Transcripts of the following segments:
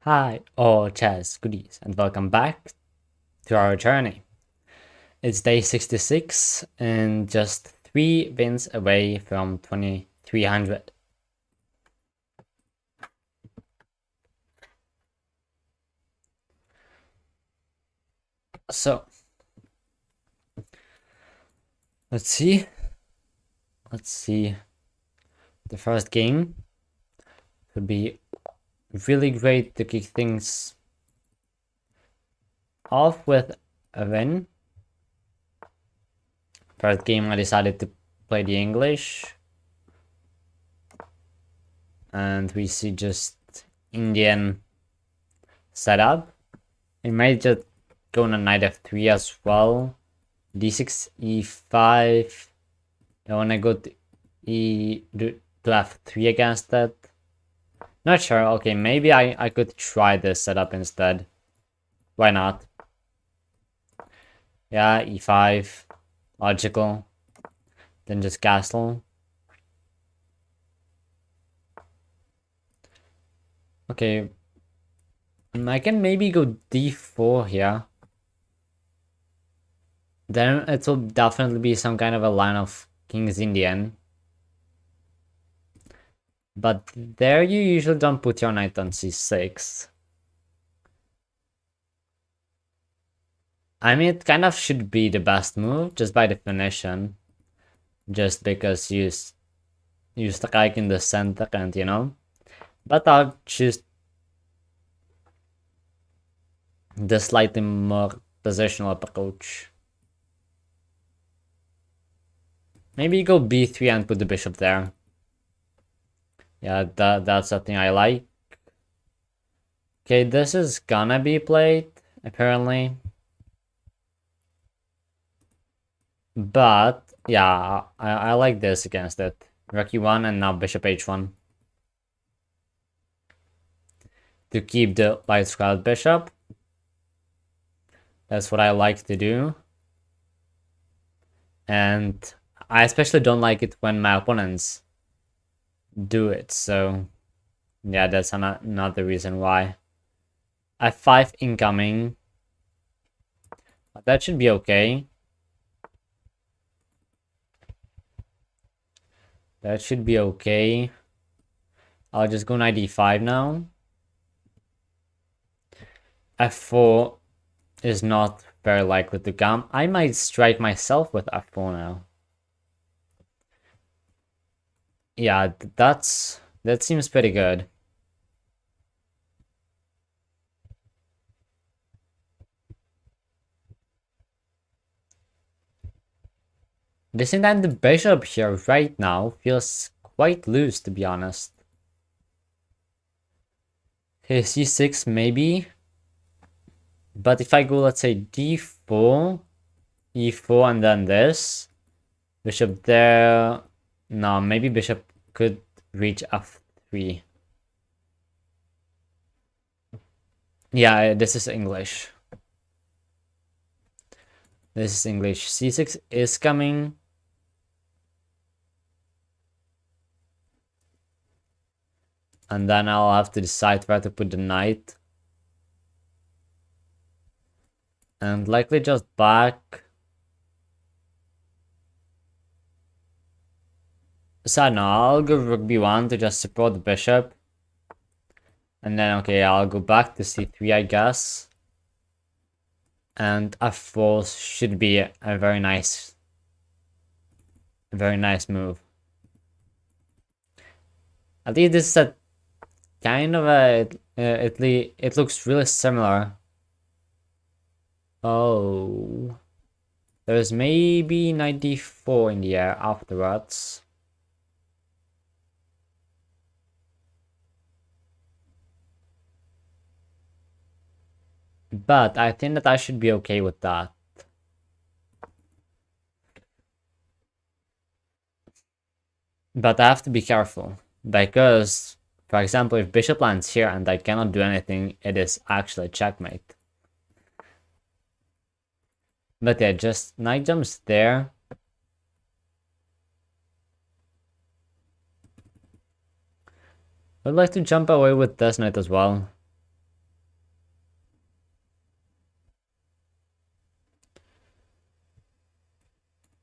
Hi, all chess goodies, and welcome back to our journey. It's day 66 and just 3 wins away from 2300. So, let's see. Let's see. The first game would be really great to kick things off with a win. First game, I decided to play the English. And we see just Indian setup. It might just go on a knight f3 as well. d6, e5. I want to go to to f3 against that. Not sure. Okay, maybe I could try this setup instead. Why not? Yeah, e5. Logical. Then just castle. Okay. I can maybe go d4 here. Then it will definitely be some kind of a line of King's Indian. But there you usually don't put your knight on c6. I mean, it kind of should be the best move, just by definition. Just because you strike in the center and, But I'll choose the slightly more positional approach. Maybe go b3 and put the bishop there. Yeah, that's something I like. Okay, this is gonna be played, apparently. But, yeah, I like this against it. Rook e1 and now bishop h1. To keep the light squared bishop. That's what I like to do. And I especially don't like it when my opponents do it, so yeah, that's another reason why. f5 incoming. That should be okay. That should be okay. I'll just go knight d5 now. f4 is not very likely to come. I might strike myself with f4 now. Yeah, that seems pretty good. The same time, the bishop here right now feels quite loose, to be honest. Okay, c6 maybe. But if I go, let's say, d4, e4, and then this, bishop there. No, maybe bishop could reach f3. Yeah, this is English. This is English. c6 is coming. And then I'll have to decide where to put the knight. And likely just back. So no, I'll go rook b1 to just support the bishop. And then, okay, I'll go back to c3, I guess. And f4 should be a very nice move. At least this is a kind of a it looks really similar. Oh, there's maybe knight d4 in the air afterwards. But I think that I should be okay with that. But I have to be careful, because, for example, if bishop lands here and I cannot do anything, it is actually checkmate. But yeah, just knight jumps there. I'd like to jump away with this knight as well.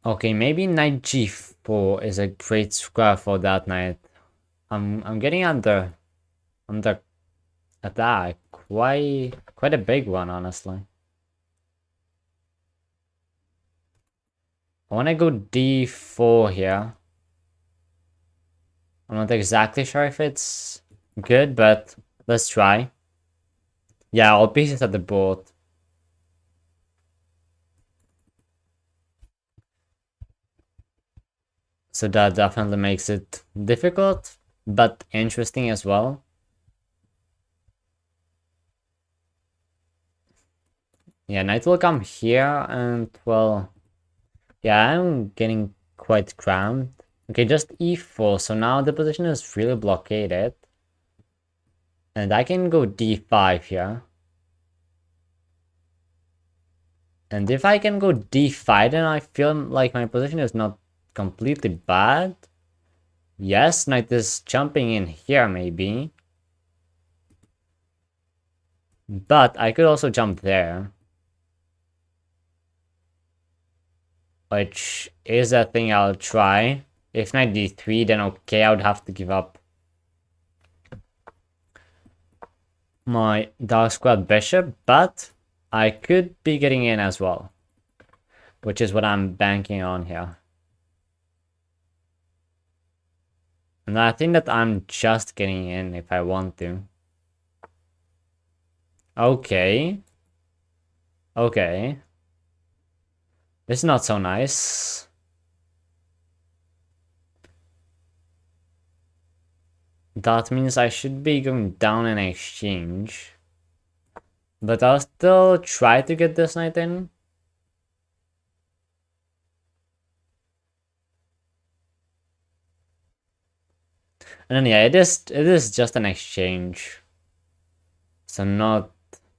Okay, maybe knight g4 is a great square for that knight. I'm getting under attack. Quite a big one, honestly. I wanna go d4 here. I'm not exactly sure if it's good, but let's try. Yeah, all pieces at the board. So that definitely makes it difficult, but interesting as well. Yeah, knight will come here, and well, yeah, I'm getting quite cramped. Okay, just e4, so now the position is really blockaded. And I can go d5 here. And if I can go d5, then I feel like my position is not completely bad. Yes, knight is jumping in here, maybe. But I could also jump there. Which is a thing I'll try. If knight d3, then okay, I would have to give up my dark squared bishop, but I could be getting in as well. Which is what I'm banking on here. And I think that I'm just getting in if I want to. Okay. Okay. This is not so nice. That means I should be going down in exchange. But I'll still try to get this knight in. And then yeah, it is just an exchange. So not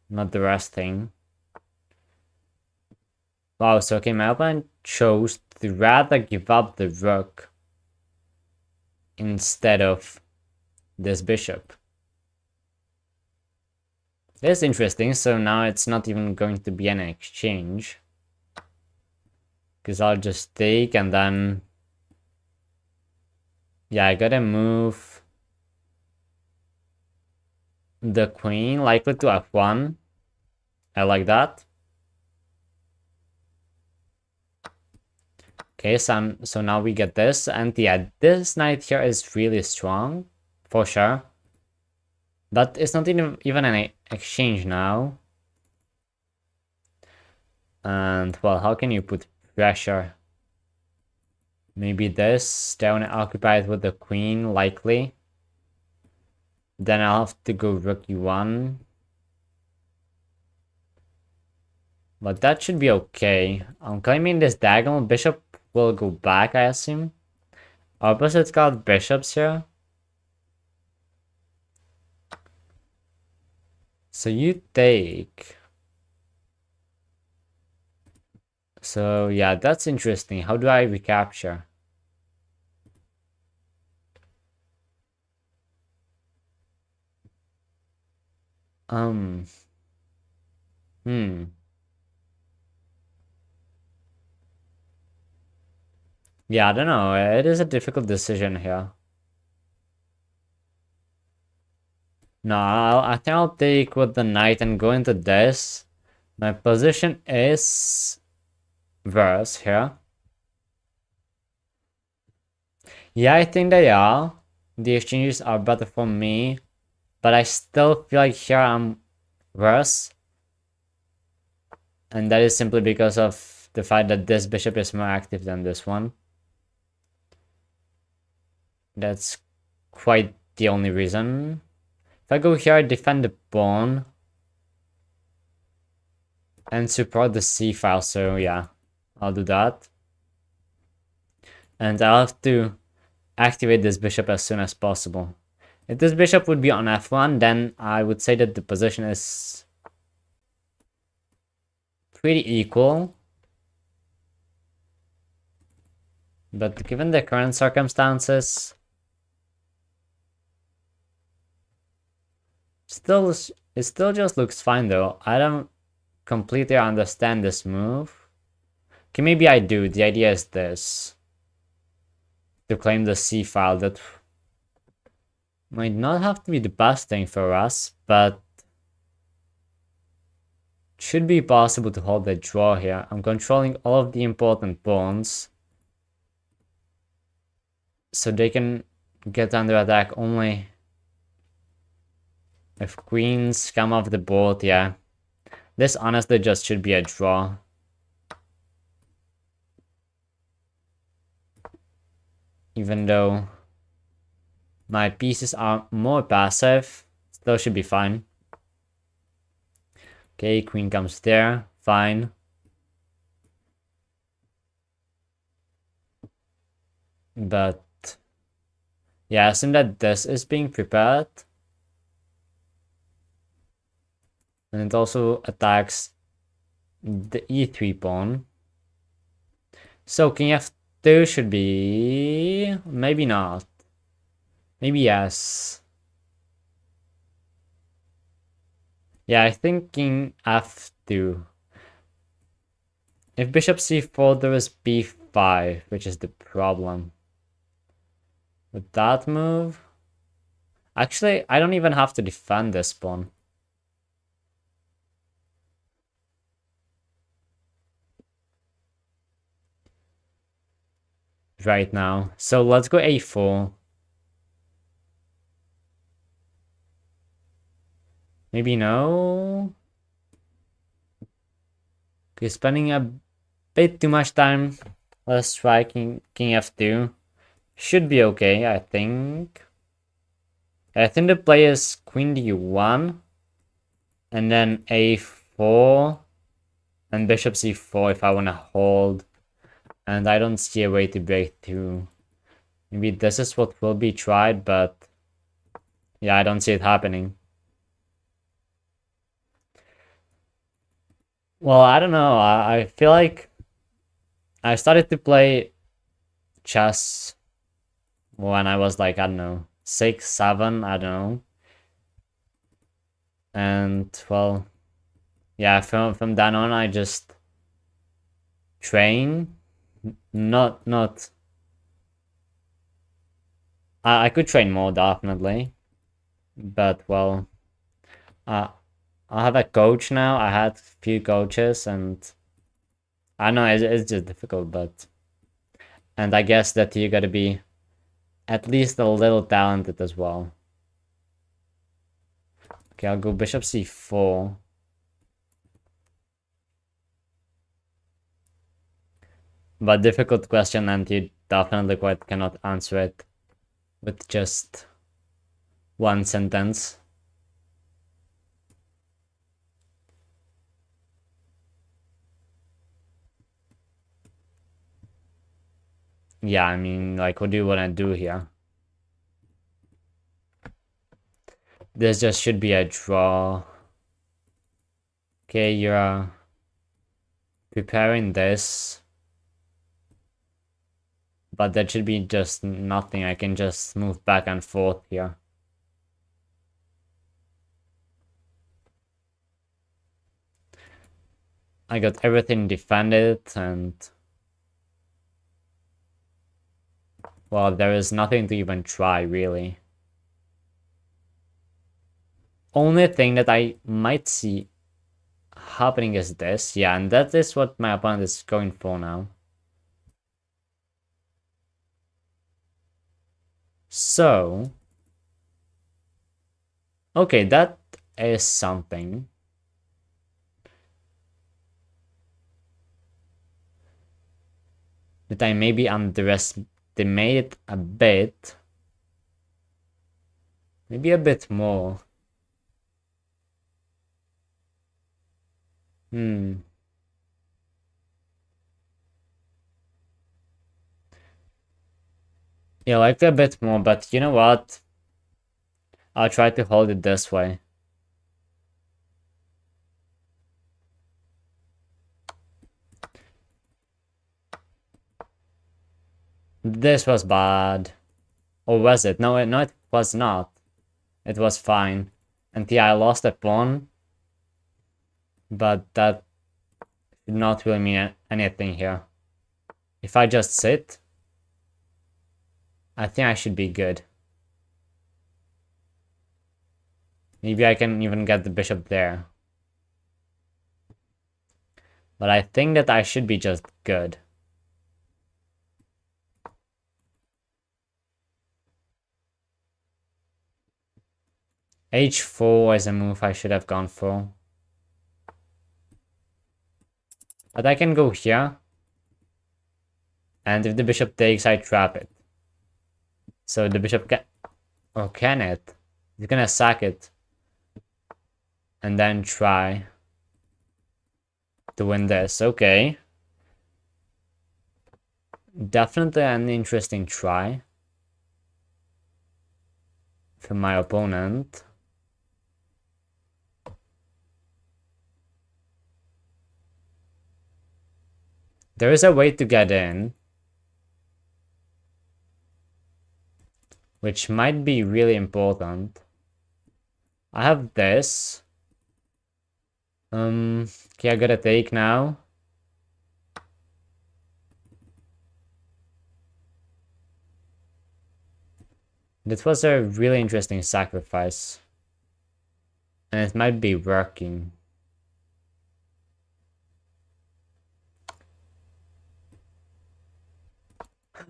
the rest thing. Wow, so okay, my opponent chose to rather give up the rook instead of this bishop. That's interesting, so now it's not even going to be an exchange. Because I'll just take and then... Yeah, I gotta move the queen likely to f1. I like that. Okay, so now we get this, and yeah, this knight here is really strong, for sure. But it's not even an exchange now. And well, how can you put pressure? Maybe this, down occupied with the queen, likely. Then I'll have to go rook e1. But that should be okay. I'm claiming this diagonal bishop will go back, I assume. Opposite's got bishops here. So you take. So yeah, that's interesting. How do I recapture? Hmm. Yeah, I don't know. It is a difficult decision here. No, I think I'll take with the knight and go into this. My position is worse here. Yeah, I think they are. The exchanges are better for me. But I still feel like here I'm worse. And that is simply because of the fact that this bishop is more active than this one. That's quite the only reason. If I go here, I defend the pawn. And support the c file, so yeah, I'll do that. And I'll have to activate this bishop as soon as possible. If this bishop would be on f1, then I would say that the position is pretty equal. But given the current circumstances, it still just looks fine though. I don't completely understand this move. Okay, maybe I do. The idea is this. To claim the C file. That might not have to be the best thing for us, but should be possible to hold the draw here. I'm controlling all of the important pawns, so they can get under attack only if queens come off the board. Yeah, this honestly just should be a draw. Even though my pieces are more passive, still should be fine. Okay, queen comes there, fine. But yeah, I assume that this is being prepared. And it also attacks the e3 pawn. So king f2 should be... maybe not. Maybe yes. Yeah, I think king f2. If bishop c4, there is b5, which is the problem. With that move... actually, I don't even have to defend this pawn. Right now. So let's go a4. Maybe no. Okay, spending a bit too much time. Let's try king f2. Should be okay, I think. I think the play is queen d1. And then a4. And bishop c4 if I want to hold. And I don't see a way to break through. Maybe this is what will be tried, but... yeah, I don't see it happening. Well, I don't know. I feel like I started to play chess when I was like, I don't know, 6, 7, I don't know. And well, yeah, from then on I just train. Not I could train more definitely. But well, I have a coach now. I had a few coaches and I know it's just difficult, but and I guess that you gotta be at least a little talented as well. Okay, I'll go bishop c4. But difficult question, and you definitely quite cannot answer it with just one sentence. Yeah, I mean, like, what do you want to do here? This just should be a draw. Okay, you're preparing this. But that should be just nothing. I can just move back and forth here. I got everything defended and... well, there is nothing to even try, really. Only thing that I might see happening is this. Yeah, and that is what my opponent is going for now. So... okay, that is something. That I maybe underestimated a bit. Maybe a bit more. Yeah, like a bit more, but you know what? I'll try to hold it this way. This was bad. Or was it? No, it was not. It was fine. And yeah, I lost a pawn. But that should not really mean anything here. If I just sit, I think I should be good. Maybe I can even get the bishop there. But I think that I should be just good. H4 is a move I should have gone for. But I can go here. And if the bishop takes, I trap it. So the bishop can... Or can it? He's gonna sack it. And then try to win this. Okay. Definitely an interesting try from my opponent. There is a way to get in, which might be really important. I have this. Okay, I gotta take now. This was a really interesting sacrifice. And it might be working.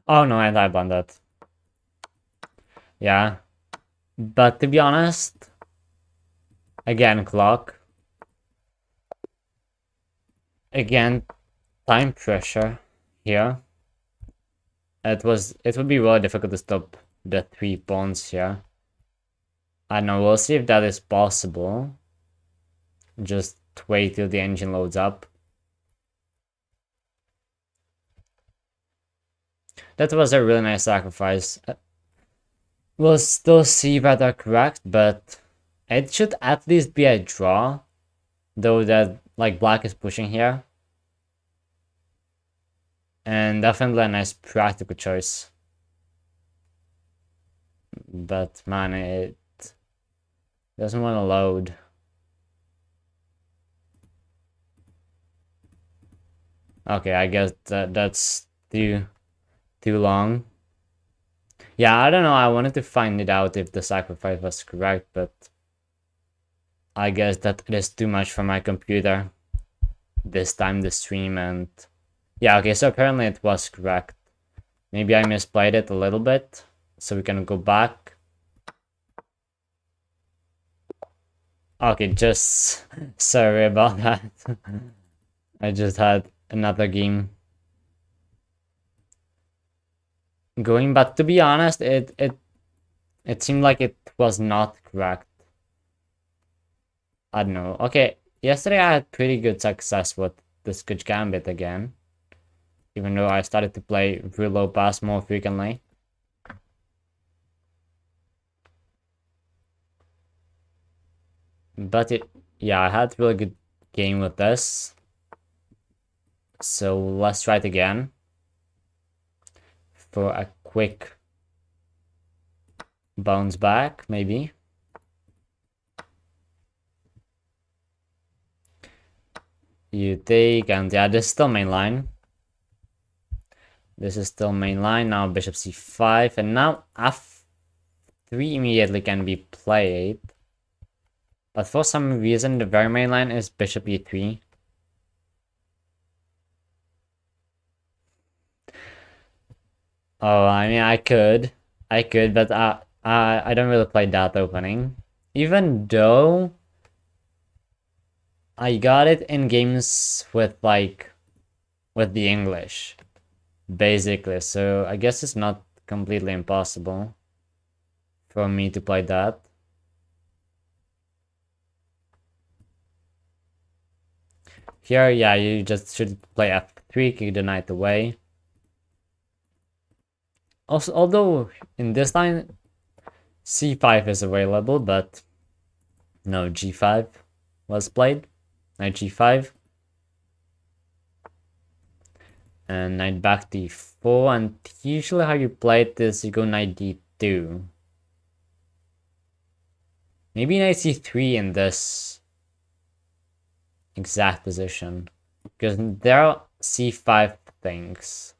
Oh no, I died on that. Yeah. But to be honest, again, clock. Again, time pressure here. It would be really difficult to stop the 3 pawns here. I don't know, we'll see if that is possible. Just wait till the engine loads up. That was a really nice sacrifice. We'll still see whether correct, but it should at least be a draw. Though that, like, black is pushing here. And definitely a nice practical choice. But man, it doesn't want to load. Okay, I guess that's too long. Yeah, I don't know, I wanted to find it out if the sacrifice was correct, but I guess that it is too much for my computer this time, the stream, and yeah, okay, so apparently it was correct. Maybe I misplayed it a little bit, so we can go back. Okay, just sorry about that. I just had another game going, but to be honest, it seemed like it was not correct. I don't know. Okay, yesterday I had pretty good success with the Scotch Gambit again, even though I started to play real low pass more frequently. But yeah, I had a really good game with this. So let's try it again for a quick bounce back, maybe. You take, and yeah, this is still main line. This is still main line. Now bishop c5, and now f3 immediately can be played. But for some reason, the very main line is bishop e3. Oh, I mean, I could, but I don't really play that opening. Even though I got it in games with with the English, basically. So I guess it's not completely impossible for me to play that. Here, yeah, you just should play f3, kick the knight away. Also, although in this line, c5 is available, but no, g5 was played. Knight g5. And knight back d4, and usually how you play it is you go knight d2. Maybe knight c3 in this exact position. Because there are c5 things.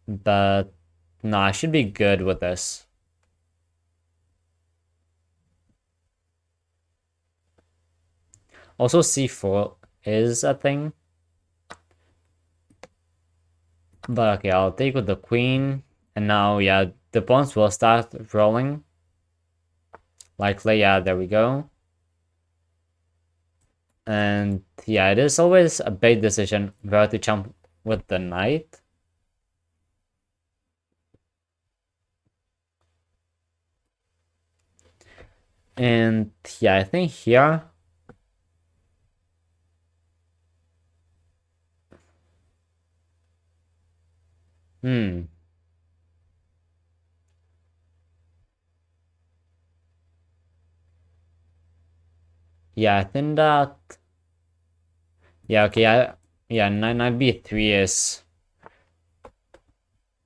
But no, I should be good with this. Also, c4 is a thing. But okay, I'll take with the queen. And now, yeah, the pawns will start rolling. Likely, yeah, there we go. And yeah, it is always a big decision where to jump with the knight. And yeah, I think here. Hmm. Yeah, I think that. Yeah, okay, yeah, knight b3 is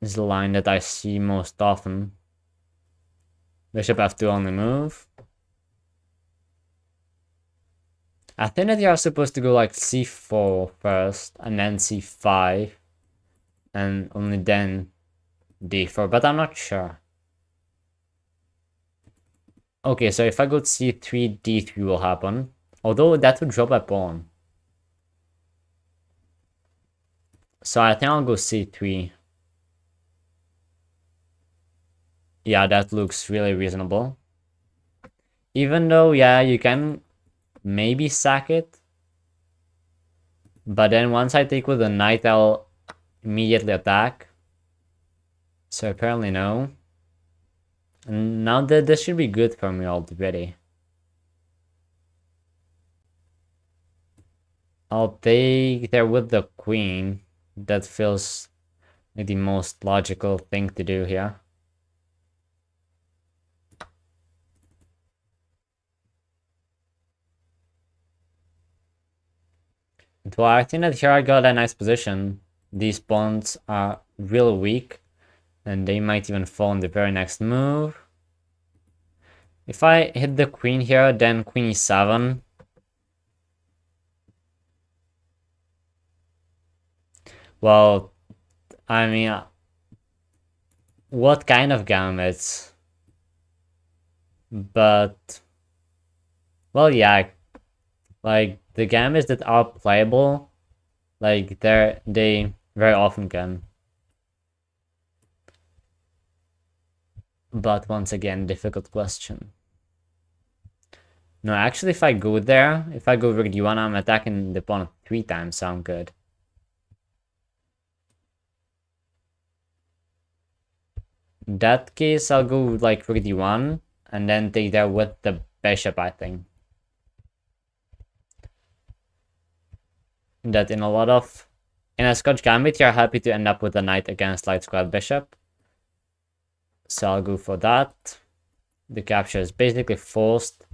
the line that I see most often. Bishop f2 on the move. I think that you are supposed to go like c4 first, and then c5, and only then d4, but I'm not sure. Okay, so if I go c3, d3 will happen. Although that would drop a pawn. So I think I'll go c3. Yeah, that looks really reasonable. Even though, yeah, you can maybe sack it. But then once I take with the knight, I'll immediately attack. So apparently no. And now that this should be good for me already. I'll take there with the queen. That feels like the most logical thing to do here. Well, I think that here I got a nice position. These pawns are real weak, and they might even fall in the very next move. If I hit the queen here, then queen e7. Well, I mean, what kind of gambits? But, well, yeah, like the gambits that are playable, like they very often can. But once again, difficult question. No, actually, if I go there, if I go rook d1, I'm attacking the pawn 3 times, so I'm good. In that case, I'll go like rook d1, and then take there with the bishop, I think. That in a Scotch Gambit, you're happy to end up with a knight against light square bishop. So I'll go for that. The capture is basically forced.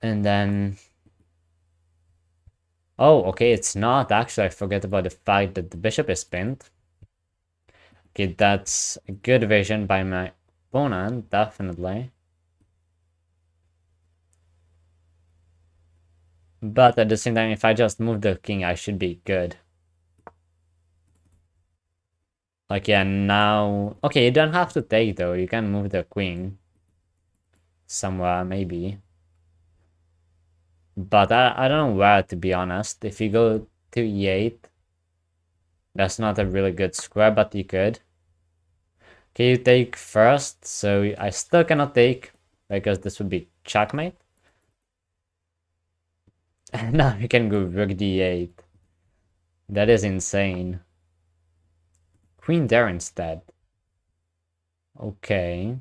And then... Oh, okay, it's not. Actually, I forget about the fact that the bishop is pinned. Okay, that's a good vision by my opponent, definitely. But at the same time, if I just move the king, I should be good. Like, yeah, now... Okay, you don't have to take, though. You can move the queen. Somewhere, maybe. But I don't know where, to be honest. If you go to e8, that's not a really good square, but you could. Okay, you take first, so I still cannot take, because this would be checkmate. Now you can go rook d8. That is insane. Queen there instead. Okay.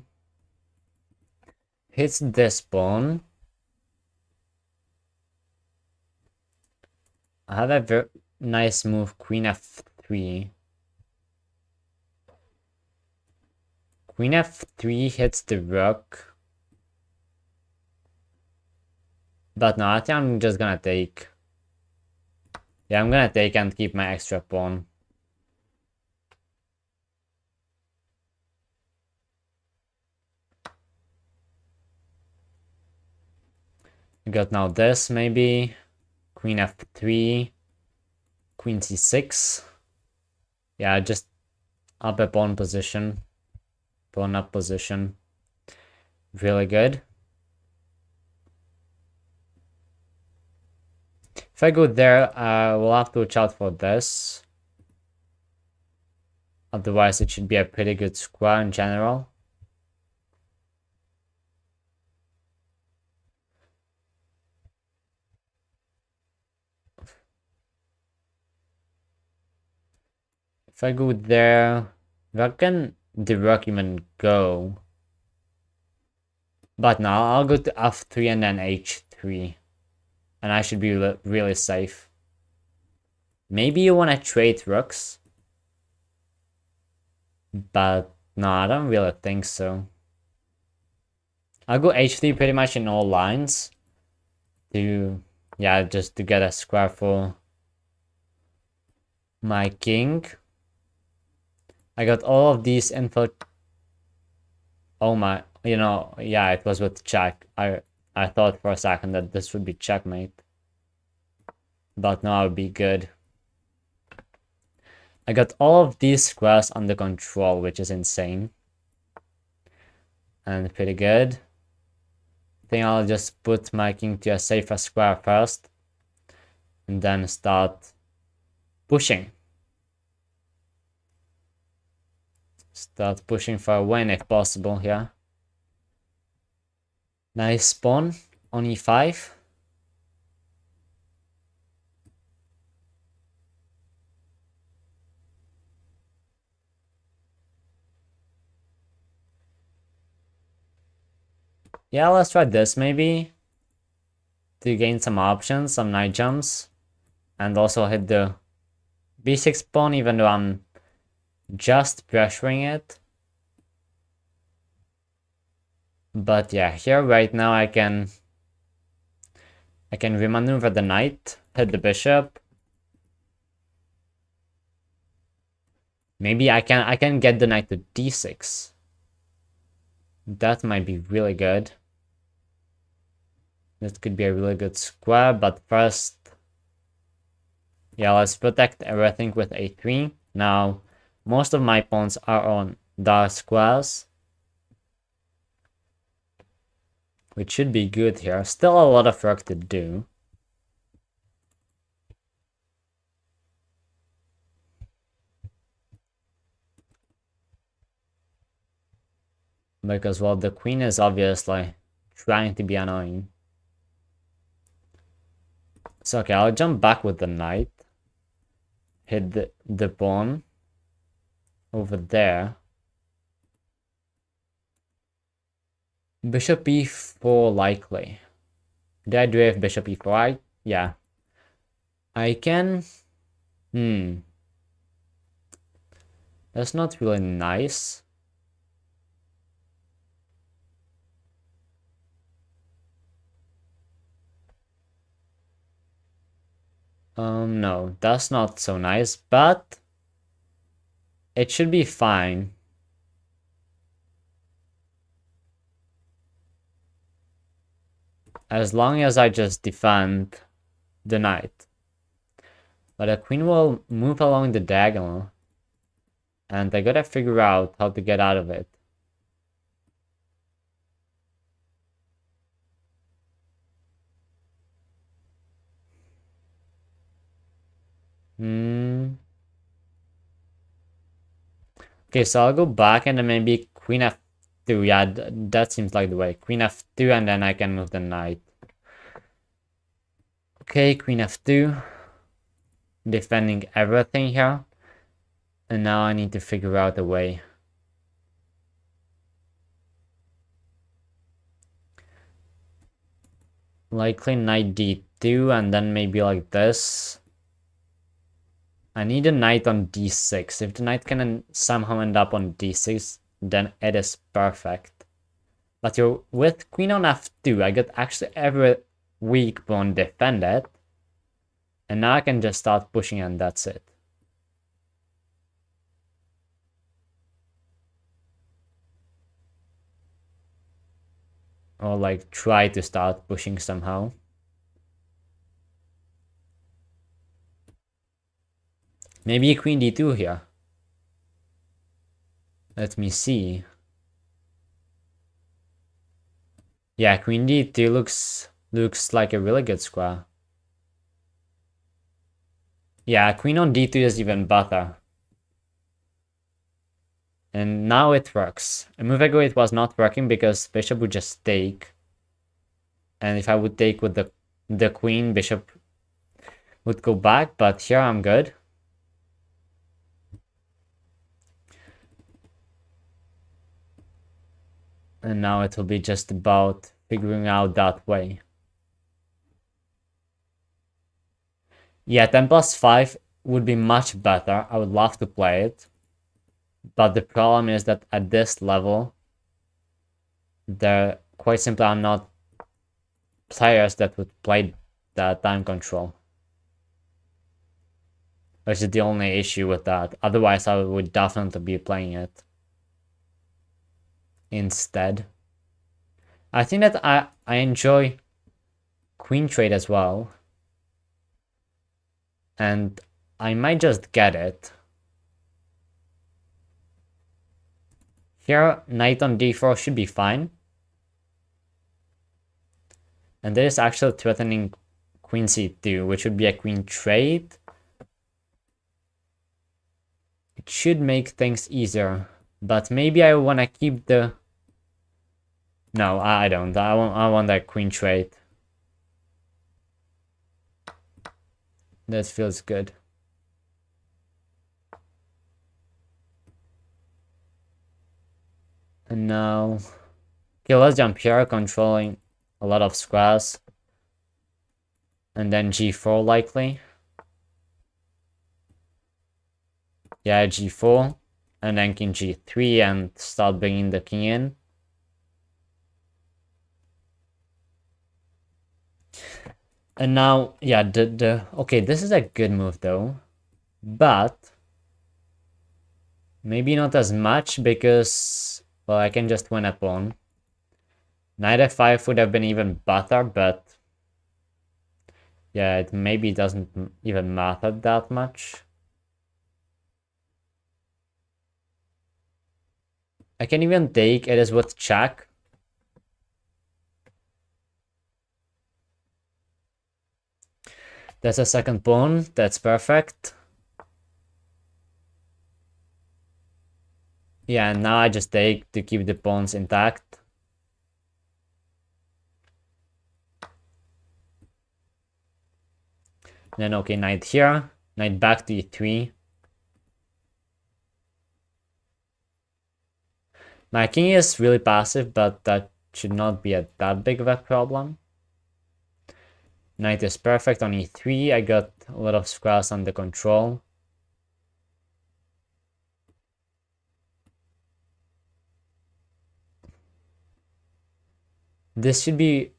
Hits this pawn. I have a very nice move, queen f3. Queen f3 hits the rook. But no, I think I'm just gonna take. Yeah, I'm gonna take and keep my extra pawn. I got now this, maybe. Queen f3. Queen c6. Yeah, just up a pawn position. Pawn up position. Really good. If I go there, we'll have to watch out for this. Otherwise, it should be a pretty good square in general. If I go there, where can the rook even go? But now I'll go to f3 and then h3. And I should be really safe. Maybe you want to trade rooks. But no, I don't really think so. I'll go h3 pretty much in all lines. Yeah, just to get a square for my king. I got all of these info. Oh my, yeah, it was with check. I thought for a second that this would be checkmate. But no, I'll be good. I got all of these squares under control, which is insane. And pretty good. I think I'll just put my king to a safer square first. And then start pushing. Start pushing for a win if possible here. Nice pawn on e5. Yeah, let's try this maybe. To gain some options, some knight jumps. And also hit the b6 pawn even though I'm just pressuring it. But yeah, here right now I can remaneuver the knight, hit the bishop. Maybe I can get the knight to d6. That might be really good. This could be a really good square, but first, yeah, let's protect everything with a3. Now, most of my pawns are on dark squares, which should be good here. Still a lot of work to do. Because, well, the queen is obviously trying to be annoying. So, okay, I'll jump back with the knight. Hit the pawn over there. Bishop e4 likely. Did I do it with bishop e4? Yeah. I can... That's not really nice. No, that's not so nice, but it should be fine. As long as I just defend the knight. But the queen will move along the diagonal. And I gotta figure out how to get out of it. Okay, so I'll go back and then maybe queen f2. Yeah, that seems like the way. Queen f2 and then I can move the knight. Okay, queen f2. Defending everything here. And now I need to figure out a way. Likely knight d2 and then maybe like this. I need a knight on d6. If the knight can somehow end up on d6, then it is perfect. But you're with queen on f2. I got actually every weak pawn defended. And now I can just start pushing and that's it. Or like try to start pushing somehow. Maybe queen d2 here. Let me see. Yeah, queen d2 looks like a really good square. Yeah, queen on d2 is even better. And now it works. A move ago it was not working because bishop would just take. And if I would take with the queen, bishop would go back, but here I'm good. And now it will be just about figuring out that way. Yeah, 10+5 would be much better. I would love to play it. But the problem is that at this level, there quite simply are not players that would play that time control. Which is the only issue with that. Otherwise, I would definitely be playing it instead. I think that I enjoy queen trade as well. And I might just get it. Here, knight on d4 should be fine. And there is actually threatening queen c2, which would be a queen trade. It should make things easier. But maybe I want to keep the... No, I don't. I want that queen trade. That feels good. And now... Okay, let's jump here, controlling a lot of squares. And then g4 likely. Yeah, g4. And then king g3 and start bringing the king in. And now, yeah, okay, this is a good move though. But maybe not as much because, well, I can just win a pawn. Knight f5 would have been even better, but yeah, it maybe doesn't even matter that much. I can even take it as with check. That's a second pawn. That's perfect. Yeah, and now I just take to keep the pawns intact. Then okay, knight here. Knight back to e3. My king is really passive, but that should not be that big of a problem. Knight is perfect on e3. I got a lot of squares under control. This should be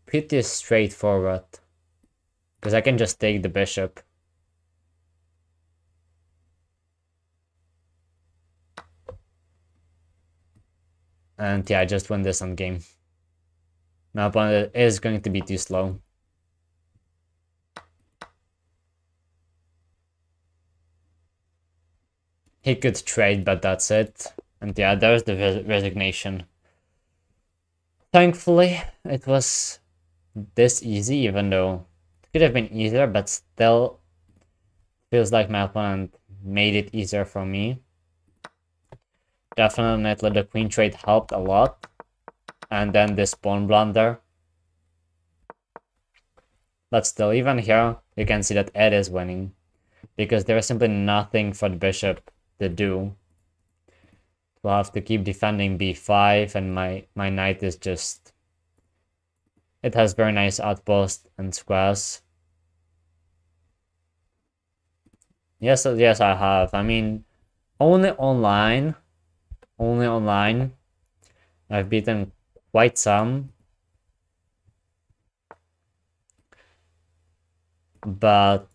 pretty straightforward. Because I can just take the bishop. And yeah, I just win this on game. My opponent is going to be too slow. He could trade, but that's it. And yeah, there's the resignation. Thankfully, it was this easy, even though it could have been easier, but still feels like my opponent made it easier for me. Definitely the queen trade helped a lot. And then this pawn blunder. But still, even here, you can see that Ed is winning. Because there is simply nothing for the bishop to do. We'll have to keep defending b5, and my knight is just... It has very nice outposts and squares. Yes, I have. I mean, only online, I've beaten quite some. But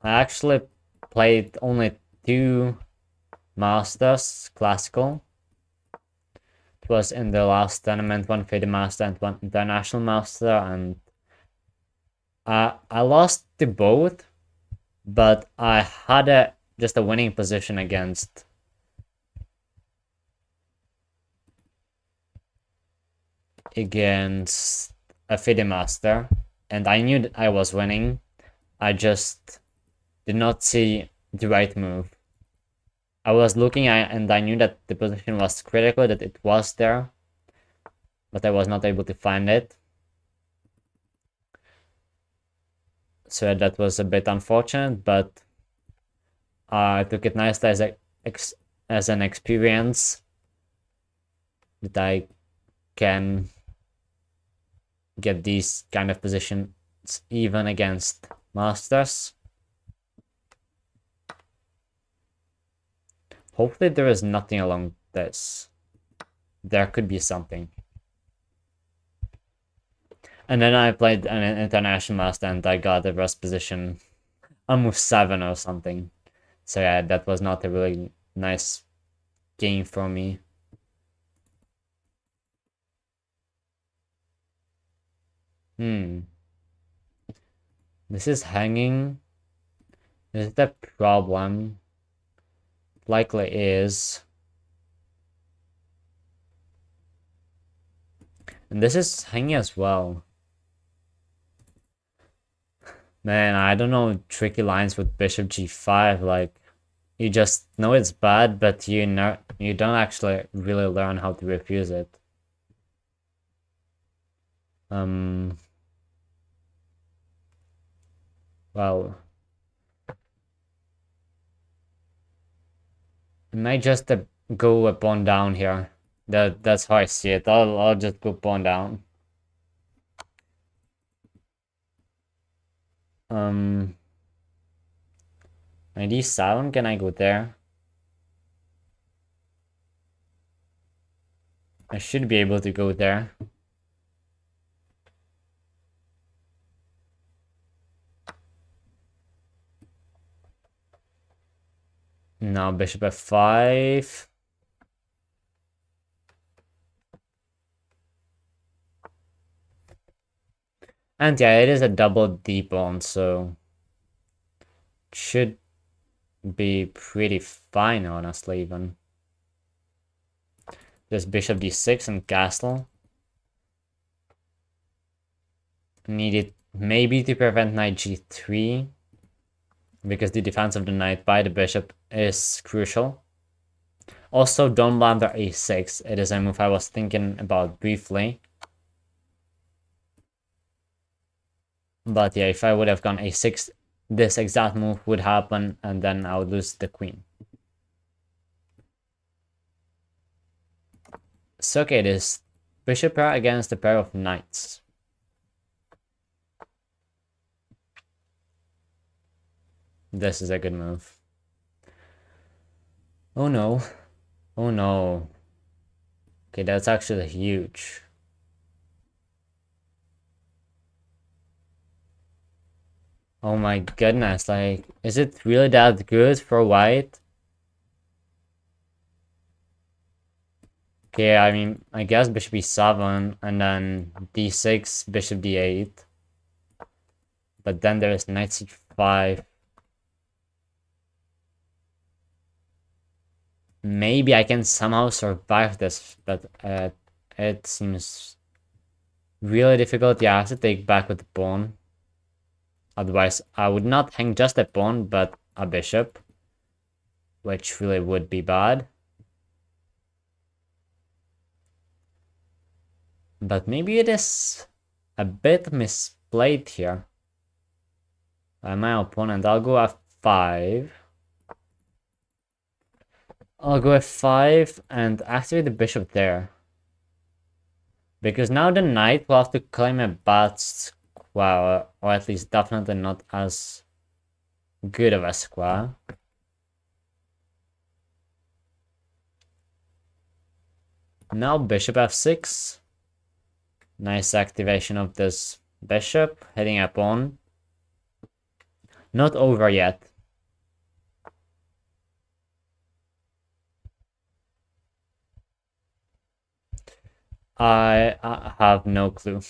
I actually played only 2 Masters Classical. It was in the last tournament, one FIDE Master and one International Master, and I lost to both, but I had just a winning position against a FIDE Master, and I knew that I was winning. I just did not see the right move. I was looking and I knew that the position was critical, that it was there, but I was not able to find it. So that was a bit unfortunate, but I took it nicely as an experience that I can get these kind of positions even against masters. Hopefully there is nothing along this. There could be something. And then I played an International Master and I got the rest position almost 7 or something. So yeah, that was not a really nice game for me. This is hanging. Is it a problem? Likely is. And this is hanging as well. Man, I don't know tricky lines with bishop g5, like you just know it's bad, but you don't actually really learn how to refuse it. Well, I might just go a pawn down here. That's how I see it. I'll just go pawn down. My d7, can I go there? I should be able to go there. Now bishop f5. And yeah, it is a double D pawn, so it should be pretty fine, honestly, even. There's bishop d6 and castle. Needed maybe to prevent knight g3, because the defense of the knight by the bishop is crucial. Also, don't blunder a6. It is a move I was thinking about briefly. But yeah, if I would have gone a6, this exact move would happen, and then I would lose the queen. So okay, this bishop pair against a pair of knights. This is a good move. Oh no. Oh no. Okay, that's actually huge. Oh my goodness, like, is it really that good for white? Okay, I mean, I guess bishop e7, and then d6, bishop d8. But then there is knight c5. Maybe I can somehow survive this, but it seems really difficult. Yeah, I have to take back with the pawn. Otherwise, I would not hang just a pawn, but a bishop, which really would be bad. But maybe it is a bit misplayed here by my opponent. I'll go f5. I'll go f5 and activate the bishop there. Because now the knight will have to claim a bad square, or at least definitely not as good of a square. Now bishop f6. Nice activation of this bishop, hitting a pawn. Not over yet. I have no clue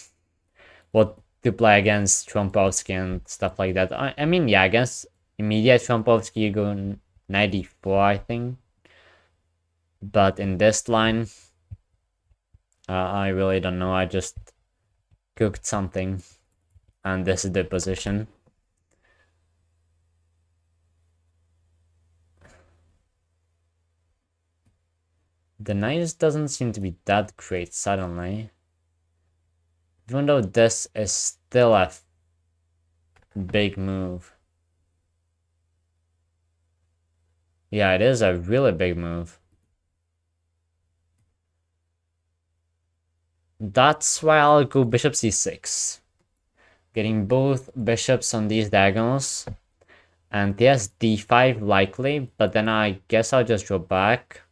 what to play against Trompovsky and stuff like that. I mean, yeah, against immediate Trompovsky, you go 94, I think. But in this line, I really don't know. I just cooked something, and this is the position. The knight doesn't seem to be that great suddenly. Even though this is still a big move. Yeah, it is a really big move. That's why I'll go bishop c6. Getting both bishops on these diagonals. And yes, d5 likely, but then I guess I'll just draw back.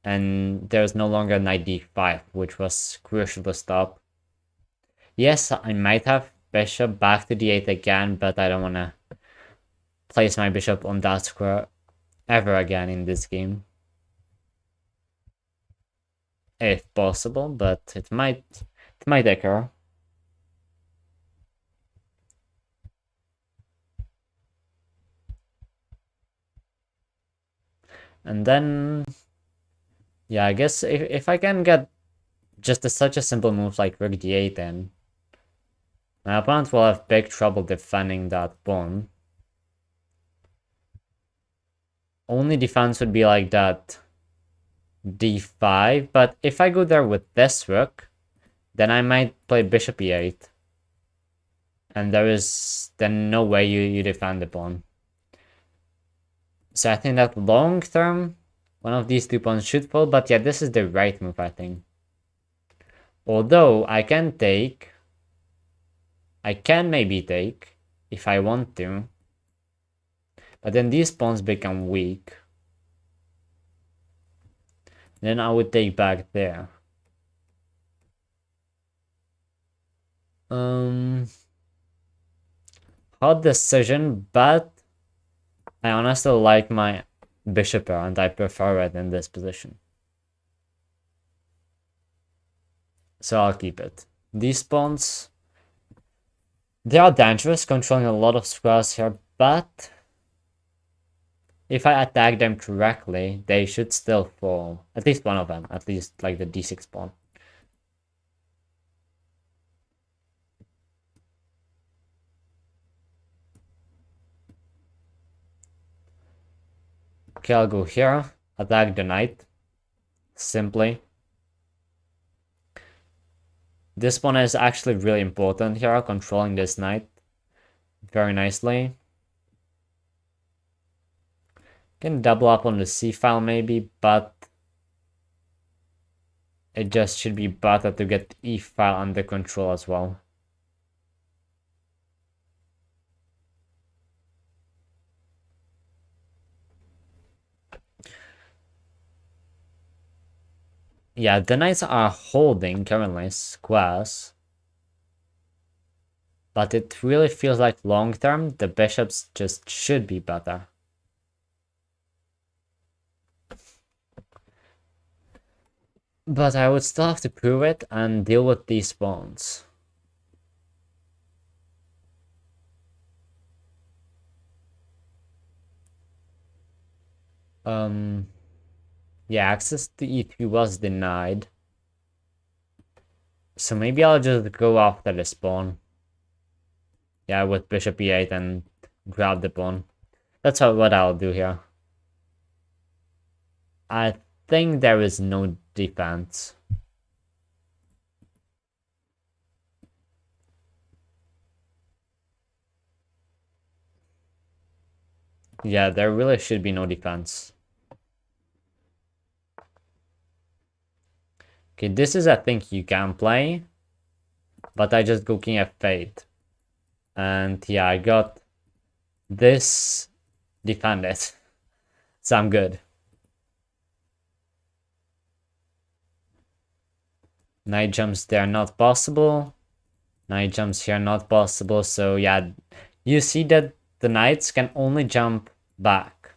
And there's no longer knight d5, which was crucial to stop. Yes, I might have bishop back to d8 again, but I don't want to place my bishop on that square ever again in this game. If possible, but it might occur. And then, yeah, I guess if I can get just such a simple move like rook d8, then my opponent will have big trouble defending that pawn. Only defense would be like that d5, but if I go there with this rook, then I might play bishop e8. And there is then no way you defend the pawn. So I think that long term, one of these two pawns should fall, but yeah, this is the right move, I think. Although I can maybe take, if I want to. But then these pawns become weak. Then I would take back there. Hard decision, but I honestly like my bishop here and I prefer it in this position. So I'll keep it. These pawns, they are dangerous, controlling a lot of squares here, but if I attack them correctly, they should still fall. At least one of them, at least like the d6 pawn. Okay, I'll go here, attack the knight, simply. This pawn is actually really important here, controlling this knight very nicely. Can double up on the c file maybe, but it just should be better to get e file under control as well. Yeah, the knights are holding currently squares. But it really feels like long term, the bishops just should be better. But I would still have to prove it and deal with these pawns. Yeah, access to e3 was denied. So maybe I'll just go after this pawn. Yeah, with bishop e8 and grab the pawn. That's what I'll do here. I think there is no defense. Yeah, there really should be no defense. Okay, this is I think you can play, but I just go king f8. And yeah, I got this defended, so I'm good. Knight jumps there, not possible. Knight jumps here, not possible. So yeah, you see that the knights can only jump back,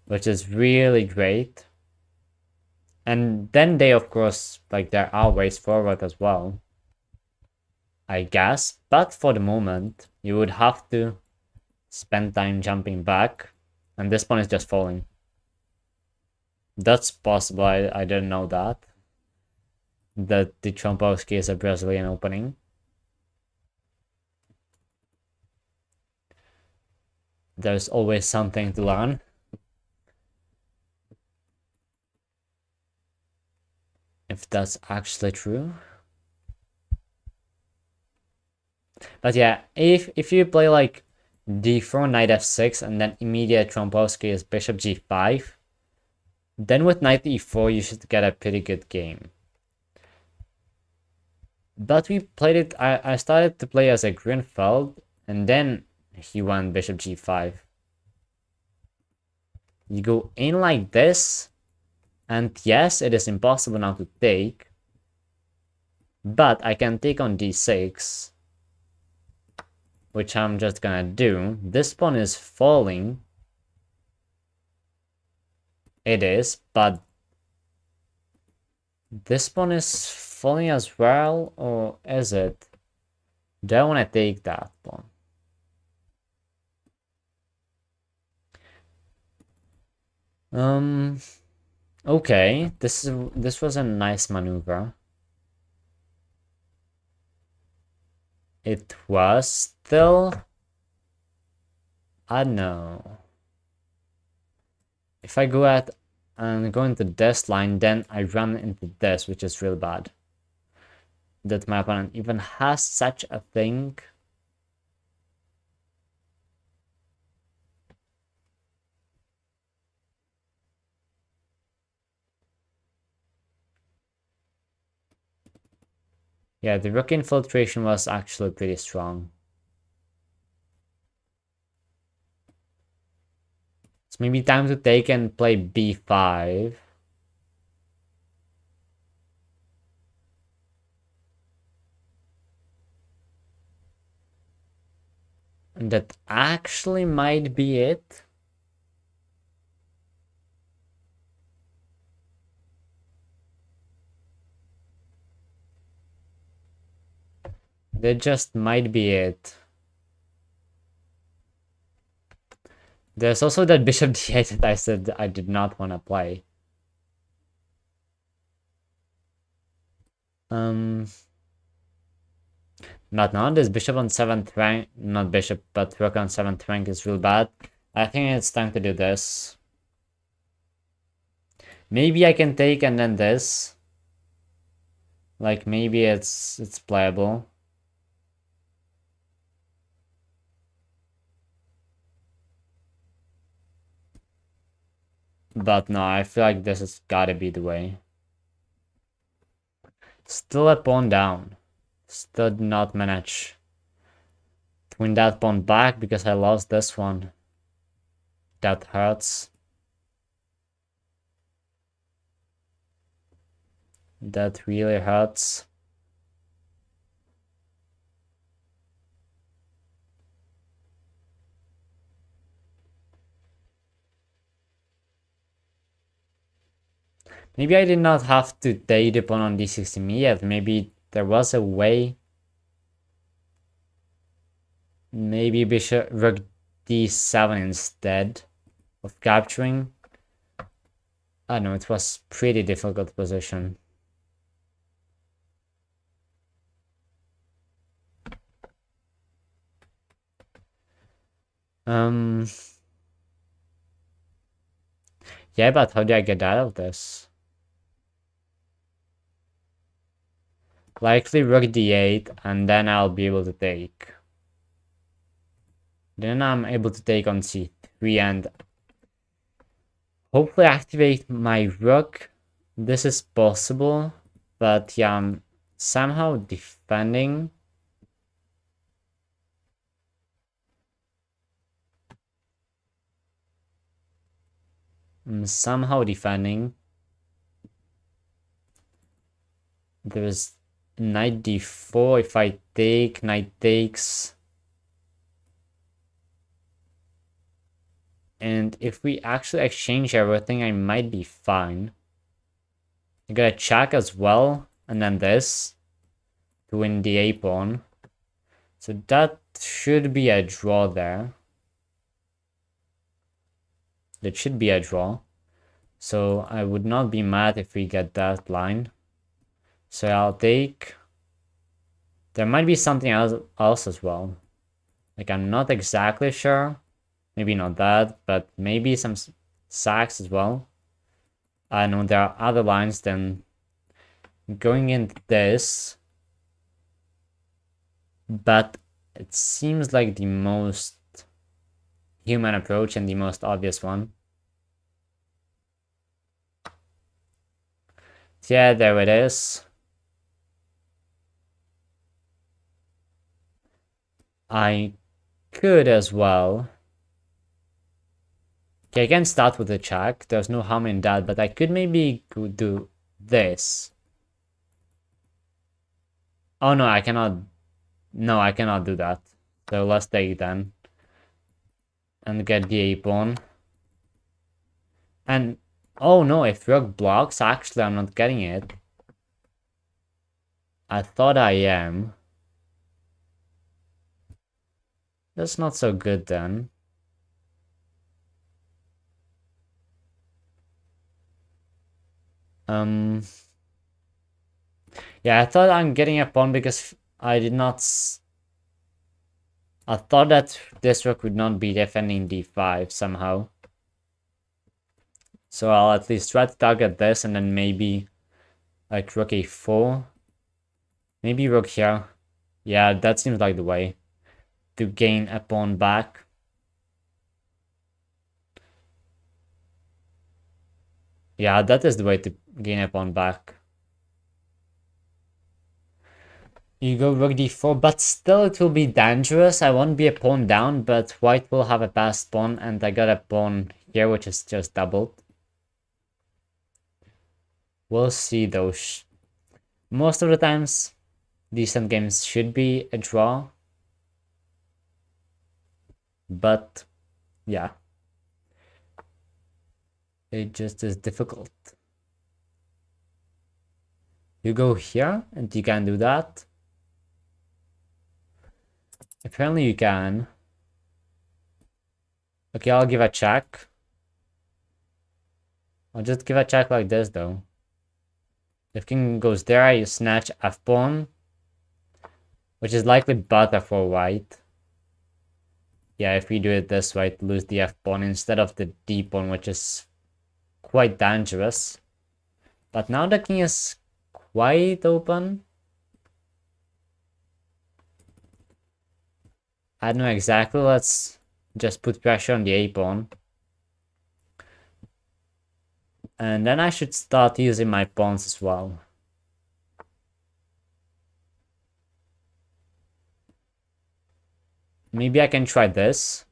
which is really great. And then they, of course, like, there are ways forward as well, I guess. But for the moment, you would have to spend time jumping back. And this pawn is just falling. That's possible. I didn't know that. That the Trompowsky is a Brazilian opening. There's always something to learn. If that's actually true. But yeah, if you play like d4, knight f6, and then immediate Trompowsky is bishop g5, then with knight e4 you should get a pretty good game. But we played it, I started to play as a Grunfeld, and then he won bishop g5. You go in like this, and yes, it is impossible now to take, but I can take on d6, which I'm just gonna do. This pawn is falling. It is, but this pawn is falling as well, or is it? Do I want to take that pawn? Okay, this was a nice maneuver. It was still, I don't know. If I go at and go into this line, then I run into this, which is real bad. That my opponent even has such a thing. Yeah, the rook infiltration was actually pretty strong. It's maybe time to take and play b5. And that actually might be it. That just might be it. There's also that bishop d8 that I said I did not want to play. Not now. This bishop on 7th rank, not bishop, but rook on 7th rank is real bad. I think it's time to do this. Maybe I can take and then this. Like, maybe it's playable. But no, I feel like this has gotta be the way. Still a pawn down. Still did not manage to win that pawn back because I lost this one. That hurts. That really hurts. Maybe I did not have to take the pawn on d6 immediately. Maybe there was a way. Maybe bishop rook d7 instead of capturing. I don't know, it was pretty difficult position. Yeah, but how do I get out of this? Likely rook d8, and then I'll be able to take. Then I'm able to take on c3 and hopefully activate my rook. This is possible, but yeah, I'm somehow defending. I'm somehow defending. There's knight d4. If I take, knight takes. And if we actually exchange everything, I might be fine. I got a check as well, and then this to win the A pawn. So that should be a draw there. That should be a draw. So I would not be mad if we get that line. So I'll take... There might be something else as well. Like, I'm not exactly sure. Maybe not that, but maybe some sacks as well. I know there are other lines than going into this. But it seems like the most human approach and the most obvious one. Yeah, there it is. I could as well. Okay, I can start with a check. There's no harm in that, but I could maybe do this. Oh no, I cannot. No, I cannot do that. So let's take then. And get the A pawn. And oh no, if rook blocks, actually I'm not getting it. I thought I am. That's not so good then. Yeah, I thought I'm getting a pawn because I did not... I thought that this rook would not be defending d5 somehow. So I'll at least try to target this and then maybe like rook a4. Maybe rook here. Yeah, that seems like the way to gain a pawn back. Yeah, that is the way to gain a pawn back. You go rook d4, but still it will be dangerous. I won't be a pawn down, but white will have a passed pawn, and I got a pawn here, which is just doubled. We'll see though. Most of the times, decent games should be a draw. But, yeah. It just is difficult. You go here, and you can do that. Apparently you can. Okay, I'll give a check. I'll just give a check like this, though. If king goes there, I snatch f-pawn. Which is likely better for white. Yeah, if we do it this way, to lose the f-pawn instead of the d-pawn, which is quite dangerous. But now the king is quite open. I don't know exactly. Let's just put pressure on the a-pawn. And then I should start using my pawns as well. Maybe I can try this.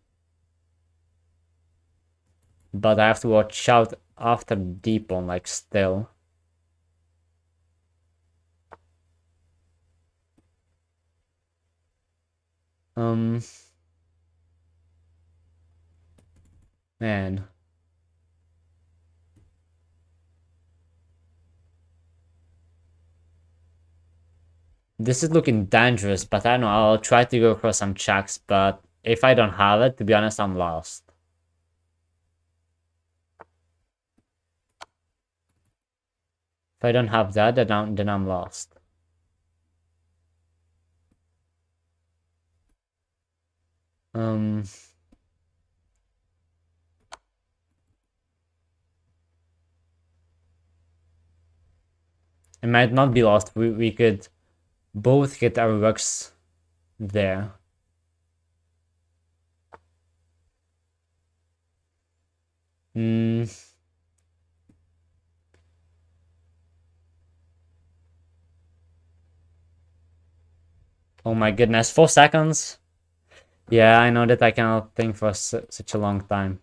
But I have to watch out after the d-pawn, like still. Man. This is looking dangerous, but I don't know, I'll try to go for some checks, but if I don't have it, to be honest, I'm lost. If I don't have that, then I'm lost. It might not be lost. We could both get our rooks there. Oh my goodness, 4 seconds? Yeah, I know that I cannot think for such a long time.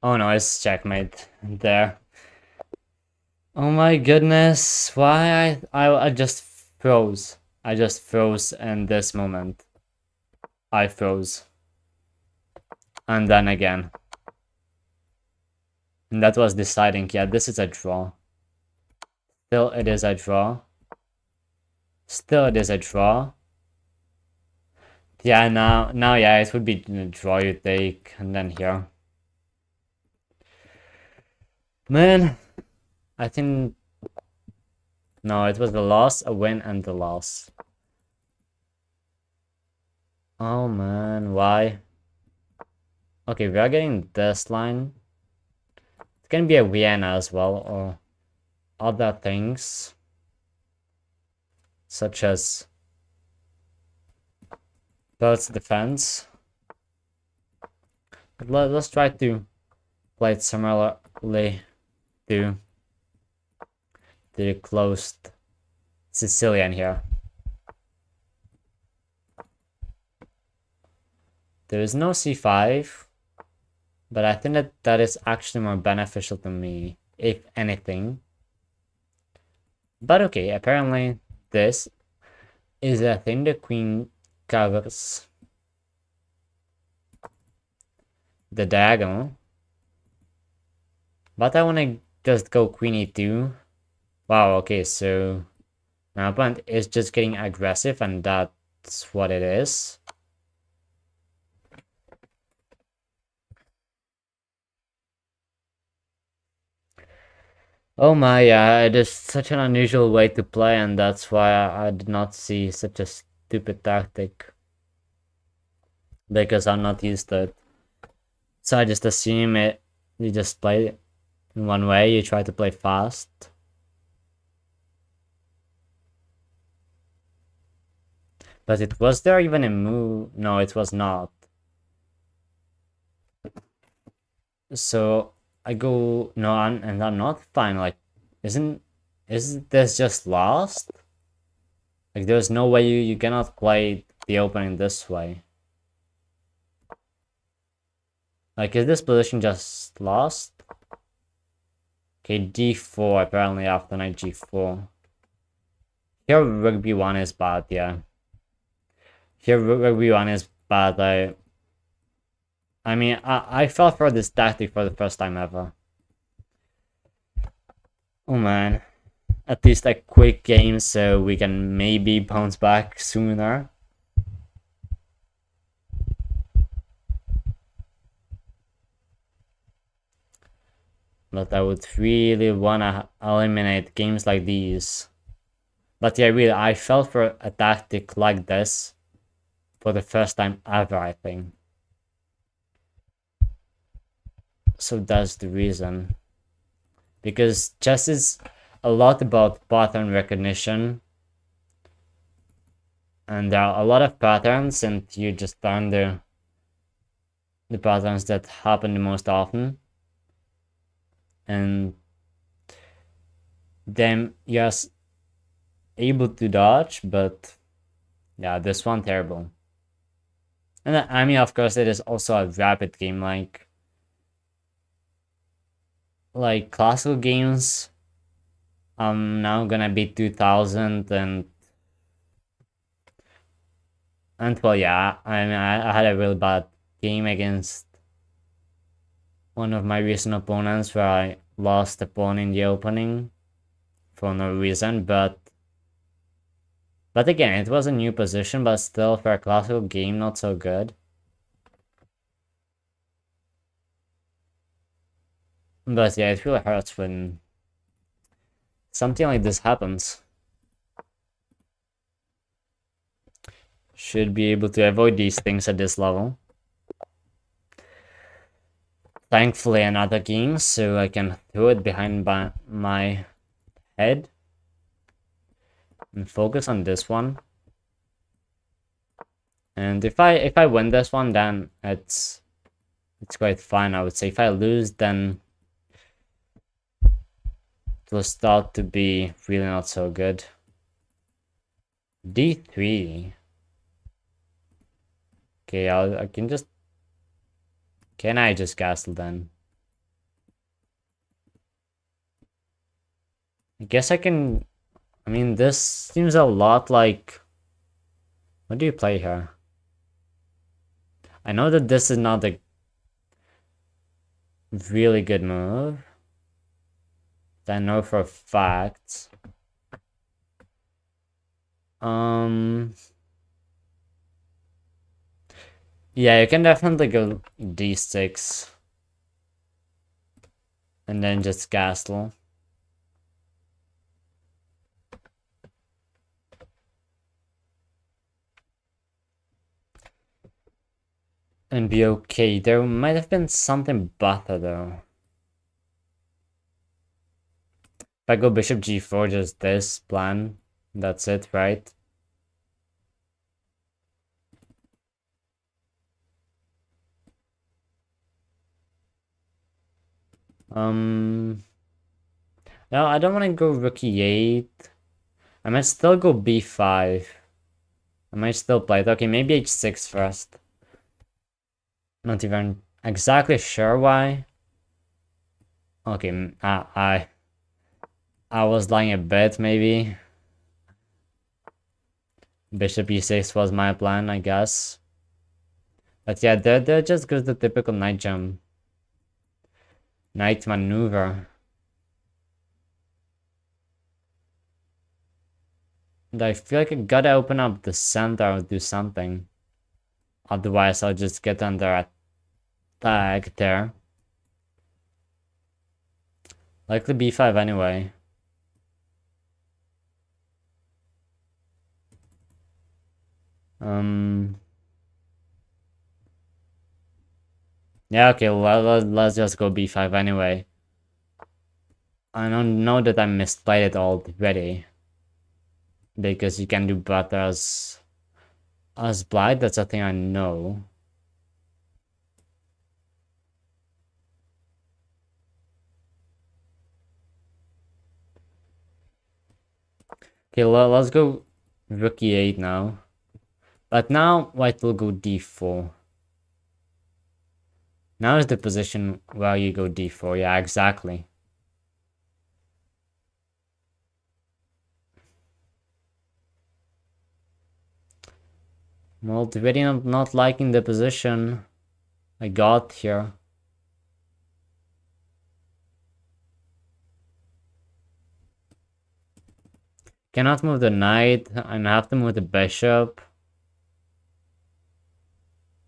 Oh no, it's checkmate there. Oh my goodness, why I just froze. I just froze in this moment. I froze. And then again. And that was deciding, yeah, this is a draw. Still it is a draw. Still it is a draw. Yeah, now yeah, it would be the draw you take, and then here. Man, I think... No, it was the loss, a win, and the loss. Oh man, why? Okay, we are getting this line. It can be a Vienna as well, or other things. Such as Bird's defense. But let's try to play it similarly to the closed Sicilian here. There is no c5, but I think that is actually more beneficial to me, if anything. But okay, apparently this is a thing the queen covers the diagonal. But I want to just go queen e2. Wow, okay, so my opponent is just getting aggressive, and that's what it is. Oh my, yeah, it is such an unusual way to play, and that's why I did not see such a stupid tactic. Because I'm not used to it. So I just assume you just play in one way, you try to play fast. But was there even a move? No, it was not. So I go, no, and I'm not fine. Like, isn't this just lost? Like, there's no way you cannot play the opening this way. Like, is this position just lost? Okay, d4 apparently after knight g4. Here rook b1 is bad, yeah. Here rook b1 is bad. I mean, I fell for this tactic for the first time ever. Oh man. At least a quick game so we can maybe bounce back sooner. But I would really wanna eliminate games like these. But yeah, really, I fell for a tactic like this for the first time ever, I think. So that's the reason. Because chess is a lot about pattern recognition. And there are a lot of patterns, and you just learn the patterns that happen the most often. And then you're able to dodge, but yeah, this one terrible. And I mean, of course, it is also a rapid game, like classical games. I'm now gonna be 2000 and well, yeah, I mean, I had a really bad game against one of my recent opponents where I lost the pawn in the opening for no reason, but again, it was a new position, but still for a classical game, not so good. But yeah, it really hurts when something like this happens. Should be able to avoid these things at this level. Thankfully, another game, so I can throw it behind my head and focus on this one. And if I win this one, then it's quite fine, I would say. If I lose, then it will start to be really not so good. d3. Okay, I can just... Can I just castle then? I guess I can... I mean, this seems a lot like... What do you play here? I know that this is not a really good move. I know for a fact. Yeah, you can definitely go d6. And then just castle. And be okay. There might have been something better though. If I go bishop g4, just this plan. That's it, right? No, I don't want to go rook e8. I might still go b5. I might still play it. Okay, maybe h6 first. Not even exactly sure why. Okay, I was lying a bit, maybe. Bishop e6 was my plan, I guess. But yeah, there just goes the typical knight jump. Knight maneuver. And I feel like I gotta open up the center or do something. Otherwise, I'll just get under attack there. Likely b5 anyway. Yeah, okay, let's just go b5 anyway. I don't know that I misplayed it already. Because you can do better as blind, that's a thing I know. Okay, let's go rook e8 now. But now white will go d4. Now is the position where you go d4. Yeah, exactly. Well, already not liking the position I got here. Cannot move the knight, and I have to move the bishop.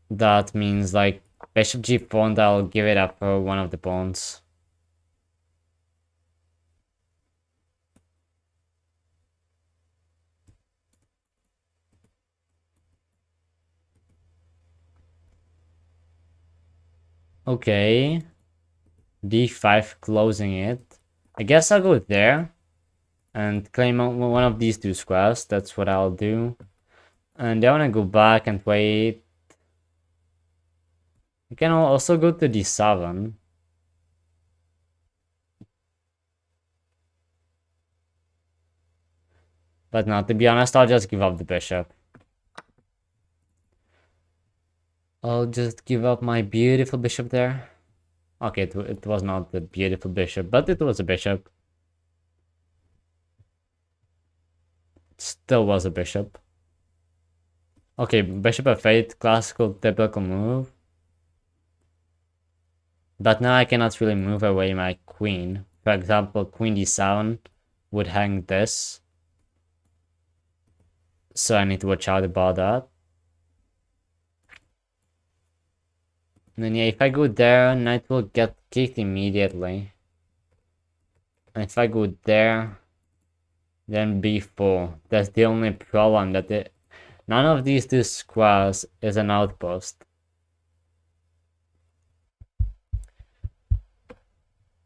That means like bishop g4 and I'll give it up for one of the pawns. Okay. d5 closing it. I guess I'll go there and claim one of these two squares. That's what I'll do. And then I want to go back and wait. You can also go to d7. But no, to be honest, I'll just give up the bishop. I'll just give up my beautiful bishop there. Okay, it was not the beautiful bishop, but it was a bishop. It still was a bishop. Okay, bishop f8, classical typical move. But now I cannot really move away my queen. For example, queen d7 would hang this. So I need to watch out about that. And then yeah, if I go there, knight will get kicked immediately. And if I go there, then b4. That's the only problem, that none of these two squares is an outpost.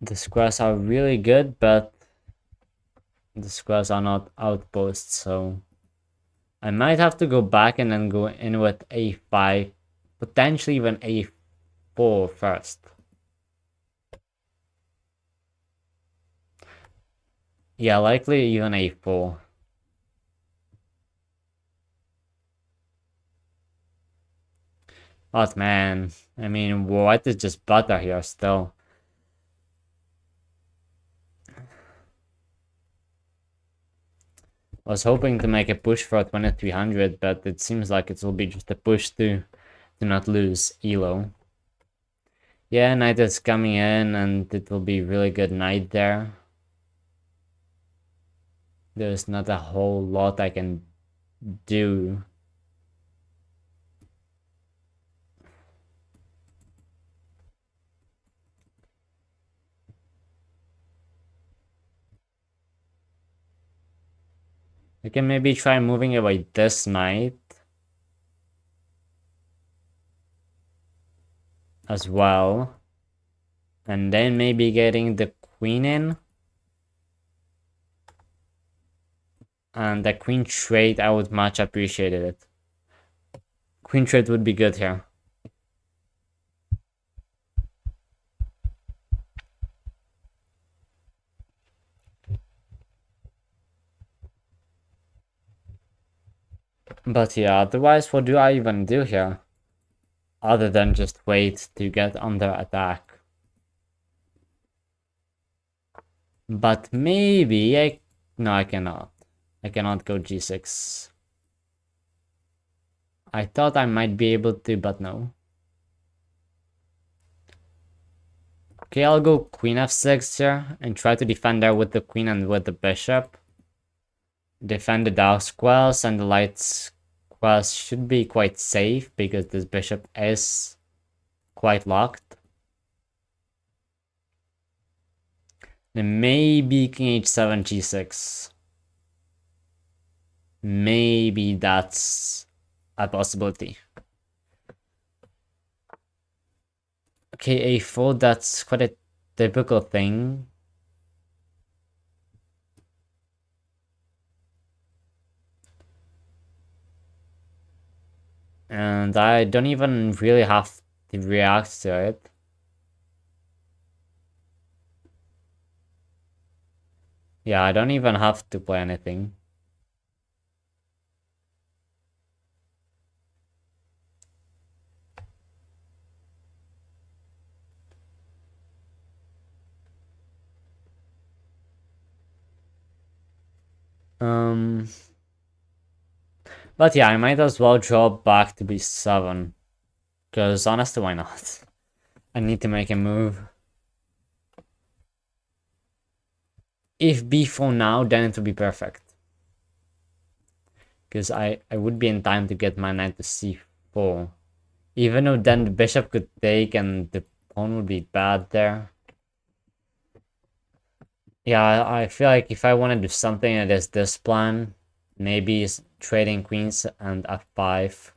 The squares are really good, but the squares are not outposts, so I might have to go back and then go in with a5, potentially even a4 first. Yeah, likely even a4. But man, I mean, white is just butter here still. I was hoping to make a push for 2300, but it seems like it will be just a push to not lose elo. Yeah, knight is coming in, and it will be really good knight there. There's not a whole lot I can do. I can maybe try moving away this knight as well. And then maybe getting the queen in. And the queen trade, I would much appreciate it. Queen trade would be good here. But yeah, otherwise, what do I even do here? Other than just wait to get under attack. But maybe no, I cannot. I cannot go g6. I thought I might be able to, but no. Okay, I'll go queen f6 here and try to defend there with the queen and with the bishop. Defend the dark squares, and the light squares should be quite safe because this bishop is quite locked. Then maybe king h7, g6. Maybe that's a possibility. Okay, a4, that's quite a typical thing. And I don't even really have to react to it. Yeah, I don't even have to play anything. But yeah, I might as well drop back to b7. Because honestly, why not? I need to make a move. If b4 now, then it would be perfect. Because I would be in time to get my knight to c4. Even though then the bishop could take and the pawn would be bad there. Yeah, I feel like if I want to do something that is this plan, maybe trading queens and f5.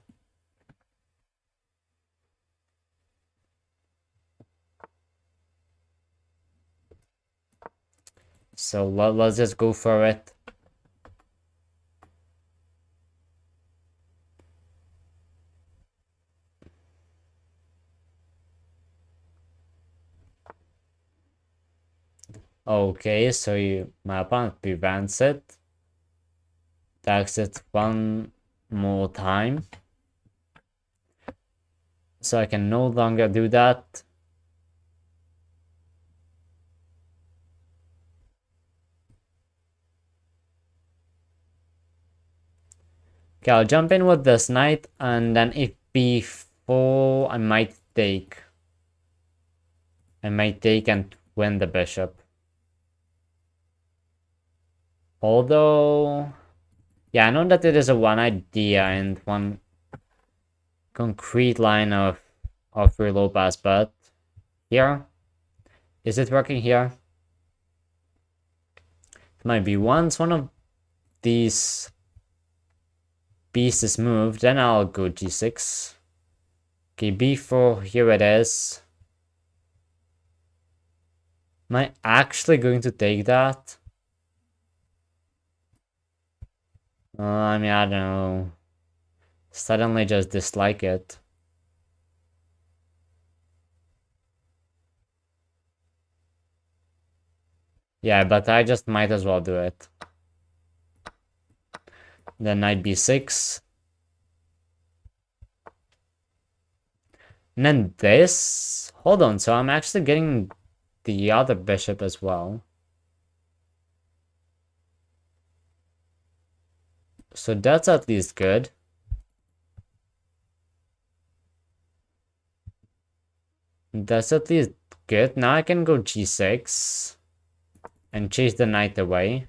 So let's just go for it. Okay, so my opponent prevents it. Takes it one more time. So I can no longer do that. Okay, I'll jump in with this knight, and then if b4, I might take. I might take and win the bishop. Although, yeah, I know that it is a one idea and one concrete line of Ruy Lopez, but here, is it working here? It might be. Once one of these pieces moved, then I'll go g6. Okay, b4, here it is. Am I actually going to take that? I mean, I don't know. Suddenly just dislike it. Yeah, but I just might as well do it. Then knight b6. And then this? Hold on, so I'm actually getting the other bishop as well. So that's at least good. That's at least good. Now I can go g6 and chase the knight away.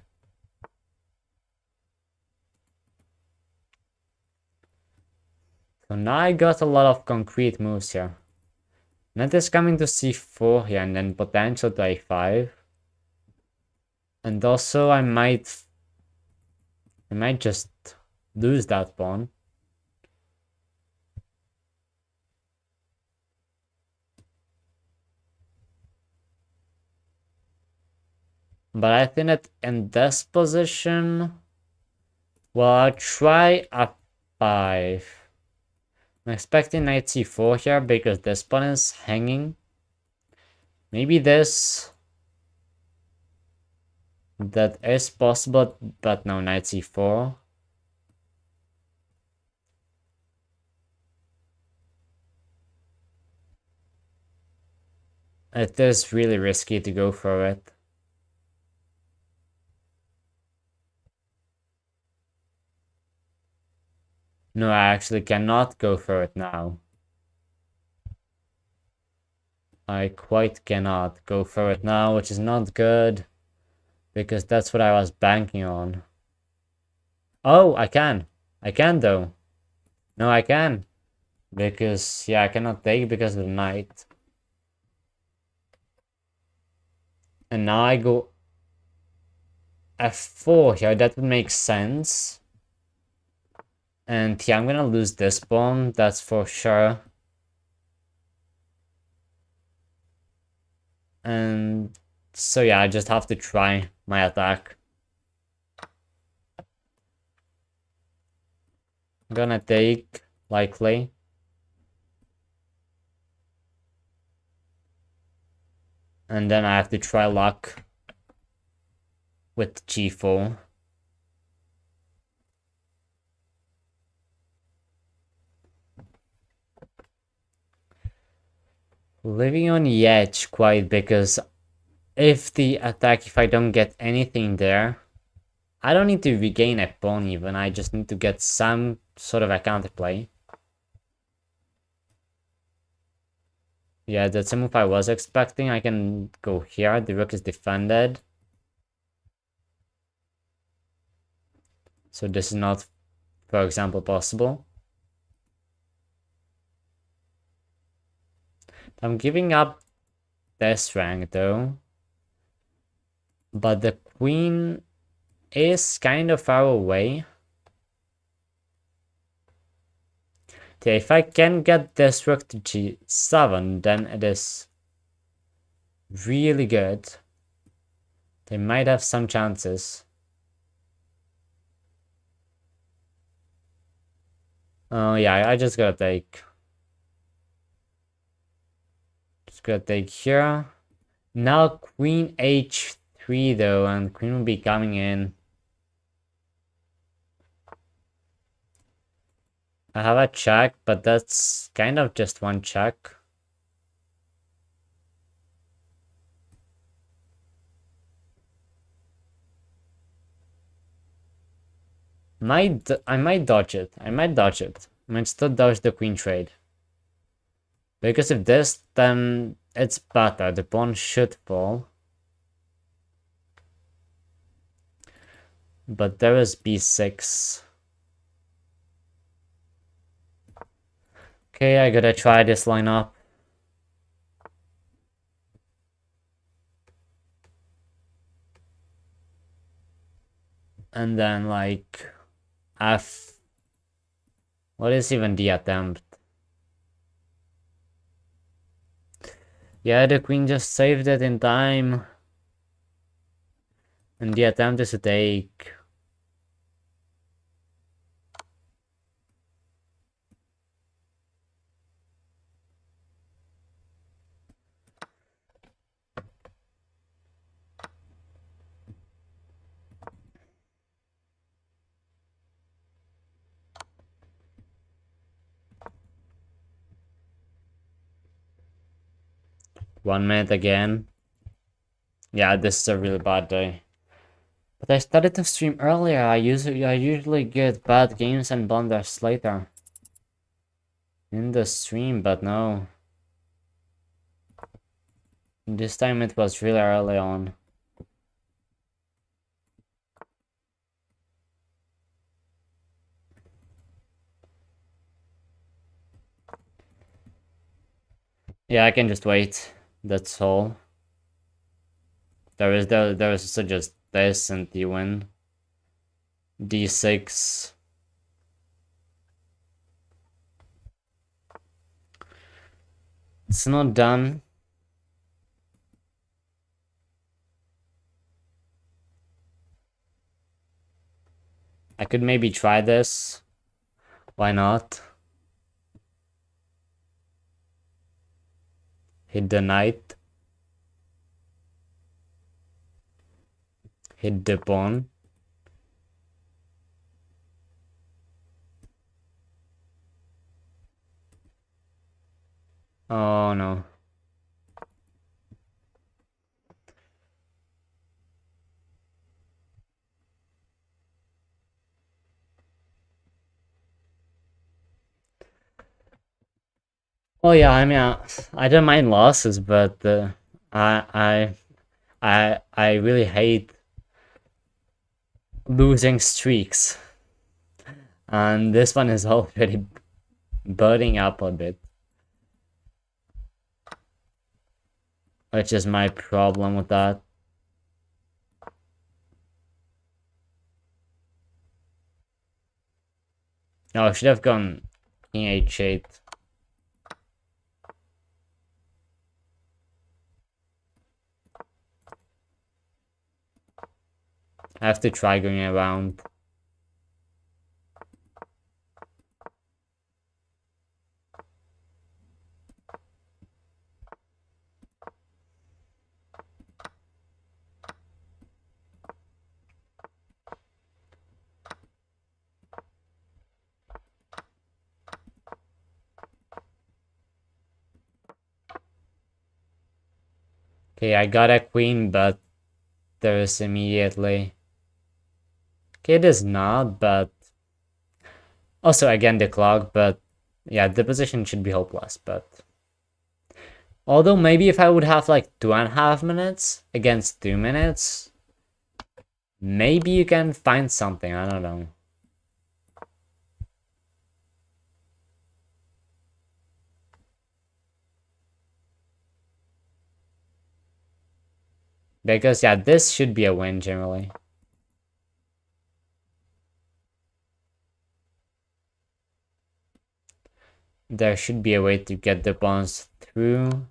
So now I got a lot of concrete moves here. Knight is coming to c4 here and then potential to a5. And also I might just lose that pawn. But I think that in this position, well, I'll try a5. I'm expecting knight c4 here because this pawn is hanging. Maybe this. That is possible, but no, knight c4. It is really risky to go for it. No, I actually cannot go for it now. I quite cannot go for it now, which is not good. Because that's what I was banking on. Oh, I can. I can though. No, I can. Because, yeah, I cannot take because of the knight. And now I go f4 here. That would make sense. And yeah, I'm gonna lose this pawn. That's for sure. And so yeah, I just have to try my attack. I'm gonna take, likely. And then I have to try luck with g4. Living on the edge quite, because if I don't get anything there, I don't need to regain a pawn even, I just need to get some sort of a counterplay. Yeah, that's a move I was expecting. I can go here, the rook is defended. So this is not, for example, possible. I'm giving up this rank though. But the queen is kind of far away. Okay, if I can get this rook to g7, then it is really good. They might have some chances. Oh yeah, I just gotta take. Just gotta take here. Now queen h3 though, and queen will be coming in. I have a check, but that's kind of just one check. I might dodge it. I might still dodge the queen trade. Because if this, then it's better. The pawn should fall. But there is b6. Okay, I gotta try this line up. And then like f. What is even the attempt? Yeah, the queen just saved it in time. And the attempt is to take. One minute again. Yeah, this is a really bad day. But I started to stream earlier. I usually get bad games and blunders later in the stream, but no. This time it was really early on. Yeah, I can just wait. That's all. There is just this and you win. D6. It's not done. I could maybe try this. Why not? Hit the knight. Hit the pawn. Oh no. Oh yeah, I mean, I don't mind losses, but I I really hate losing streaks, and this one is already burning up a bit, which is my problem with that. No, I should have gone king h8. I have to try going around. Okay, I got a queen, but there's immediately. Okay, it is not, but also again the clock, but yeah, the position should be hopeless, but although maybe if I would have like 2.5 minutes against 2 minutes, maybe you can find something, I don't know. Because yeah, this should be a win generally. There should be a way to get the pawns through.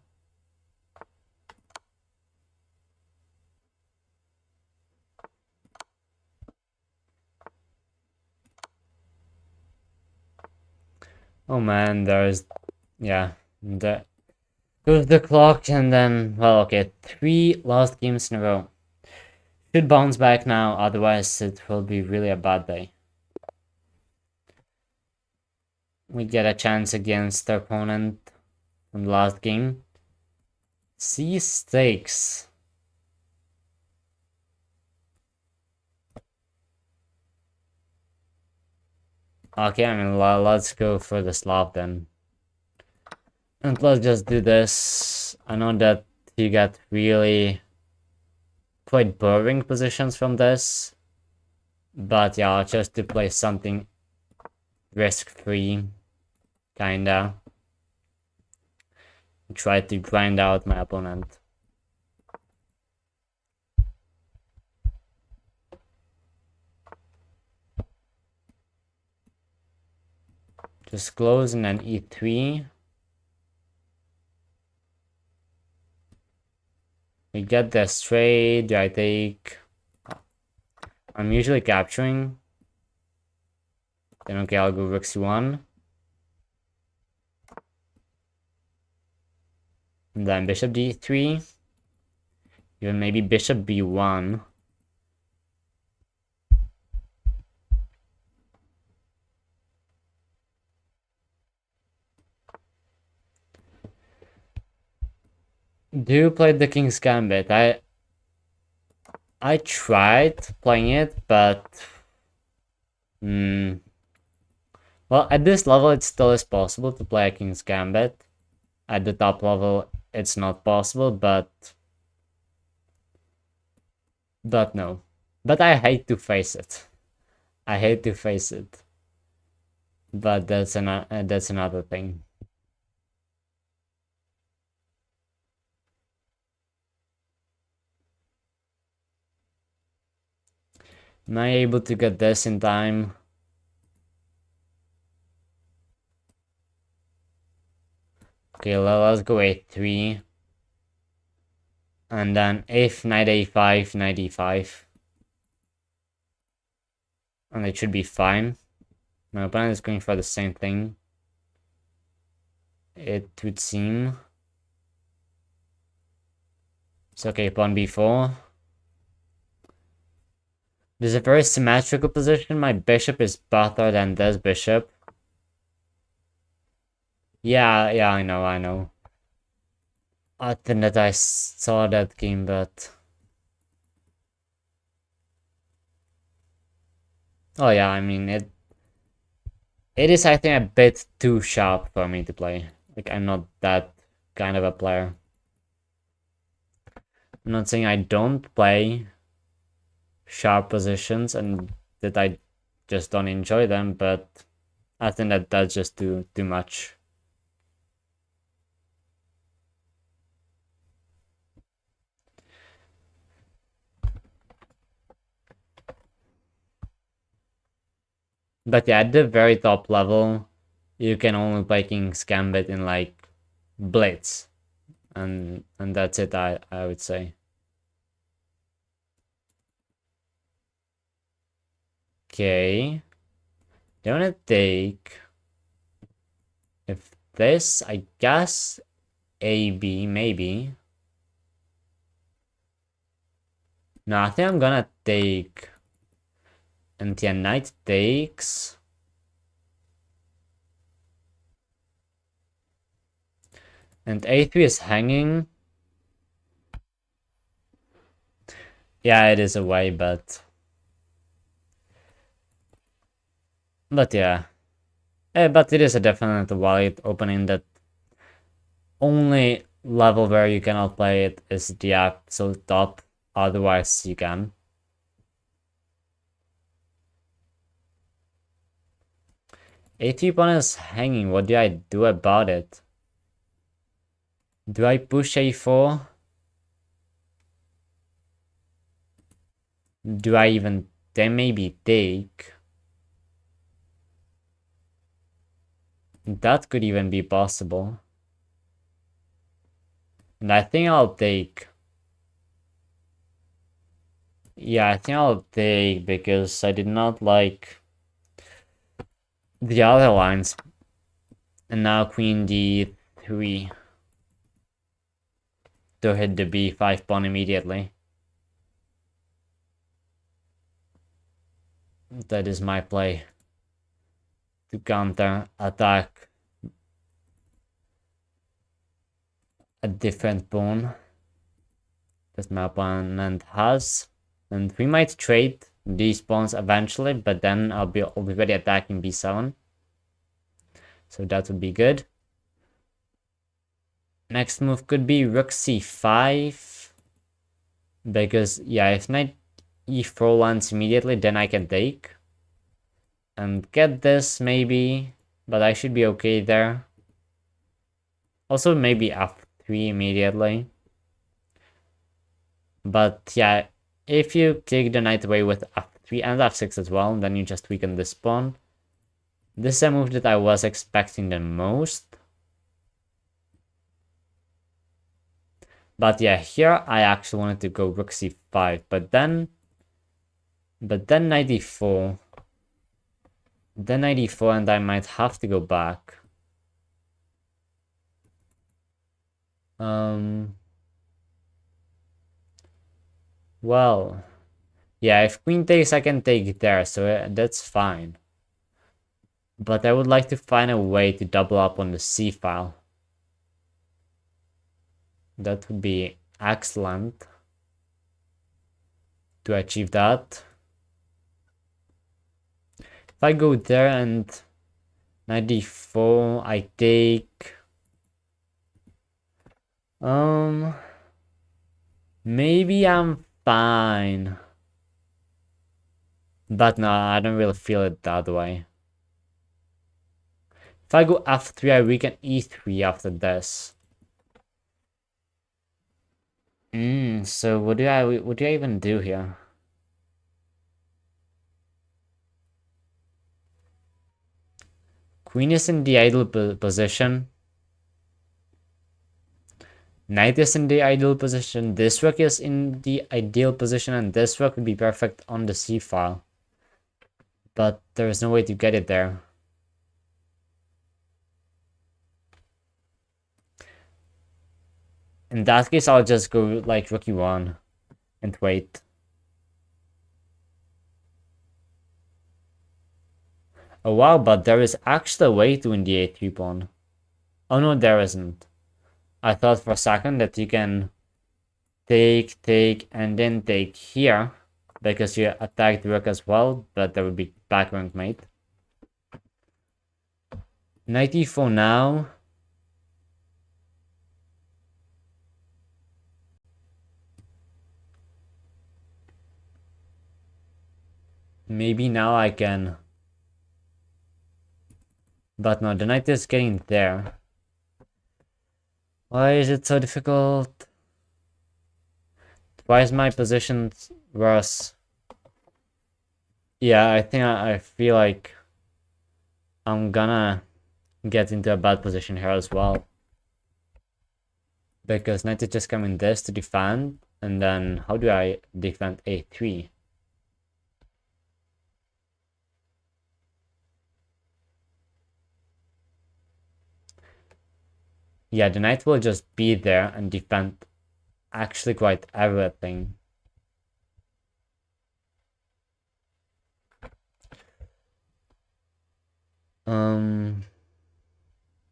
Oh man, there's, yeah, the goes the clock, and then, well, okay, 3 lost games in a row. Should bounce back now, otherwise it will be really a bad day. We get a chance against the opponent from the last game. C stakes. Okay, I mean, let's go for the Slav then. And let's just do this. I know that you get really quite boring positions from this. But yeah, just to play something risk-free, kinda. Try to grind out my opponent. Just close and then e3. We get the straight, do I take? I'm usually capturing. Then okay, I'll go rook c1. And then bishop d3. Even maybe bishop b1. Do play the King's Gambit. I tried playing it, but well, at this level it still is possible to play a King's Gambit. At the top level it's not possible, but no. But I hate to face it. I hate to face it. But that's another thing. Am I able to get this in time? Okay, let's go a3. And then if knight a5, knight e5. And it should be fine. My opponent is going for the same thing. It would seem. It's okay, pawn b4. This is a very symmetrical position. My bishop is better than this bishop. Yeah, I know. I think that I saw that game, but... Oh yeah, I mean, it is, I think, a bit too sharp for me to play. Like, I'm not that kind of a player. I'm not saying I don't play sharp positions and that I just don't enjoy them, but I think that that's just too much. But yeah, at the very top level, you can only play King's Gambit in like Blitz. And that's it, I would say. Okay. Don't wanna take... If this, I guess AB, maybe. No, I think I'm gonna take... And yeah, knight takes. And a3 is hanging. Yeah, it is away, but... But yeah. But it is a definite valid opening. That only level where you cannot play it is the absolute top. Otherwise, you can. A3 pawn is hanging. What do I do about it? Do I push a4? Do I even then maybe take? That could even be possible. And I think I'll take. Yeah, I think I'll take because I did not like the other lines. And now queen d3 to hit the b5 pawn immediately. That is my play to counter attack a different pawn that my opponent has. And we might trade these pawns eventually, but then I'll be already attacking b7. So that would be good. Next move could be rook c5. Because, yeah, if knight e4 lands immediately, then I can take. And get this, maybe. But I should be okay there. Also, maybe f3 immediately. But, yeah, if you take the knight away with f3 and f6 as well, then you just weaken this pawn. This is a move that I was expecting the most. But yeah, here I actually wanted to go rook c5, but then knight e4. Then knight e4 and I might have to go back. Well, yeah, if queen takes, I can take it there, so that's fine. But I would like to find a way to double up on the c file. That would be excellent. to achieve that. If I go there and knight d4, I take maybe I'm fine. But no, I don't really feel it that way. If I go f3, I weaken e3 after this. So what do I even do here? Queen is in the ideal position. Knight is in the ideal position. This rook is in the ideal position, and this rook would be perfect on the c file. But there is no way to get it there. In that case, I'll just go like rook e1 and wait. Oh wow, but there is actually a way to win the a3 pawn. Oh no, there isn't. I thought for a second that you can take, and then take here, because you attack the rook as well, but there would be back rank mate. Knight e4 now. Maybe now I can. But no, the knight is getting there. Why is it so difficult? Why is my position worse? Yeah, I think I feel like I'm gonna get into a bad position here as well. Because knight is just coming this to defend, and then how do I defend a3? Yeah, the knight will just be there and defend actually quite everything.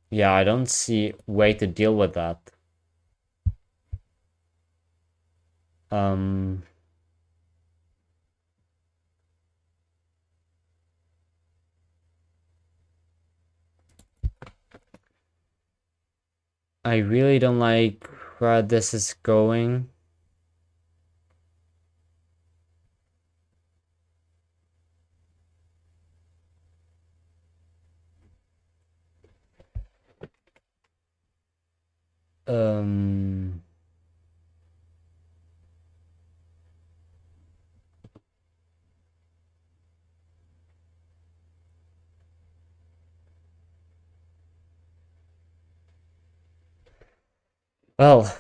Yeah, I don't see a way to deal with that. I really don't like where this is going. Well,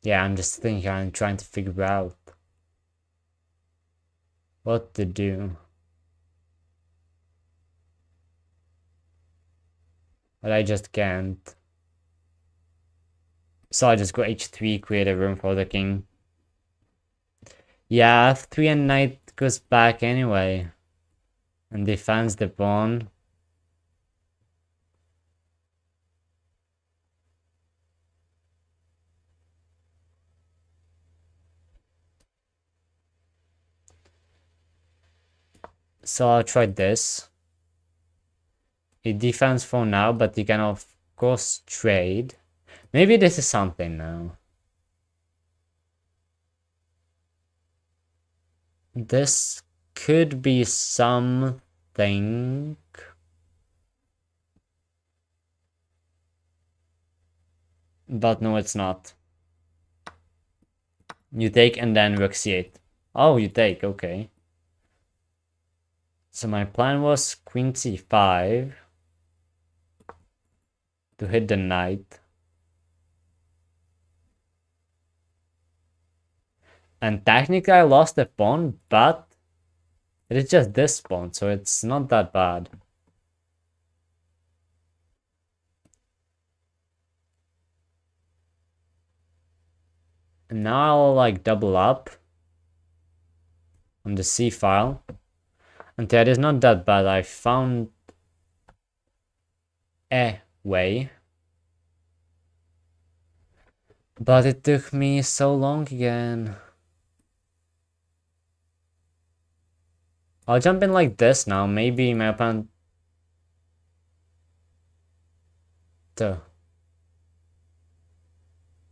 yeah, I'm just thinking, I'm trying to figure out what to do. But I just can't. So I just go h3, create a room for the king. Yeah, f3 and knight goes back anyway. And defends the pawn. So I'll try this. It defends for now, but you can of course trade. Maybe this is something now. This could be something. But no, it's not. You take and then rook c8. Oh, you take, okay. So my plan was queen c5 to hit the knight. And technically I lost the pawn, but it is just this pawn, so it's not that bad. And now I'll like double up on the c file. And that is not that bad. I found a way. But it took me so long again. I'll jump in like this now. Maybe my opponent...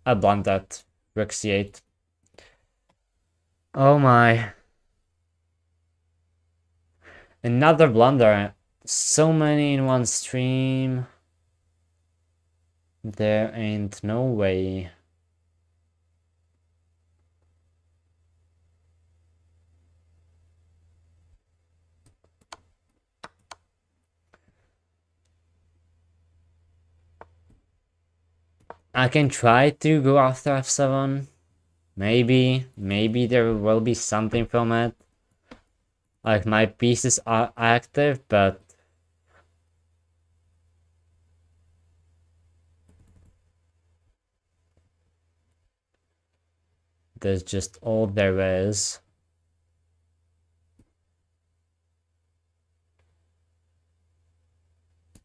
I blunt that. Rook c8. Oh my. Another blunder. So many in one stream. There ain't no way. I can try to go after f7. Maybe there will be something from it. Like my pieces are active, but there's just all there is.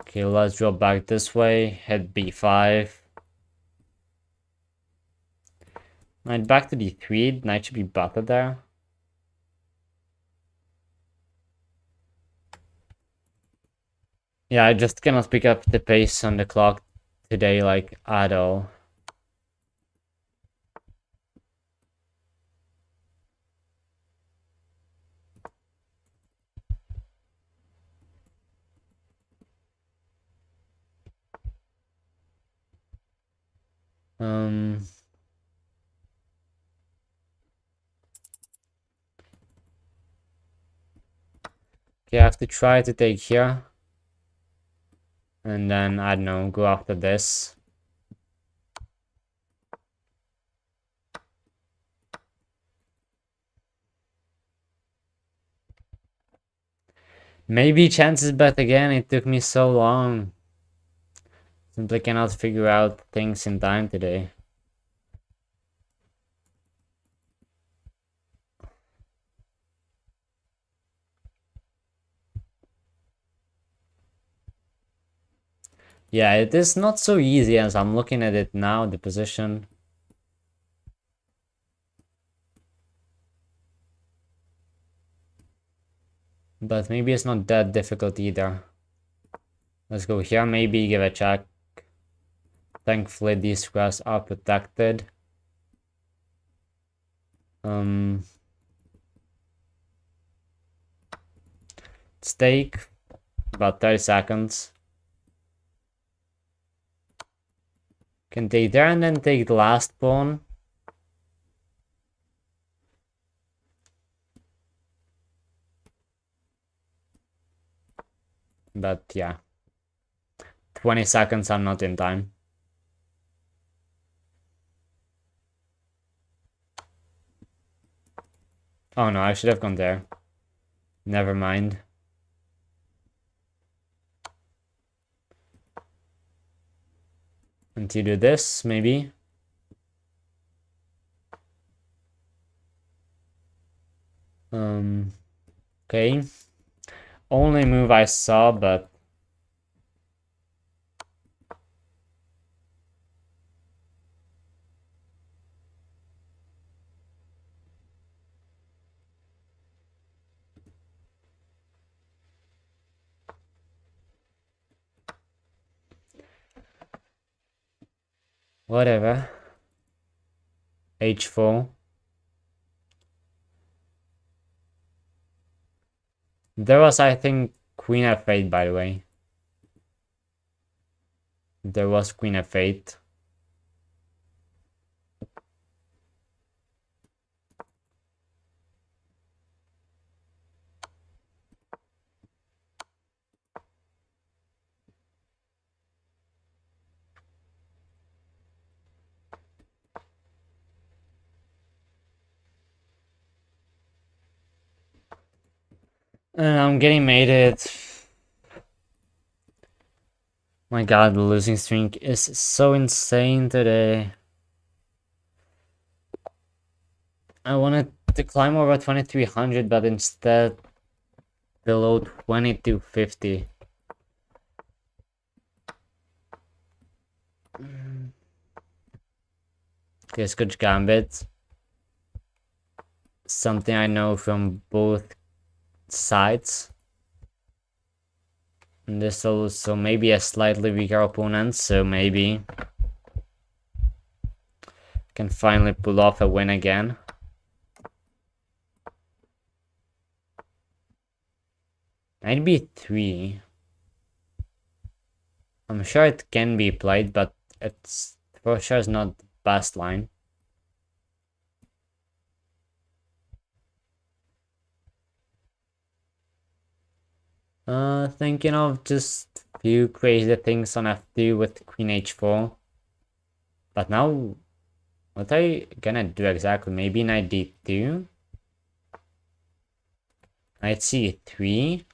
Okay, let's draw back this way, hit b5. Knight back to d3, knight should be better there. Yeah, I just cannot pick up the pace on the clock today, like, at all. Okay, I have to try to take here. And then, I don't know, go after this. Maybe chances bet again, it took me so long. Simply cannot figure out things in time today. Yeah, it is not so easy as I'm looking at it now, the position. But maybe it's not that difficult either. Let's go here, maybe give a check. Thankfully, these squares are protected. Stake, about 30 seconds. Can take there and then take the last pawn. But yeah, 20 seconds, I'm not in time. Oh no, I should have gone there. Never mind. And you do this, maybe. Okay. Only move I saw, but whatever. H4. There was, I think, Queen F8, by the way. There was Queen F8. And I'm getting mated. My god, the losing streak is so insane today. I wanted to climb over 2300, but instead below 2250. Okay, Scotch Gambit. Something I know from both sides. And this also maybe a slightly weaker opponent, so maybe can finally pull off a win again. Knight b3. I'm sure it can be played, but it's for sure is not the best line. Thinking of just few crazy things on f2 with queen h4. But now, what are you gonna do exactly? Maybe knight d2? Knight c3?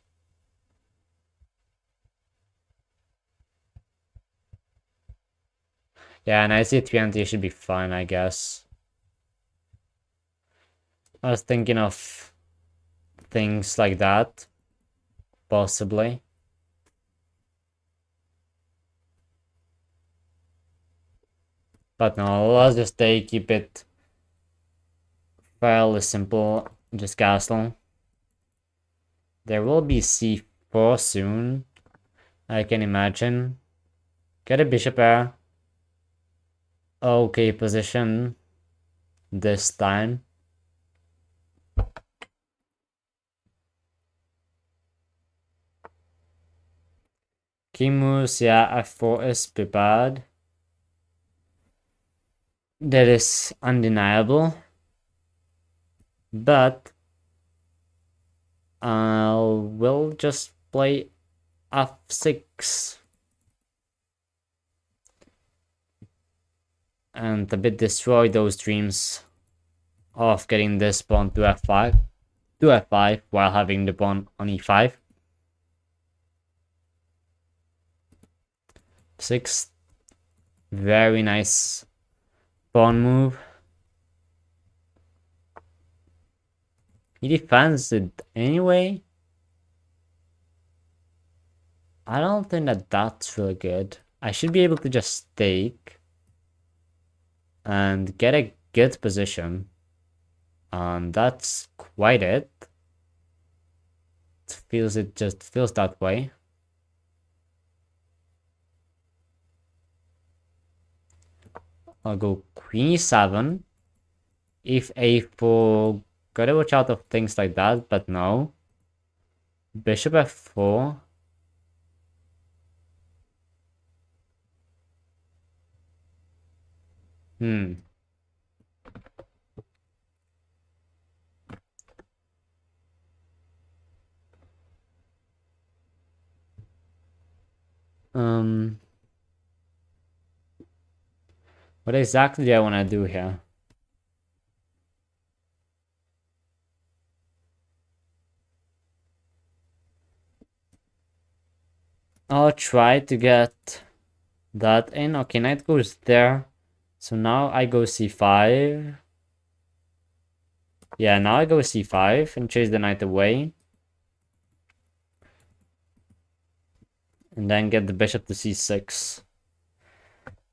Yeah, knight c3 and you should be fine, I guess. I was thinking of things like that, possibly. But no, let's just keep it fairly simple, just castle. There will be c4 soon, I can imagine. Get a bishop there. Okay position this time. King moves, yeah, f4 is prepared. That is undeniable. But we'll just play f6. And a bit destroy those dreams of getting this pawn to f5. To f5 while having the pawn on e5. 6. Very nice pawn move. He defends it anyway. I don't think that that's really good. I should be able to just take and get a good position. And that's quite it. It just feels that way. I'll go queen e7. If a4, gotta watch out of things like that, but no. Bishop f4. Hmm. What exactly do I want to do here? I'll try to get that in. Okay, knight goes there. So now I go c5. Yeah, now I go c5 and chase the knight away. And then get the bishop to c6.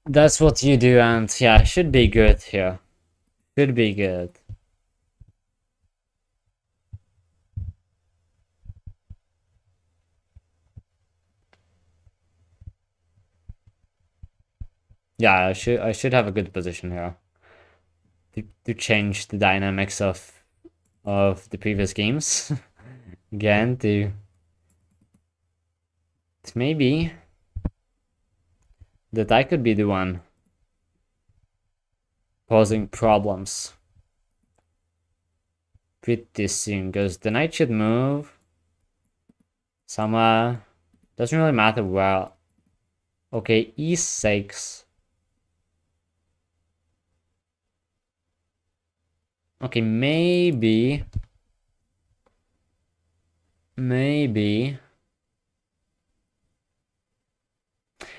That's what you do, and yeah, should be good here. Should be good. Yeah, I should have a good position here. To change the dynamics of the previous games. Again, to maybe that I could be the one causing problems pretty soon, because the knight should move somewhere. Doesn't really matter where. Okay, e6. Okay, maybe.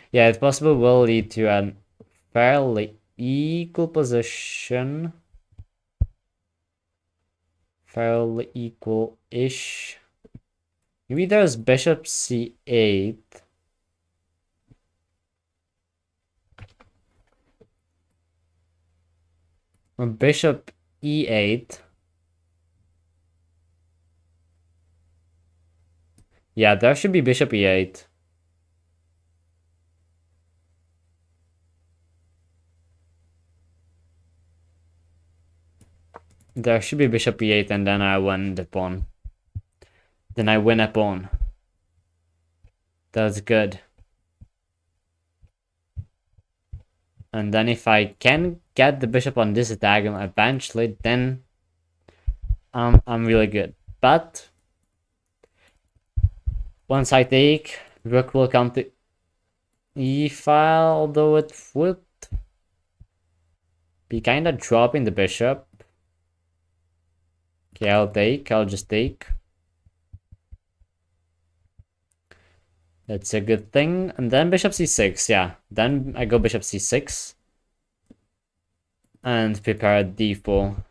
Yeah, it's possible will lead to a fairly equal position. Fairly equal-ish. Maybe there's bishop c8. Bishop e8. Yeah, there should be bishop e8. There should be bishop e8 and then I win the pawn. Then I win a pawn. That's good. And then if I can get the bishop on this diagonal eventually, then I'm really good. But once I take, rook will come to e-file, although it would be kind of dropping the bishop. Okay, I'll just take. That's a good thing. And then bishop c6, yeah. Then I go bishop c6. And prepare d4.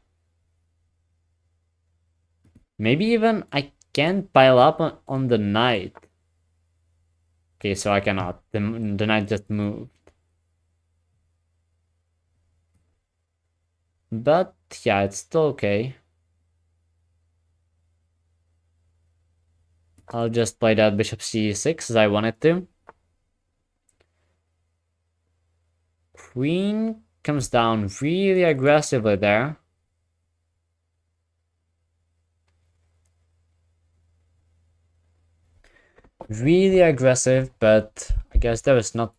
Maybe even I can pile up on the knight. Okay, so I cannot. The knight just moved. But yeah, it's still okay. I'll just play that bishop c6 as I wanted to. Queen comes down really aggressively there. Really aggressive, but I guess there is not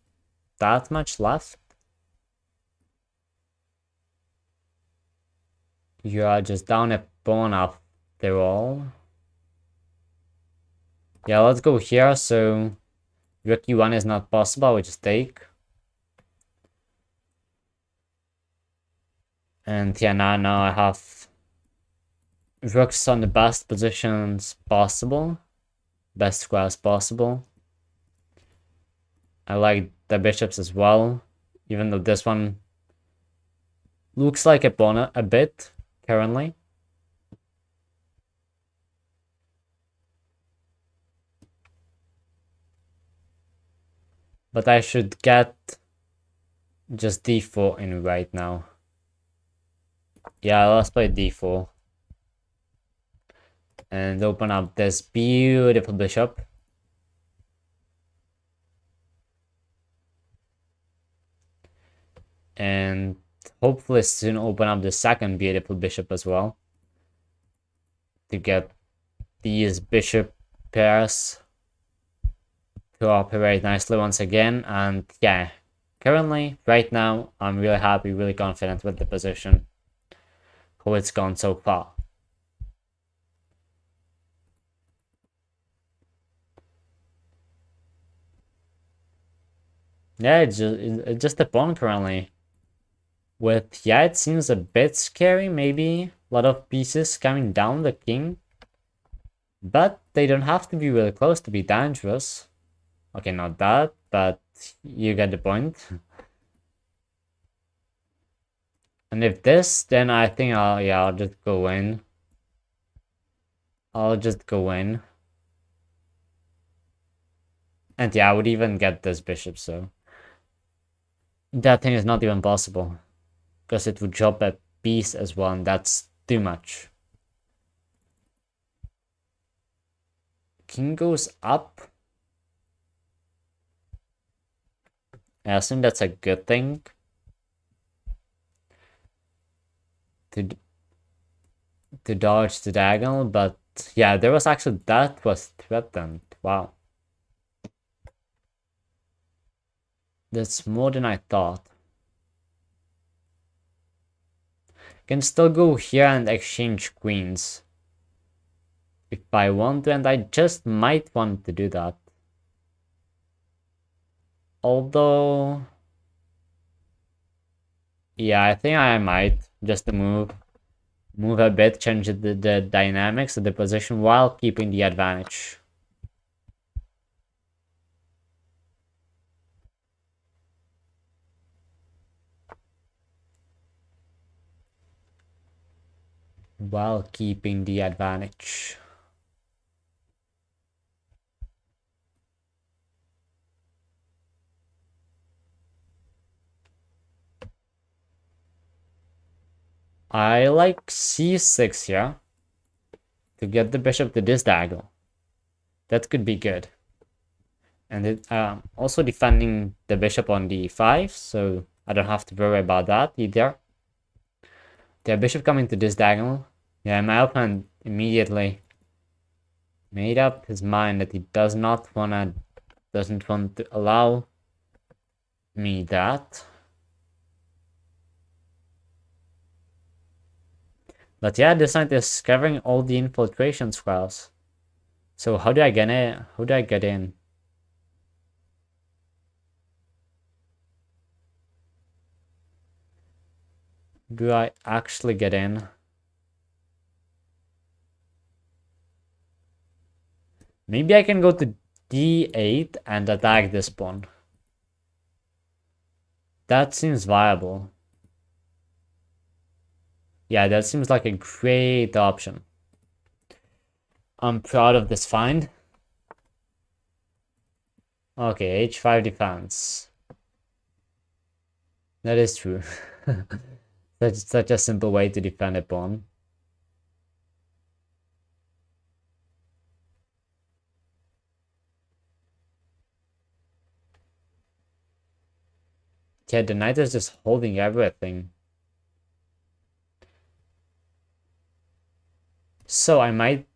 that much left. You are just down a pawn after all. Yeah, let's go here. So rook e1 is not possible. We just take. And yeah, now I have rooks on the best positions possible. Best squares possible. I like the bishops as well. Even though this one looks like a pawn a bit currently. But I should get just d4 in right now. Yeah, let's play d4. And open up this beautiful bishop. And hopefully soon open up the second beautiful bishop as well. To get these bishop pairs to operate nicely once again. And yeah, currently, right now, I'm really happy, really confident with the position. How it's gone so far. Yeah, it's just a pawn currently. With, yeah, it seems a bit scary, maybe. A lot of pieces coming down the king. But they don't have to be really close to be dangerous. Okay, not that, but you get the point. And if this, then I think I'll just go in. I'll just go in. And yeah, I would even get this bishop, so that thing is not even possible. Because it would drop a piece as well, and that's too much. King goes up. I assume that's a good thing. To dodge the diagonal, but yeah, there was actually that was threatened. Wow. That's more than I thought. Can still go here and exchange queens. If I want to, and I just might want to do that. Although... yeah, I think I might. Just to move a bit, change the dynamics of the position while keeping the advantage. While keeping the advantage. I like c6 here to get the bishop to this diagonal. That could be good. And it also defending the bishop on d5, so I don't have to worry about that either. The bishop coming to this diagonal. Yeah, my opponent immediately made up his mind that he doesn't want to allow me that. But yeah, this knight is covering all the infiltration squares. So how do I get in? How do I get in? Do I actually get in? Maybe I can go to d8 and attack this pawn. That seems viable. Yeah, that seems like a great option. I'm proud of this find. Okay, h5 defense. That is true. That's such a simple way to defend a pawn. Yeah, the knight is just holding everything. So I might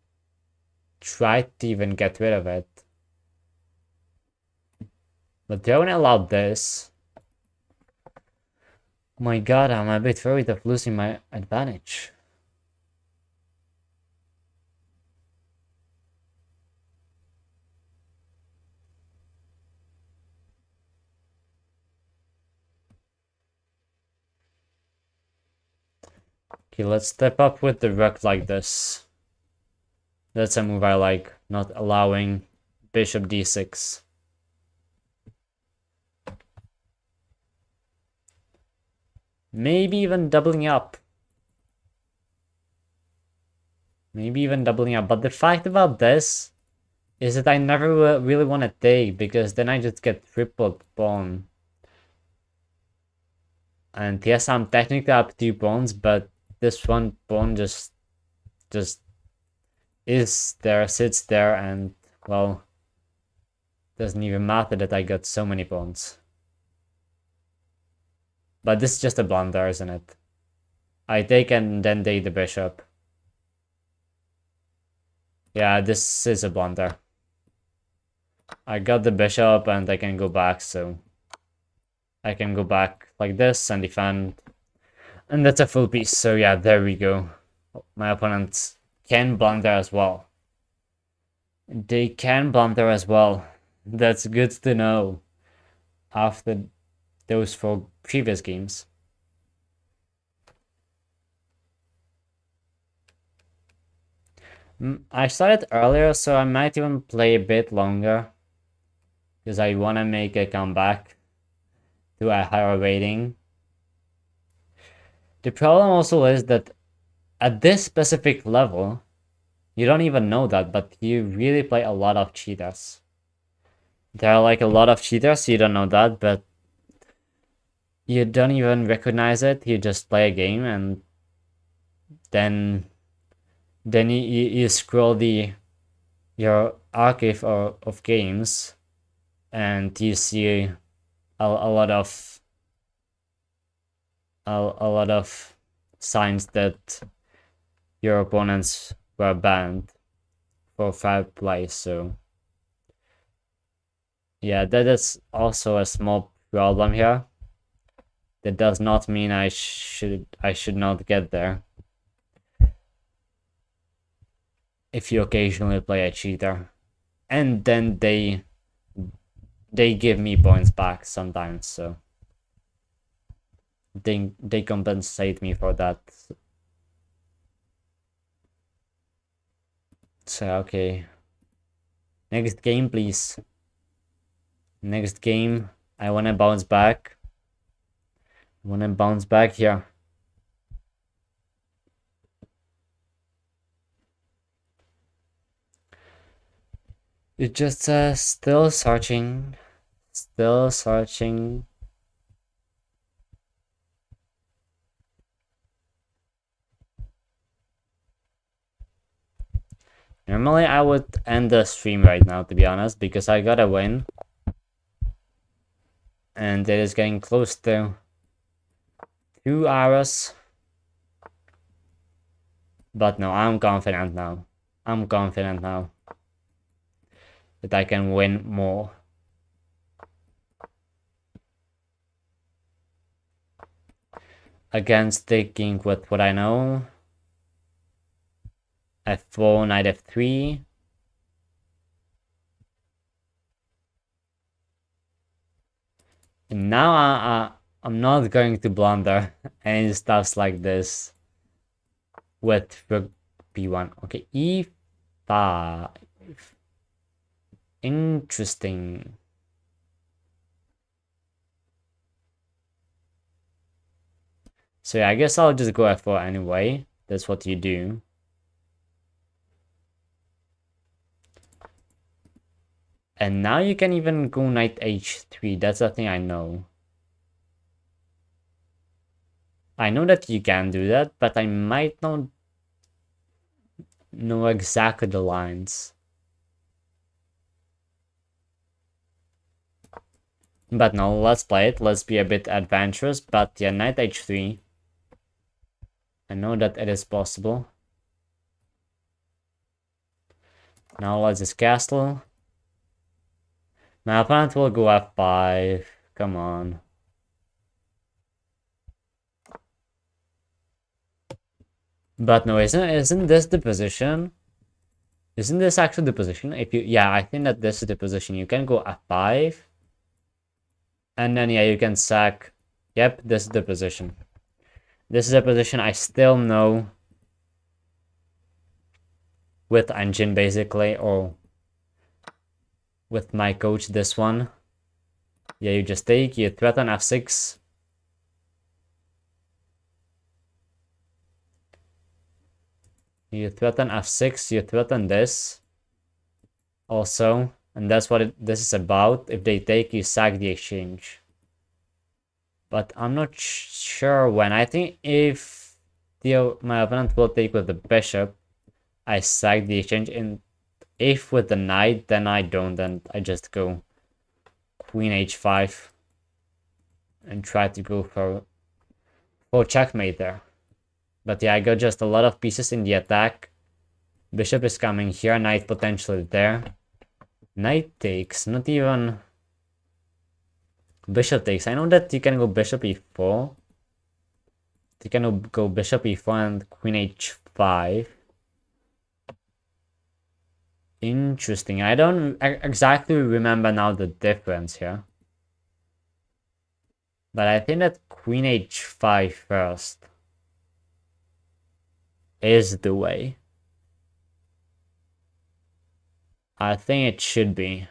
try to even get rid of it. But they won't allow this. Oh my god, I'm a bit worried of losing my advantage. Okay, let's step up with the rook like this. That's a move I like, not allowing bishop d6. Maybe even doubling up. But the fact about this is that I never really want to take, because then I just get tripled pawn. And yes, I'm technically up 2 pawns, but this one pawn just is there, sits there, and well, doesn't even matter that I got so many pawns. But this is just a blunder, isn't it? I take and then take the bishop. Yeah, this is a blunder. I got the bishop and I can go back, so I can go back like this and defend. And that's a full piece, so yeah, there we go. My opponents can blunder as well. They can blunder as well. That's good to know after those 4 previous games. I started earlier, so I might even play a bit longer, because I want to make a comeback to a higher rating. The problem also is that at this specific level, you don't even know that, but you really play a lot of cheaters. There are like a lot of cheaters, you don't know that, but you don't even recognize it. You just play a game and then you scroll your archive of games and you see a lot of signs that your opponents were banned for foul play. So yeah, that is also a small problem here. That does not mean I should not get there. If you occasionally play a cheater, and then they give me points back sometimes, so they compensate me for that. So okay, next game please. Next game, I want to bounce back. Here. It just says still searching. Normally I would end the stream right now, to be honest, because I got a win. And it is getting close to 2 hours. But no, I'm confident now. I'm confident now that I can win more. Again, sticking with what I know. F4, knight f3. And now I'm not going to blunder any stuffs like this with rook b1. Okay, e5. Interesting. So yeah, I guess I'll just go f4 anyway. That's what you do. And now you can even go knight h3. That's the thing I know. I know that you can do that, but I might not know exactly the lines. But no, let's play it. Let's be a bit adventurous. But yeah, knight h3. I know that it is possible. Now let's just castle. My opponent will go f5. Come on. But no, isn't this the position? Isn't this actually the position? If you, yeah, I think that this is the position. You can go f5. And then yeah, you can sack. Yep, this is the position. This is a position I still know with Engine basically, or with my coach, this one. Yeah, you just take, you threaten f6. You threaten f6, you threaten this also, and that's what this is about. If they take, you sack the exchange. But I'm not sure when. I think if my opponent will take with the bishop, I sack the exchange. And if with the knight, then I don't. Then I just go queen h5 and try to go for checkmate there. But yeah, I got just a lot of pieces in the attack. Bishop is coming here, knight potentially there. Knight takes, not even... Bishop takes. I know that you can go bishop e4. You can go bishop e4 and queen h5. Interesting. I don't exactly remember now the difference here. But I think that queen h5 first is the way. I think it should be.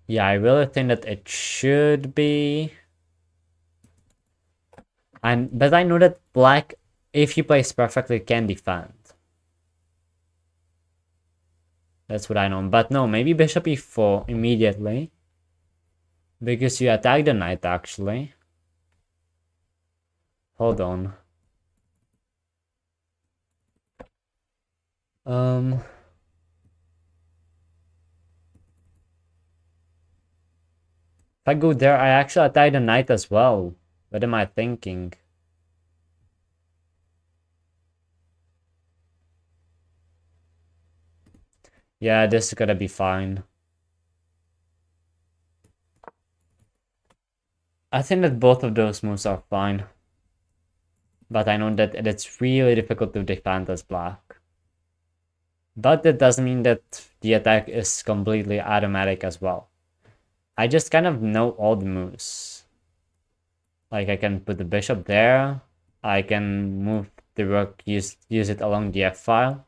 Yeah, I really think that it should be. But I know that black, if he plays perfectly, can defend. That's what I know. But no, maybe bishop e4 immediately. Because you attack the knight, actually. Hold on. If I go there, I actually attack the knight as well. What am I thinking? Yeah, this is gonna be fine. I think that both of those moves are fine. But I know that it's really difficult to defend as black. But that doesn't mean that the attack is completely automatic as well. I just kind of know all the moves. Like I can put the bishop there. I can move the rook, use it along the f file.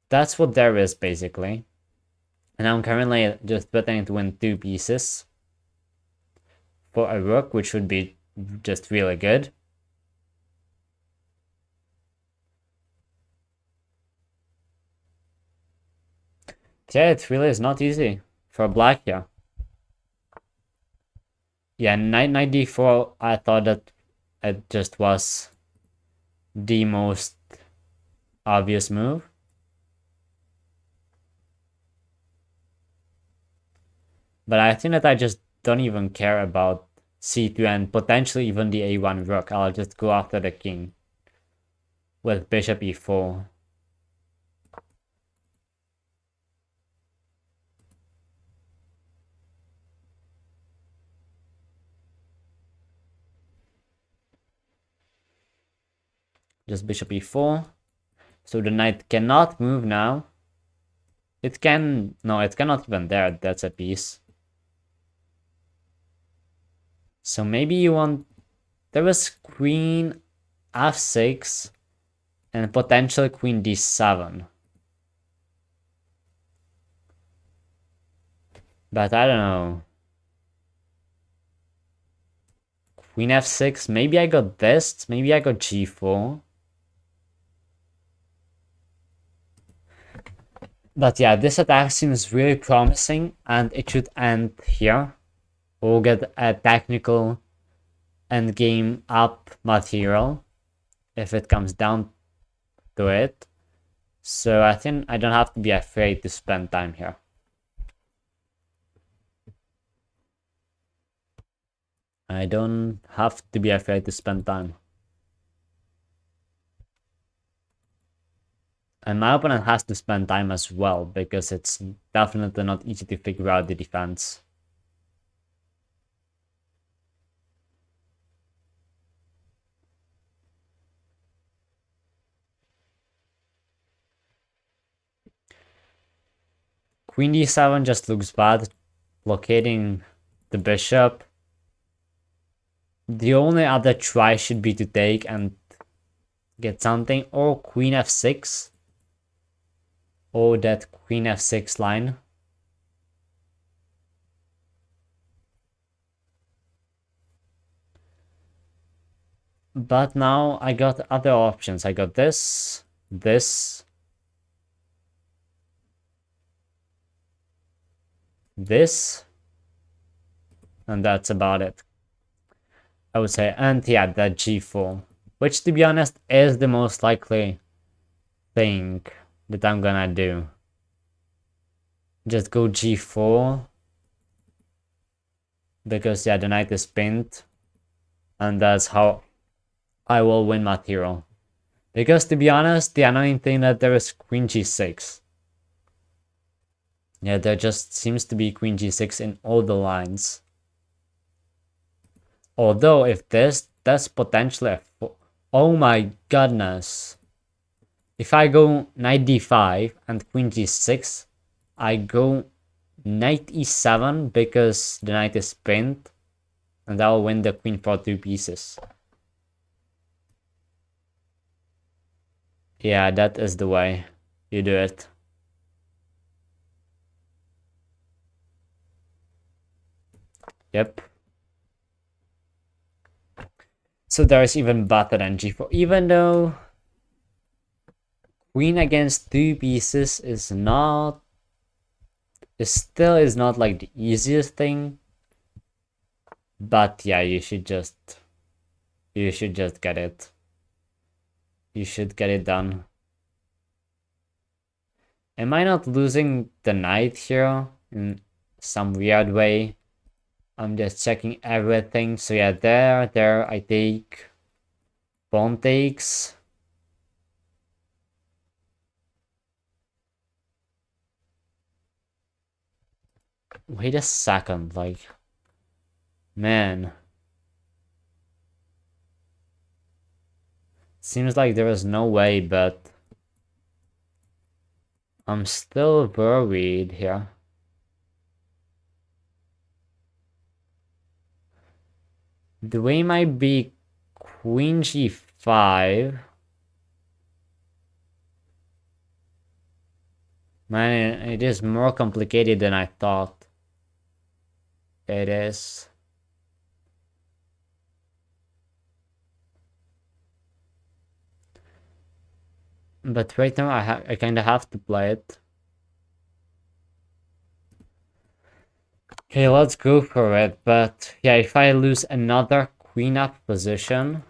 That's what there is basically. And I'm currently just threatening to win 2 pieces for a rook, which would be just really good. Yeah, it really is not easy. for black here. Yeah, knight d4, I thought that it just was the most obvious move. But I think that I just don't even care about c2 and potentially even the a1 rook. I'll just go after the king with bishop e4. Just bishop e4. So the knight cannot move now. It can... No, it cannot even there. That's a piece. So maybe you want... There was queen f6 and potential queen d7. But I don't know. Queen f6. Maybe I got this. Maybe I got g4. But yeah, this attack seems really promising, and it should end here. We'll get a technical endgame up material if it comes down to it. So I think I don't have to be afraid to spend time here. I don't have to be afraid to spend time. And my opponent has to spend time as well, because it's definitely not easy to figure out the defense. Queen d7 just looks bad, blockading the bishop. The only other try should be to take and get something, or queen f6. Or that queen f6 line. But now I got other options. I got this, this, this, and that's about it, I would say. And yeah, that g4, which to be honest is the most likely thing that I'm gonna do. Just go g4, because yeah, the knight is pinned, and that's how I will win material. Because to be honest, the annoying thing that there is queen g6. Yeah, there just seems to be queen g6 in all the lines. Although if that's potentially a... Oh my goodness. If I go knight d5 and queen g6, I go knight e7 because the knight is pinned, and I'll win the queen for 2 pieces. Yeah, that is the way you do it. Yep. So there's even better than g4, even though queen against 2 pieces is not... It still is not like the easiest thing. But yeah, you should just get it. You should get it done. Am I not losing the knight here in some weird way? I'm just checking everything. So yeah, there I take. Pawn takes. Wait a second, like... Man. Seems like there is no way, but... I'm still worried here. The way might be queen g5. Man, it is more complicated than I thought. It is. But right now I kind of have to play it. Okay, let's go for it. But yeah, if I lose another queen up position,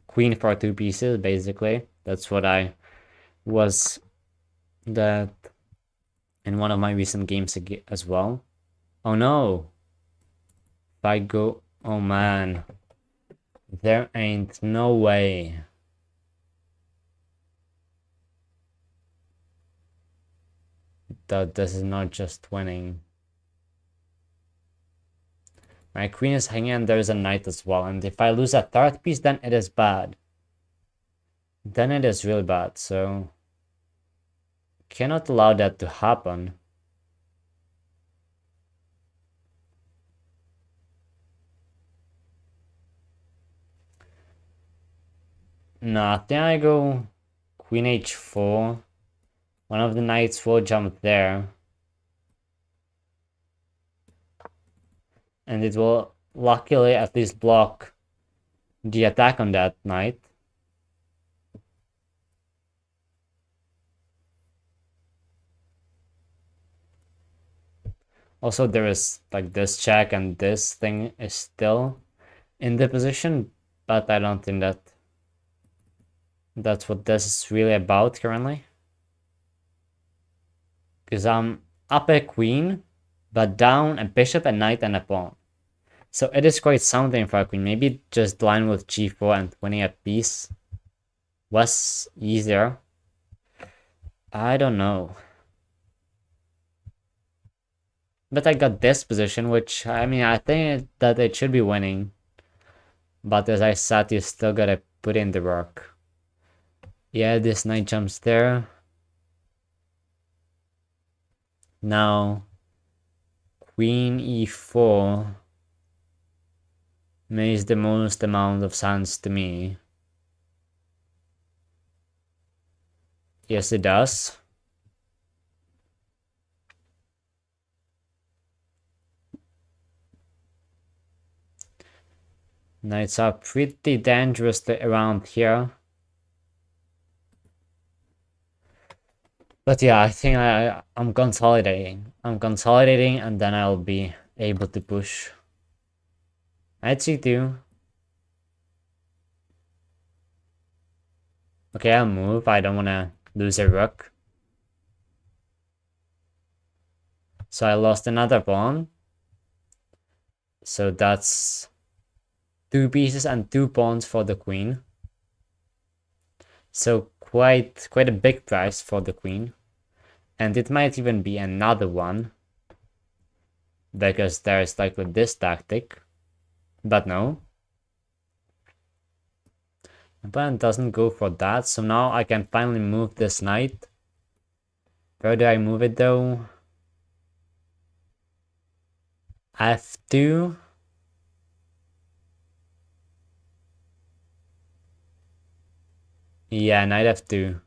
queen for 2 pieces, basically. That's what I was that in one of my recent games as well. Oh no! If I go, oh man, there ain't no way. That this is not just winning. My queen is hanging and there's a knight as well. And if I lose a third piece, then it is bad. Then it is really bad, so cannot allow that to happen. No, I think I go queen h4. One of the knights will jump there. And it will luckily at least block the attack on that knight. Also, there is like this check and this thing is still in the position, but I don't think that that's what this is really about currently. Because I'm up a queen, but down a bishop, a knight, and a pawn. So it is quite something for a queen. Maybe just line with g4 and winning a piece was easier. I don't know. But I got this position, which, I mean, I think that it should be winning. But as I said, you still gotta put in the work. Yeah, this knight jumps there. Now, queen e4 makes the most amount of sense to me. Yes, it does. Knights are pretty dangerous around here. But yeah, I think I'm consolidating. I'm consolidating and then I'll be able to push. Knight c2. Okay, I'll move. I don't want to lose a rook. So I lost another pawn. So that's 2 pieces and 2 pawns for the queen. So quite a big price for the queen. And it might even be another one. Because there's like with this tactic. But no. My opponent doesn't go for that. So now I can finally move this knight. Where do I move it though? f2. Yeah, knight f2.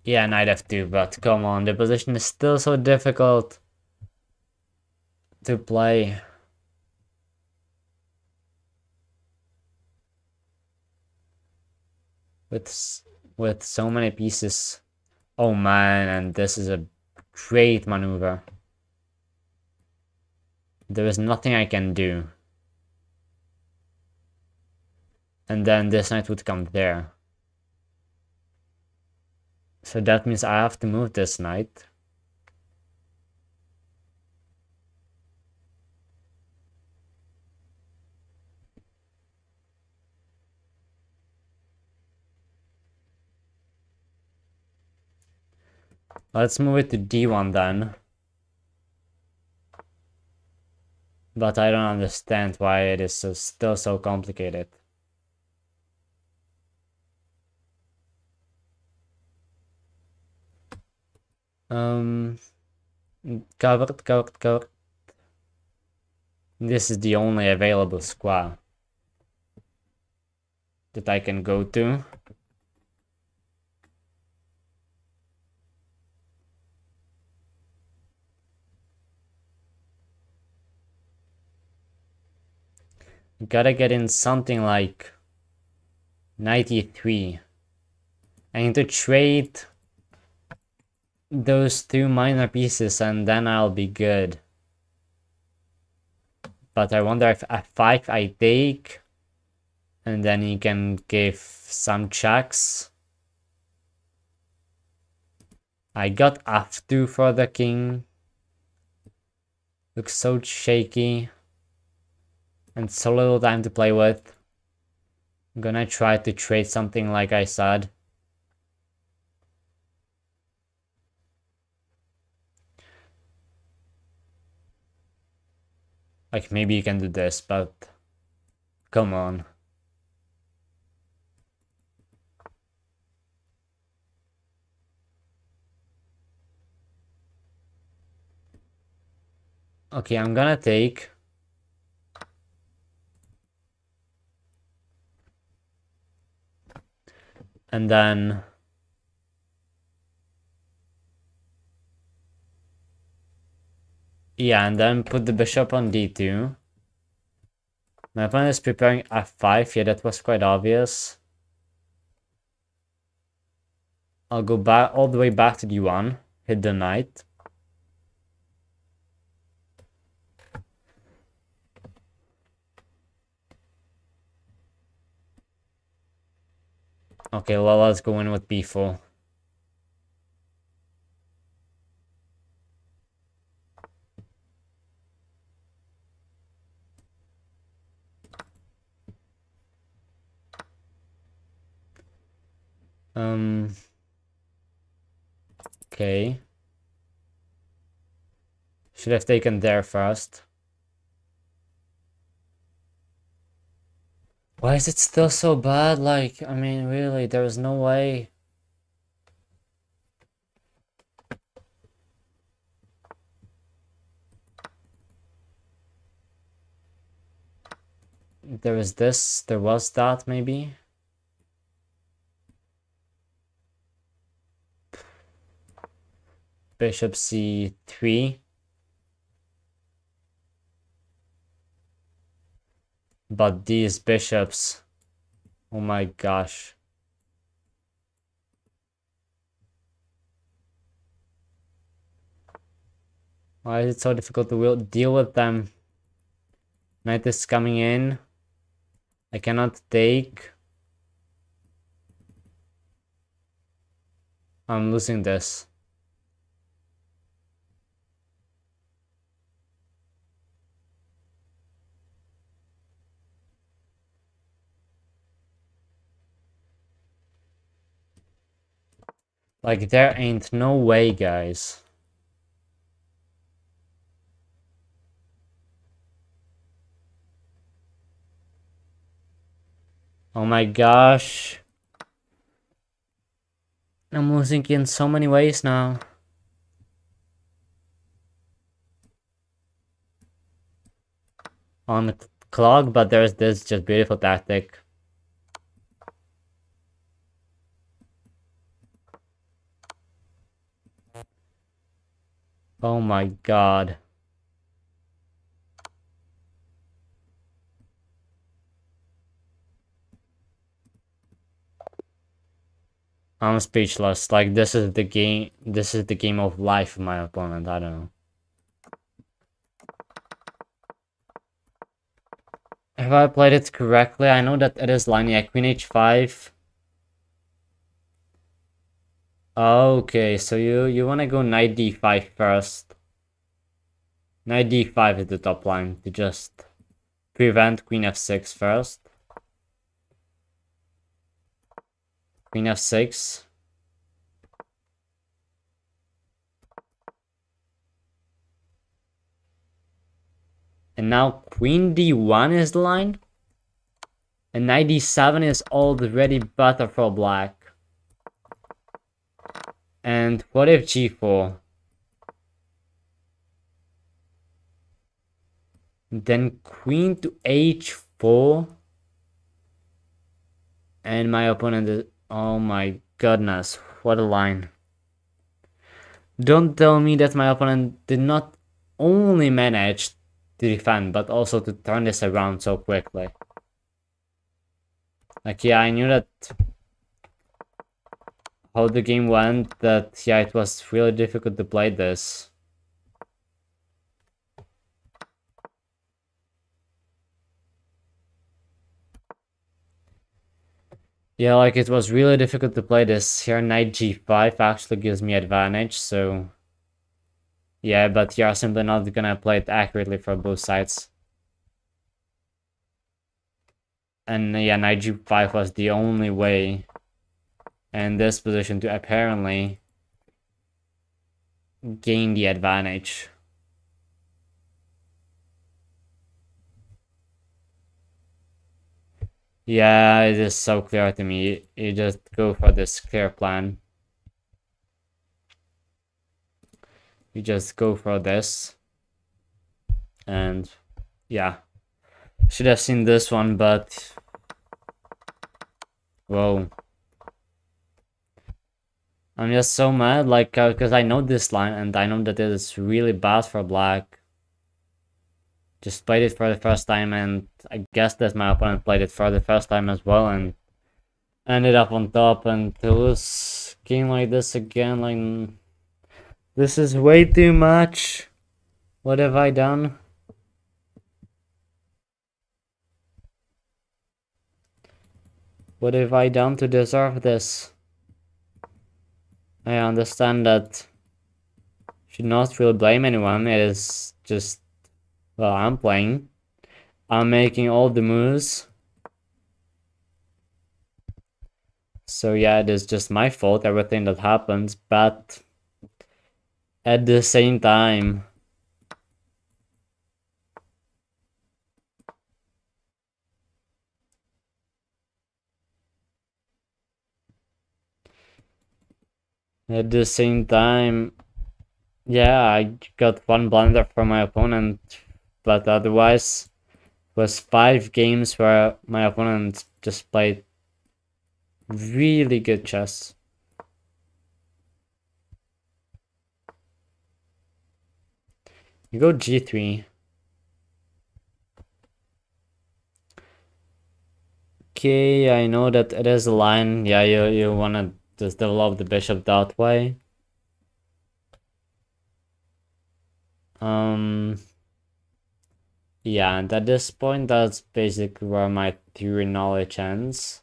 Yeah, knight f2, but come on, the position is still so difficult to play. With so many pieces. Oh man, and this is a great maneuver. There is nothing I can do. And then this knight would come there. So that means I have to move this knight. Let's move it to d1 then. But I don't understand why it is still so complicated. Covered. This is the only available square that I can go to. Gotta get in something like 93. I need to trade those two minor pieces and then I'll be good. But I wonder if f5 I take, and then he can give some checks. I got f2 for the king. Looks so shaky. And so little time to play with. I'm gonna try to trade something like I said. Like maybe you can do this, but come on. Okay, I'm gonna take. And then yeah, and then put the bishop on d2. My opponent is preparing f5. Yeah, that was quite obvious. I'll go back all the way back to d1. Hit the knight. Okay, well, let's go in with b4. Okay. Should have taken there first. Why is it still so bad? Like, I mean, really, there is no way. There is this, there was that, maybe? Bishop c3. But these bishops, oh my gosh. Why is it so difficult to deal with them? Knight is coming in. I cannot take. I'm losing this. Like, there ain't no way, guys. Oh my gosh. I'm losing in so many ways now. On the clock, but there's this just beautiful tactic. Oh my god. I'm speechless. Like, this is the game of life of my opponent. I don't know. Have I played it correctly? I know that it is line, yeah, queen h5. Okay, so you want to go knight d5 first. Knight d5 is the top line to just prevent queen f6 first. Queen f6. And now queen d1 is the line. And knight d7 is already better for black. And what if g4? Then queen to h4. And my opponent is... Oh my goodness, what a line. Don't tell me that my opponent did not only manage to defend, but also to turn this around so quickly. Like, yeah, I knew that... how the game went, that yeah, it was really difficult to play this. Yeah, like it was really difficult to play this. Here knight g5 actually gives me advantage, so yeah, but you're simply not gonna play it accurately for both sides. And yeah, knight g5 was the only way in this position to apparently gain the advantage. Yeah, it is so clear to me. You just go for this clear plan. You just go for this. And yeah. Should have seen this one, but whoa. I'm just so mad, like, because I know this line and I know that it is really bad for black. Just played it for the first time, and I guess that my opponent played it for the first time as well, and ended up on top. And to lose game like this again, like, this is way too much. What have I done? What have I done to deserve this? I understand that should not really blame anyone. It is just, well, I'm playing. I'm making all the moves. So yeah, it is just my fault, everything that happens, but at the same time, yeah, I got one blunder from my opponent, but otherwise was 5 games where my opponent just played really good chess. You go g3. Okay, I know that it is a line. Yeah, you wanna just develop the bishop that way. Yeah, and at this point, that's basically where my theory knowledge ends.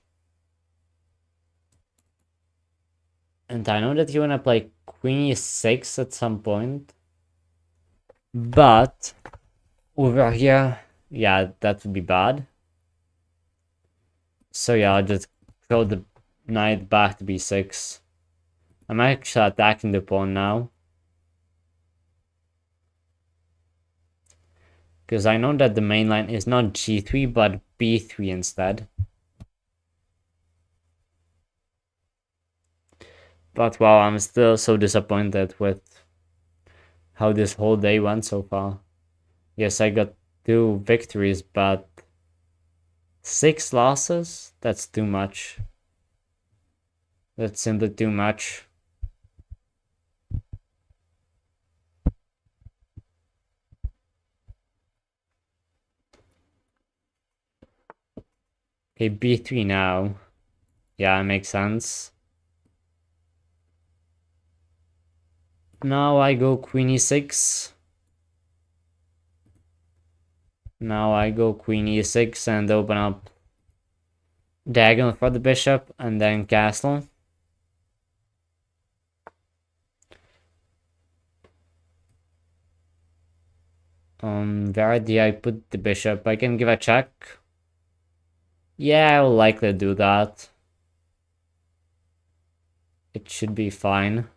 And I know that you wanna play queen e6 at some point. But over here, yeah, that would be bad. So yeah, I'll just throw the knight back to b6. I'm actually attacking the pawn now. Because I know that the main line is not g3, but b3 instead. But wow, I'm still so disappointed with how this whole day went so far. Yes, I got 2 victories, but 6 losses? That's too much. That's simply too much. Okay, b3 now. Yeah, it makes sense. Now I go queen e6. Now I go queen e6 and open up diagonal for the bishop and then castle. Where do I put the bishop? I can give a check. Yeah, I will likely do that. It should be fine.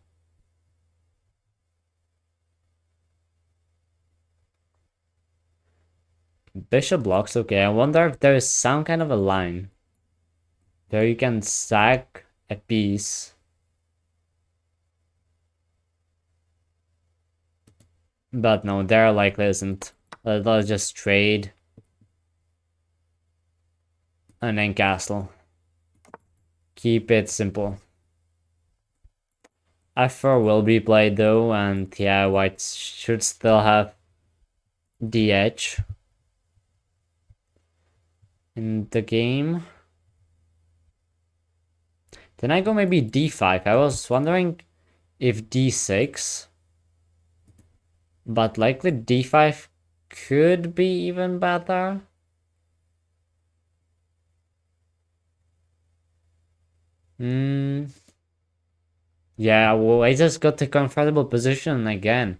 Bishop blocks, okay. I wonder if there is some kind of a line where you can sack a piece. But no, there likely isn't. Let's just trade. And then castle. Keep it simple. f4 will be played though, and yeah, white should still have the edge in the game. Then I go maybe d5. I was wondering if d6, but likely d5 could be even better. Yeah, well, I just got the comfortable position again.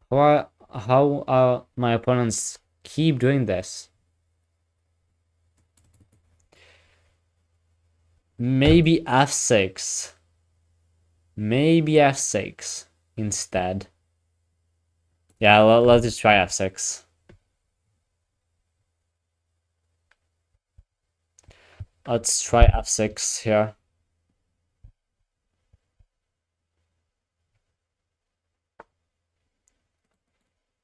How my opponents keep doing this? Maybe f6. Maybe f6 instead. Yeah, let's just try f6. Let's try f6 here.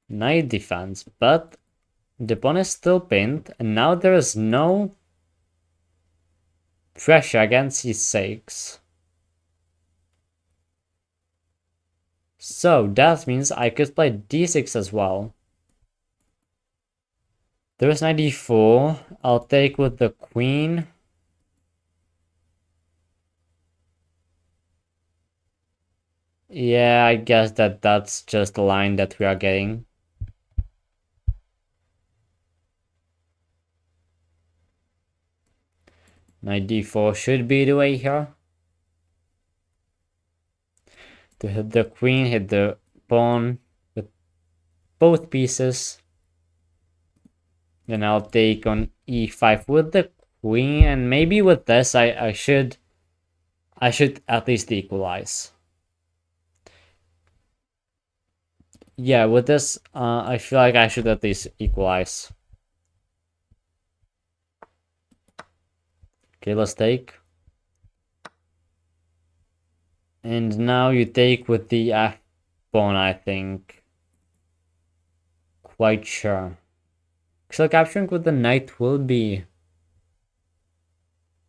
Knight defense, but the pawn is still pinned, and now there is no pressure against e6. So that means I could play d6 as well. There is knight d4. I'll take with the queen. Yeah, I guess that's just the line that we are getting. Knight d4 should be the way here. To hit the queen, hit the pawn with both pieces. Then I'll take on e5 with the queen, and maybe with this I should at least equalize. Yeah, with this I feel like I should at least equalize. Okay, let's take. And now you take with the f pawn, I think. Quite sure. So capturing with the knight will be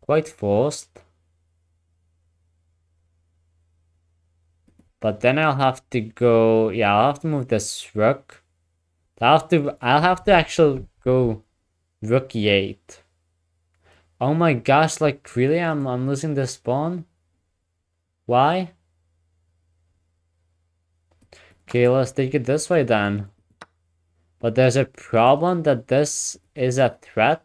quite forced. But then I'll have to go, yeah, I'll have to move this rook. I'll have to actually go rook e8. Oh my gosh, like really I'm losing this pawn? Why? Okay, let's take it this way then. But there's a problem that this is a threat.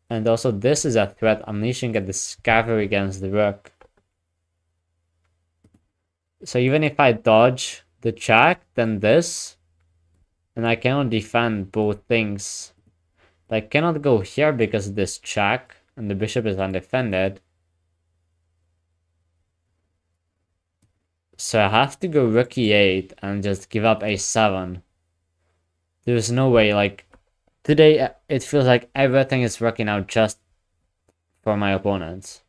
And also this is a threat, unleashing a discovery against the rook. So even if I dodge the check, then this, and I cannot defend both things. But I cannot go here because of this check, and the bishop is undefended. So I have to go rook e8 and just give up a7. There's no way, like, today it feels like everything is working out just for my opponents.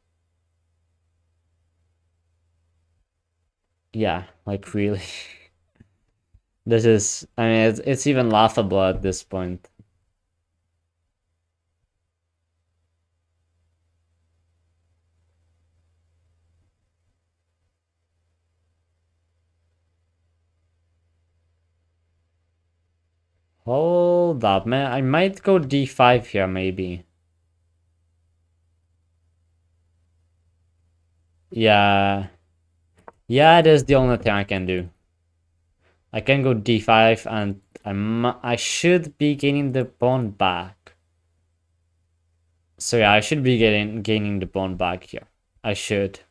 Yeah, like really. This is, I mean, it's even laughable at this point. Hold up, man. I might go d5 here, maybe. Yeah. Yeah, it is the only thing I can do. I can go d5 and I should be gaining the pawn back. So yeah, I should be gaining the pawn back here. I should.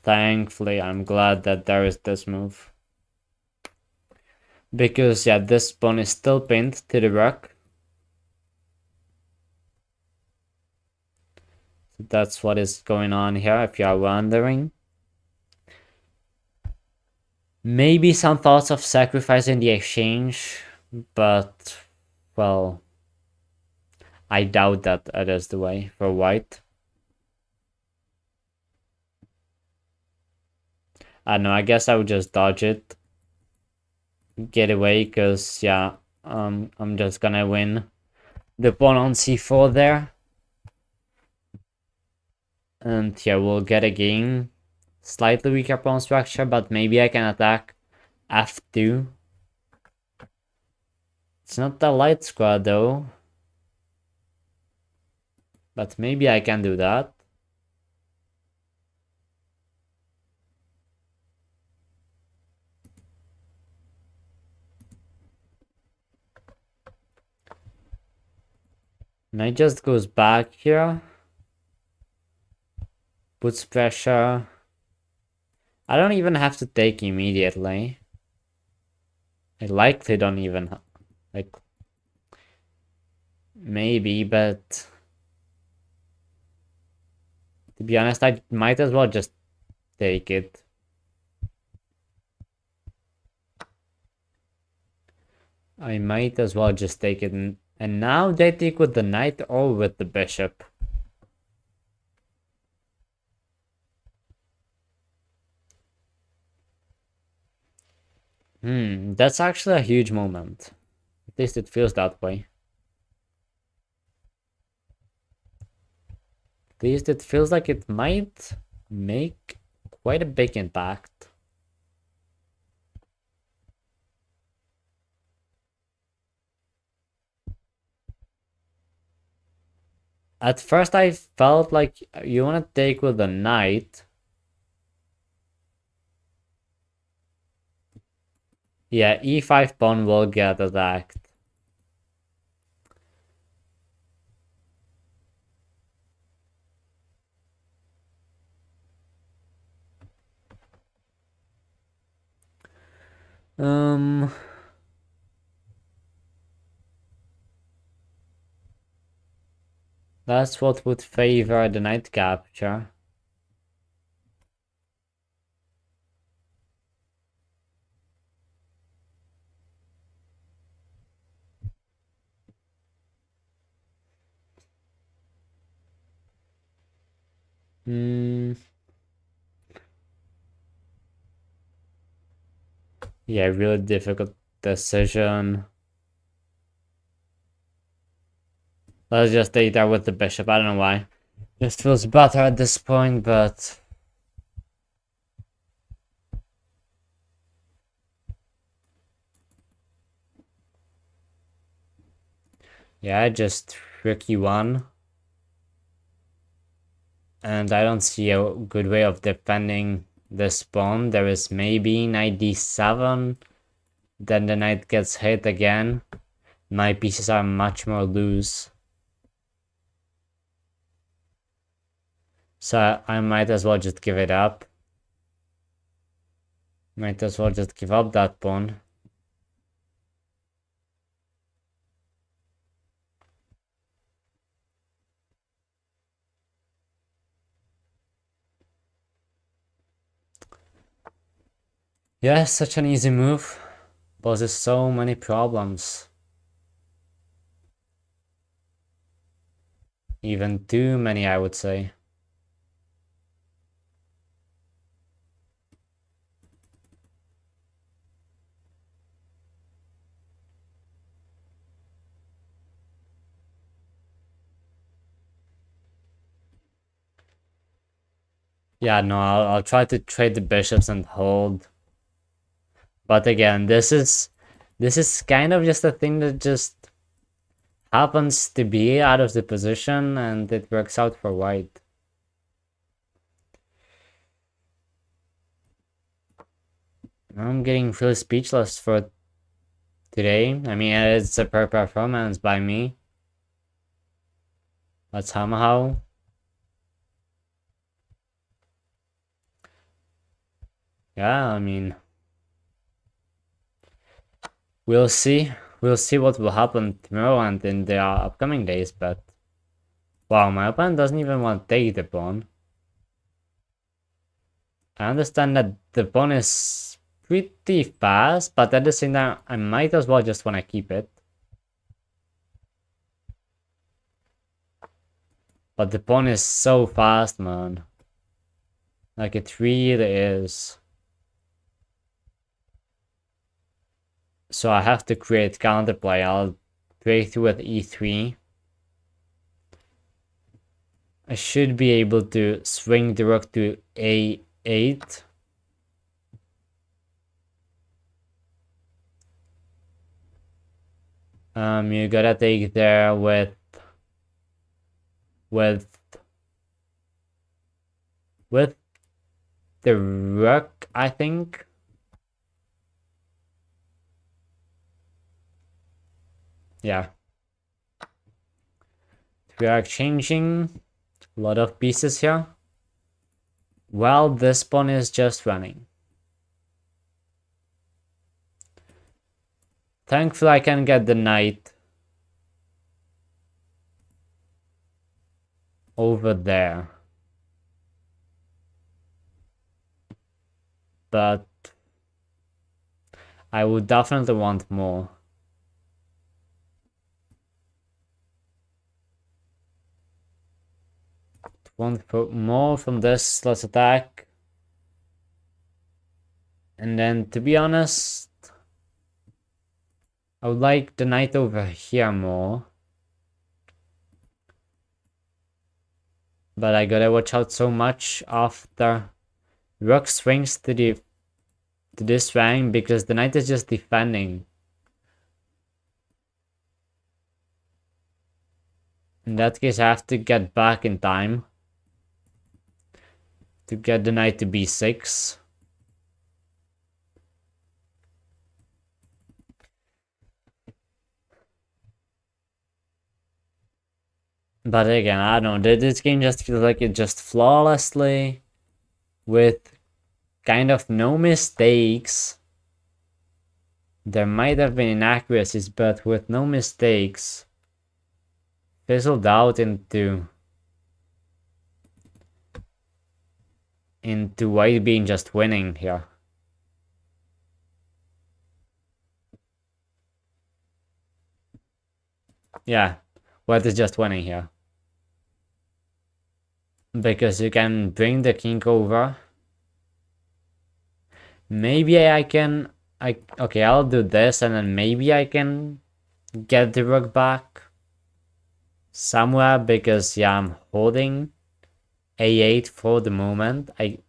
Thankfully, I'm glad that there is this move. Because yeah, this pawn is still pinned to the rook. So that's what is going on here, if you are wondering. Maybe some thoughts of sacrificing the exchange, but well, I doubt that it is the way for white. I don't know, I guess I would just dodge it. Get away, because yeah, I'm just gonna win the pawn on c4 there. And yeah, we'll get a game. Slightly weaker pawn structure, but maybe I can attack f2. It's not the light square though. But maybe I can do that. Knight just goes back here. Puts pressure. I don't even have to take immediately. I likely don't even, like, maybe, but to be honest, I might as well just take it. I might as well just take it. And now they take with the knight or with the bishop. That's actually a huge moment. At least it feels that way. At least it feels like it might make quite a big impact. At first I felt like you want to take with the knight. Yeah, e5 pawn will get attacked. That's what would favor the knight capture. Yeah, really difficult decision. Let's just take that with the bishop. I don't know why. Just feels better at this point, but yeah, just tricky one. And I don't see a good way of defending this pawn. There is maybe knight d7. Then the knight gets hit again. My pieces are much more loose. So I might as well just give it up. Might as well just give up that pawn. Yeah, such an easy move. Poses so many problems. Even too many, I would say. Yeah, no, I'll try to trade the bishops and hold. But again, this is kind of just a thing that just happens to be out of the position and it works out for white. I'm getting really speechless for today. I mean, it's a per performance by me. But somehow, yeah, I mean, we'll see. We'll see what will happen tomorrow and in the upcoming days, but wow, my opponent doesn't even want to take the pawn. I understand that the pawn is pretty fast, but at the same time, I might as well just want to keep it. But the pawn is so fast, man. Like, it really is. So I have to create counterplay. I'll break through with e3. I should be able to swing the rook to a8. You gotta take there with the rook, I think. Yeah. We are exchanging a lot of pieces here, while this pawn is just running. Thankfully I can get the knight over there. But I would definitely want more. Want more from this, let's attack. And then, to be honest, I would like the knight over here more. But I gotta watch out so much after rook swings to this rank because the knight is just defending. In that case, I have to get back in time to get the knight to b6. But again, I don't know, this game just feels like it just flawlessly, with kind of no mistakes. There might have been inaccuracies, but with no mistakes, fizzled out into white being just winning here. Yeah, white is just winning here. Because you can bring the king over. Maybe I can... okay, I'll do this and then maybe I can get the rook back somewhere because, yeah, I'm holding a8 for the moment. I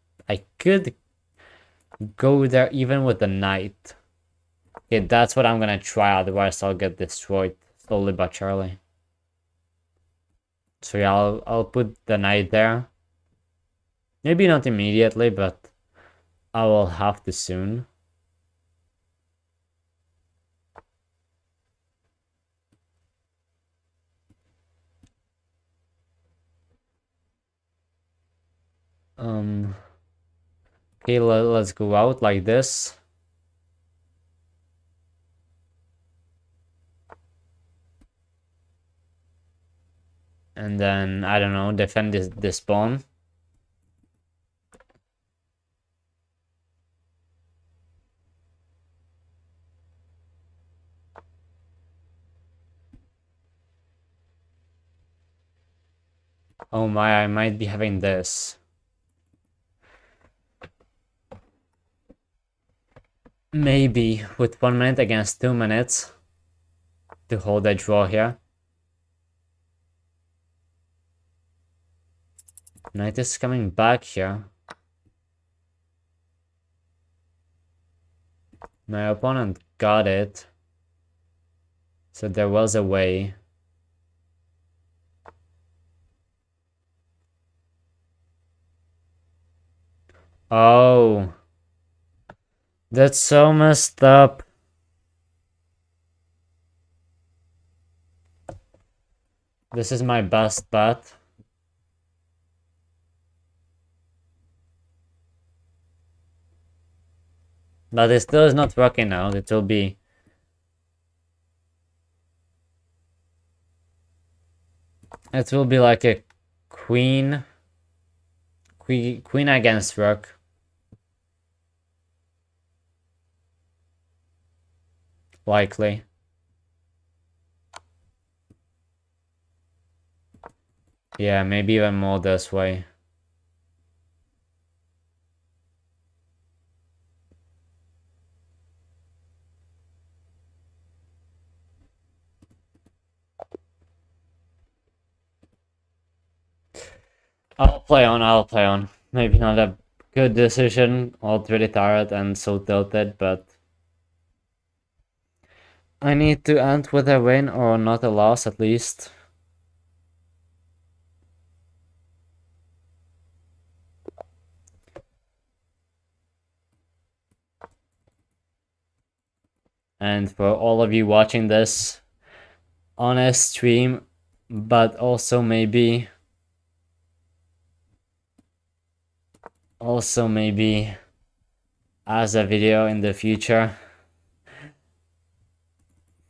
could go there even with the knight. Okay, that's what I'm gonna try, otherwise I'll get destroyed slowly but surely. So yeah, I'll put the knight there. Maybe not immediately, but I will have to soon. Okay, let's go out like this. And then, I don't know, defend this pawn. Oh my, I might be having this. Maybe with 1 minute against 2 minutes to hold a draw here. Knight is coming back here. My opponent got it. So there was a way. Oh. That's so messed up. This is my best bet. But it still is not working out. It will be... it will be like a queen against rook. Likely. Yeah, maybe even more this way. I'll play on. Maybe not a good decision. Already tired and so tilted, but I need to end with a win or not a loss at least. And for all of you watching this on a stream, but also maybe as a video in the future.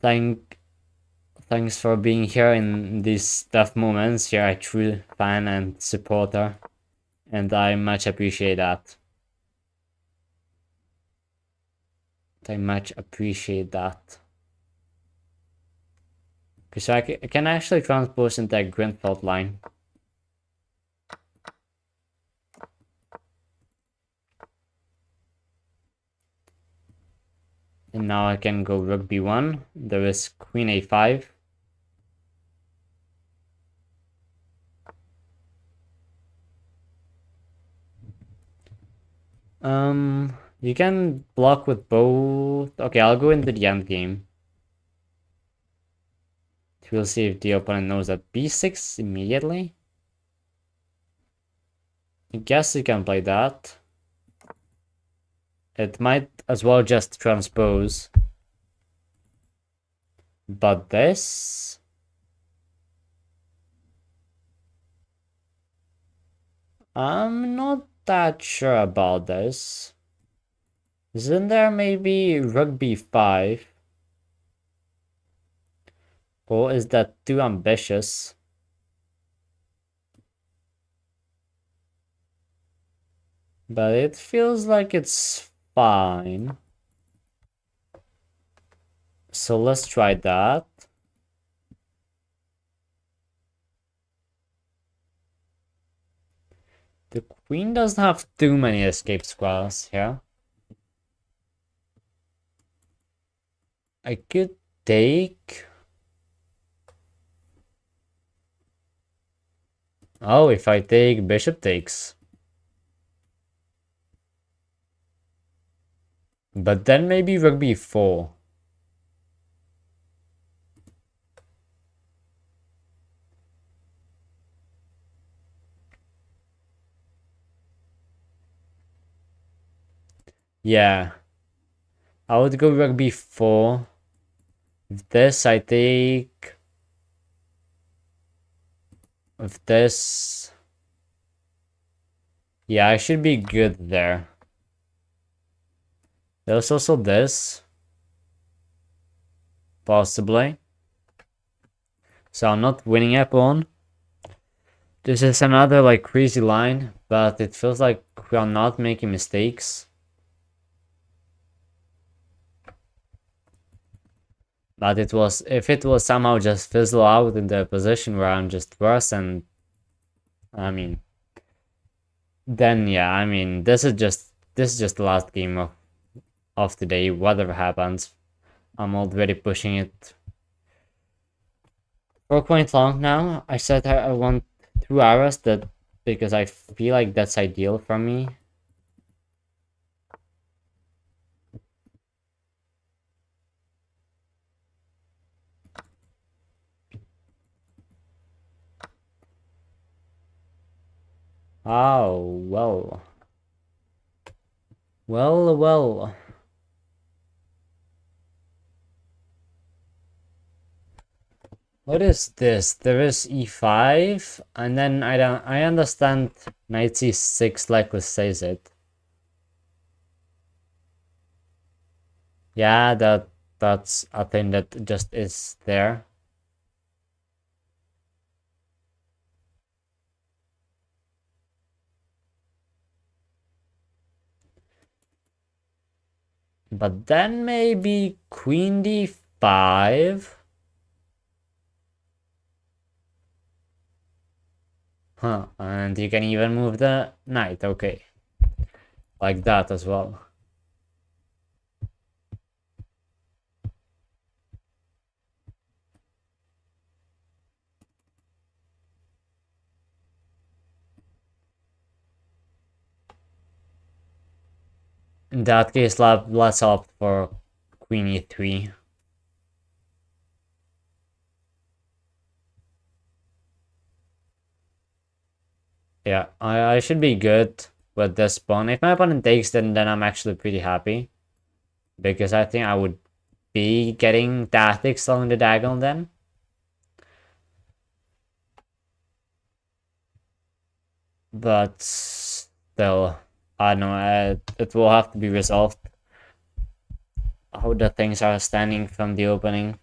Thanks for being here in these tough moments. You're a true fan and supporter, and I much appreciate that. I much appreciate that. Because I can actually transpose into a green fault line. And now I can go rook b1. There is queen a5. You can block with both. Okay, I'll go into the end game. We'll see if the opponent knows that b6 immediately. I guess you can play that. It might as well just transpose. But this... I'm not that sure about this. Isn't there maybe rook b5? Or is that too ambitious? But it feels like it's fine. So let's try that. The queen doesn't have too many escape squares here. I could take... Oh, if I take, bishop takes. But then maybe rook b4. Yeah. I would go rook b4. With this, I take... With this... Yeah, I should be good there. There's also this. Possibly. So I'm not winning a pawn. This is another like crazy line, but it feels like we are not making mistakes. But it was, if it was somehow just fizzle out in the position where I'm just worse, and I mean, then yeah, I mean, this is just the last game of the day. Whatever happens, I'm already pushing it for quite long now. I said I want 2 hours, that because I feel like that's ideal for me. Oh, well. Well. What is this? There is e5, and then I understand knight c6 like it says it. Yeah, that's a thing that just is there. But then maybe queen d5. Huh, and you can even move the knight, okay. Like that as well. In that case, let's opt for queen e3. Yeah, I should be good with this pawn. If my opponent takes, then I'm actually pretty happy. Because I think I would be getting tactics along the diagonal then. But still, I don't know, it will have to be resolved. How the things are standing from the opening.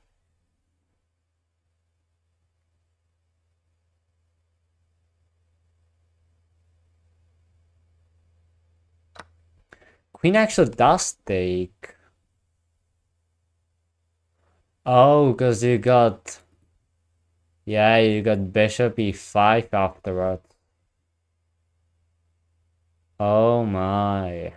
Queen actually does take. Oh, because you got... Yeah, you got bishop e5 afterwards. Oh my.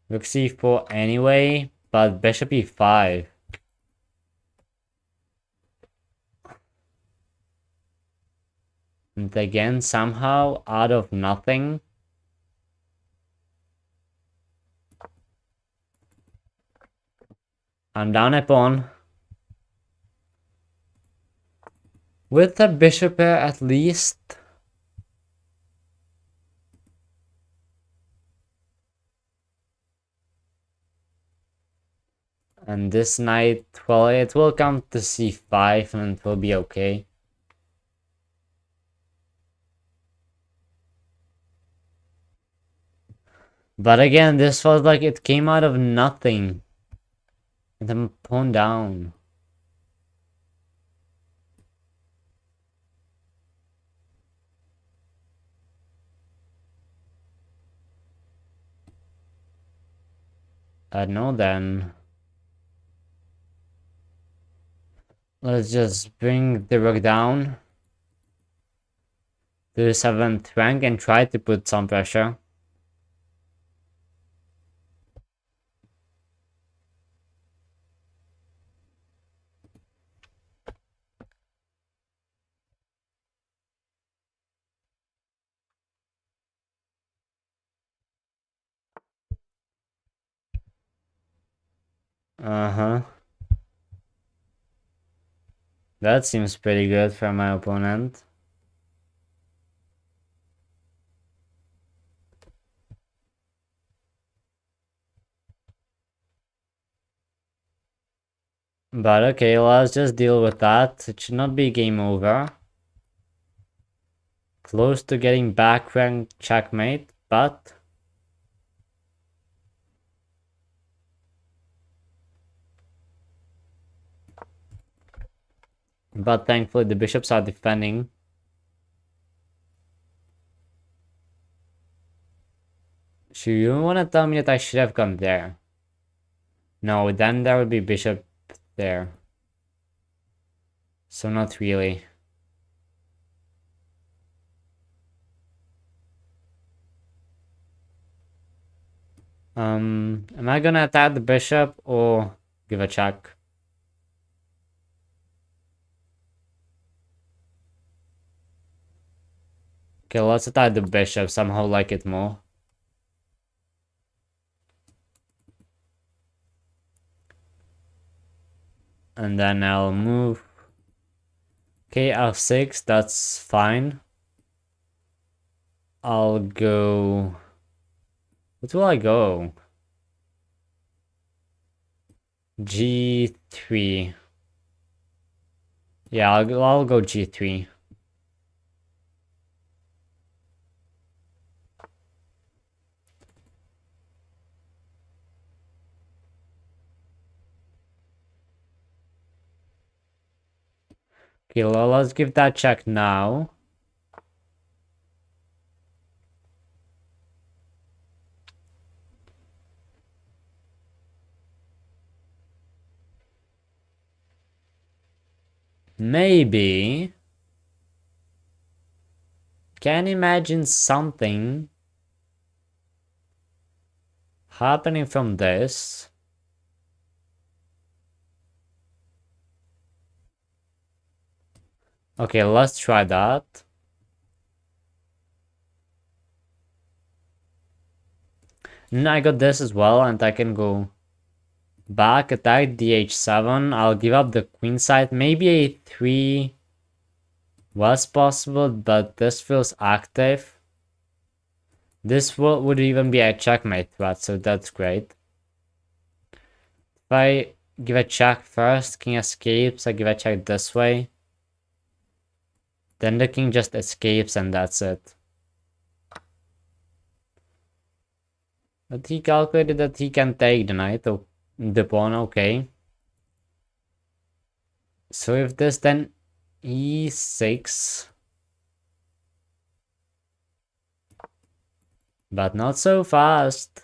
Rook c4 anyway, but bishop e5. And again, somehow, out of nothing. I'm down a pawn. With the bishop pair at least. And this knight, well, it will come to c5 and it will be okay. But again, this felt like it came out of nothing. And then pawn down. No then. Let's just bring the rook down to the 7th rank and try to put some pressure. Uh-huh. That seems pretty good for my opponent. But okay, let's just deal with that. It should not be game over. Close to getting back rank checkmate, but... But thankfully the bishops are defending. So you want to tell me that I should have gone there? No, then there would be bishop there. So not really. Am I gonna attack the bishop or give a check? Okay, let's attack the bishop. Somehow like it more. And then I'll move. Okay, f6, that's fine. I'll go... What will I go? G3. Yeah, I'll go G3. Okay, let's give that check now. Maybe. Can imagine something happening from this. Okay, let's try that. And I got this as well, and I can go back, attack dh7. I'll give up the queen side. Maybe a3 was possible, but this feels active. This would even be a checkmate threat, so that's great. If I give a check first. King escapes. I give a check this way. Then the king just escapes and that's it. But he calculated that he can take the knight, or the pawn, okay. So if this, then e6. But not so fast.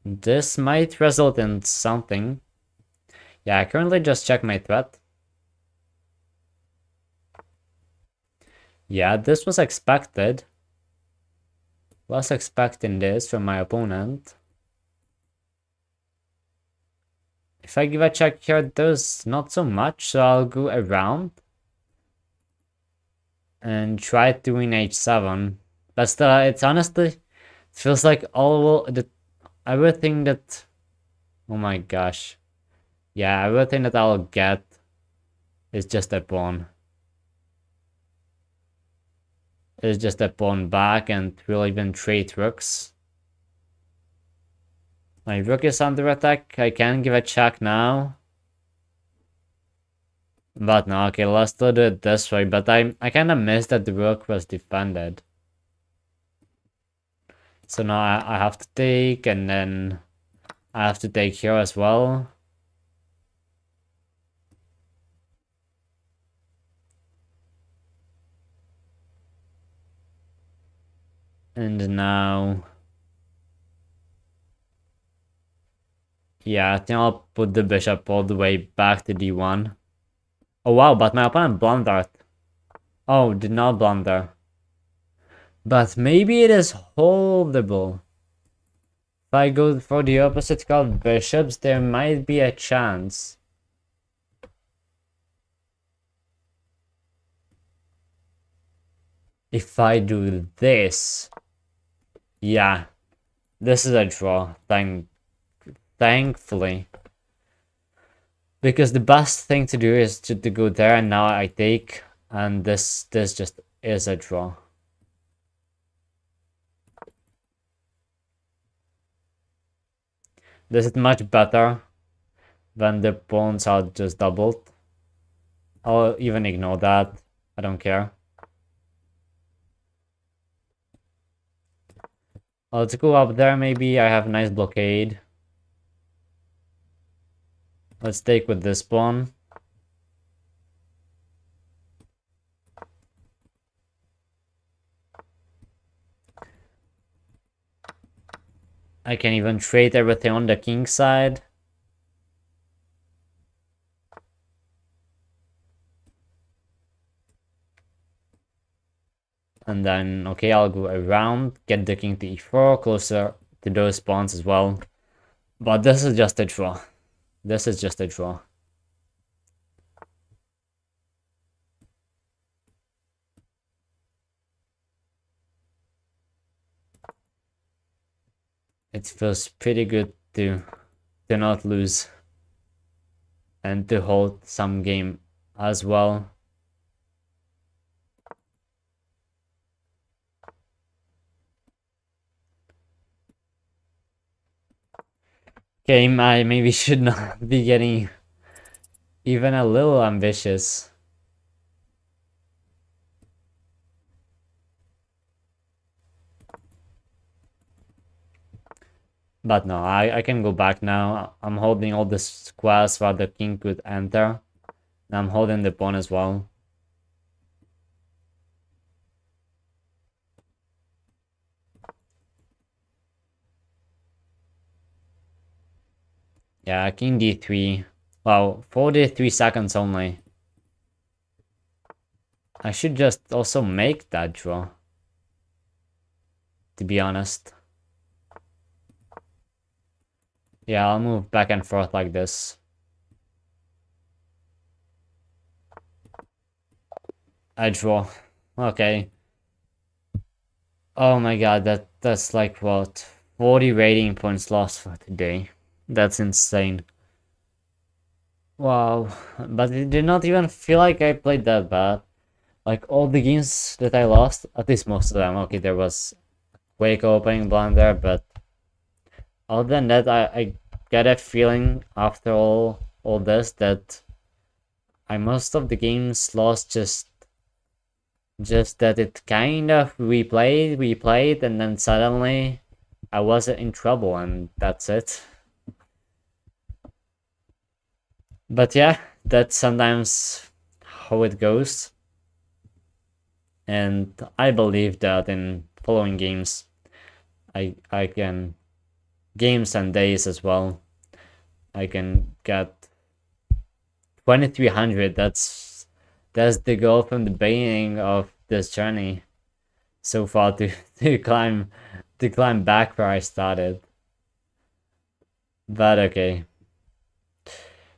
This might result in something. Yeah, I currently just check my threat. Yeah, this was expected. Was expecting this from my opponent. If I give a check here, there's not so much, so I'll go around and try to win h7. But still, it's honestly, it feels like everything that, oh my gosh. Yeah, everything that I'll get is just a pawn. It's just a pawn back, and we'll even trade rooks. My rook is under attack. I can give a check now. But no, okay, let's still do it this way. But I kind of missed that the rook was defended. So now I have to take, and then I have to take here as well. And now... yeah, I think I'll put the bishop all the way back to d1. Oh wow, but my opponent blundered. Oh, did not blunder. But maybe it is holdable. If I go for the opposite called bishops, there might be a chance. If I do this... yeah, this is a draw, thankfully. Because the best thing to do is to go there, and now I take, and this just is a draw. This is much better when the pawns are just doubled. I'll even ignore that. I don't care. Let's go up there, maybe. I have a nice blockade. Let's take with this pawn. I can even trade everything on the king side. And then, okay, I'll go around, get the king to e4, closer to those pawns as well. But this is just a draw. This is just a draw. It feels pretty good to not lose and to hold some game as well. Game, I maybe should not be getting even a little ambitious. But no, I can go back now. I'm holding all the squares while the king could enter. And I'm holding the pawn as well. Yeah, king d3. Wow, 43 seconds only. I should just also make that draw, to be honest. Yeah, I'll move back and forth like this. I draw. Okay. Oh my god, that's like what? 40 rating points lost for today. That's insane. Wow. But it did not even feel like I played that bad. Like all the games that I lost, at least most of them. Okay, there was Quake opening blunder, but other than that, I get a feeling after all this that I most of the games lost just that it kind of replayed, and then suddenly I was in trouble, and that's it. But yeah, that's sometimes how it goes. And I believe that in following games, I can games and days as well. I can get 2300. That's the goal from the beginning of this journey so far to climb back where I started. But okay.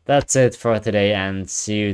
That's it for today, and see you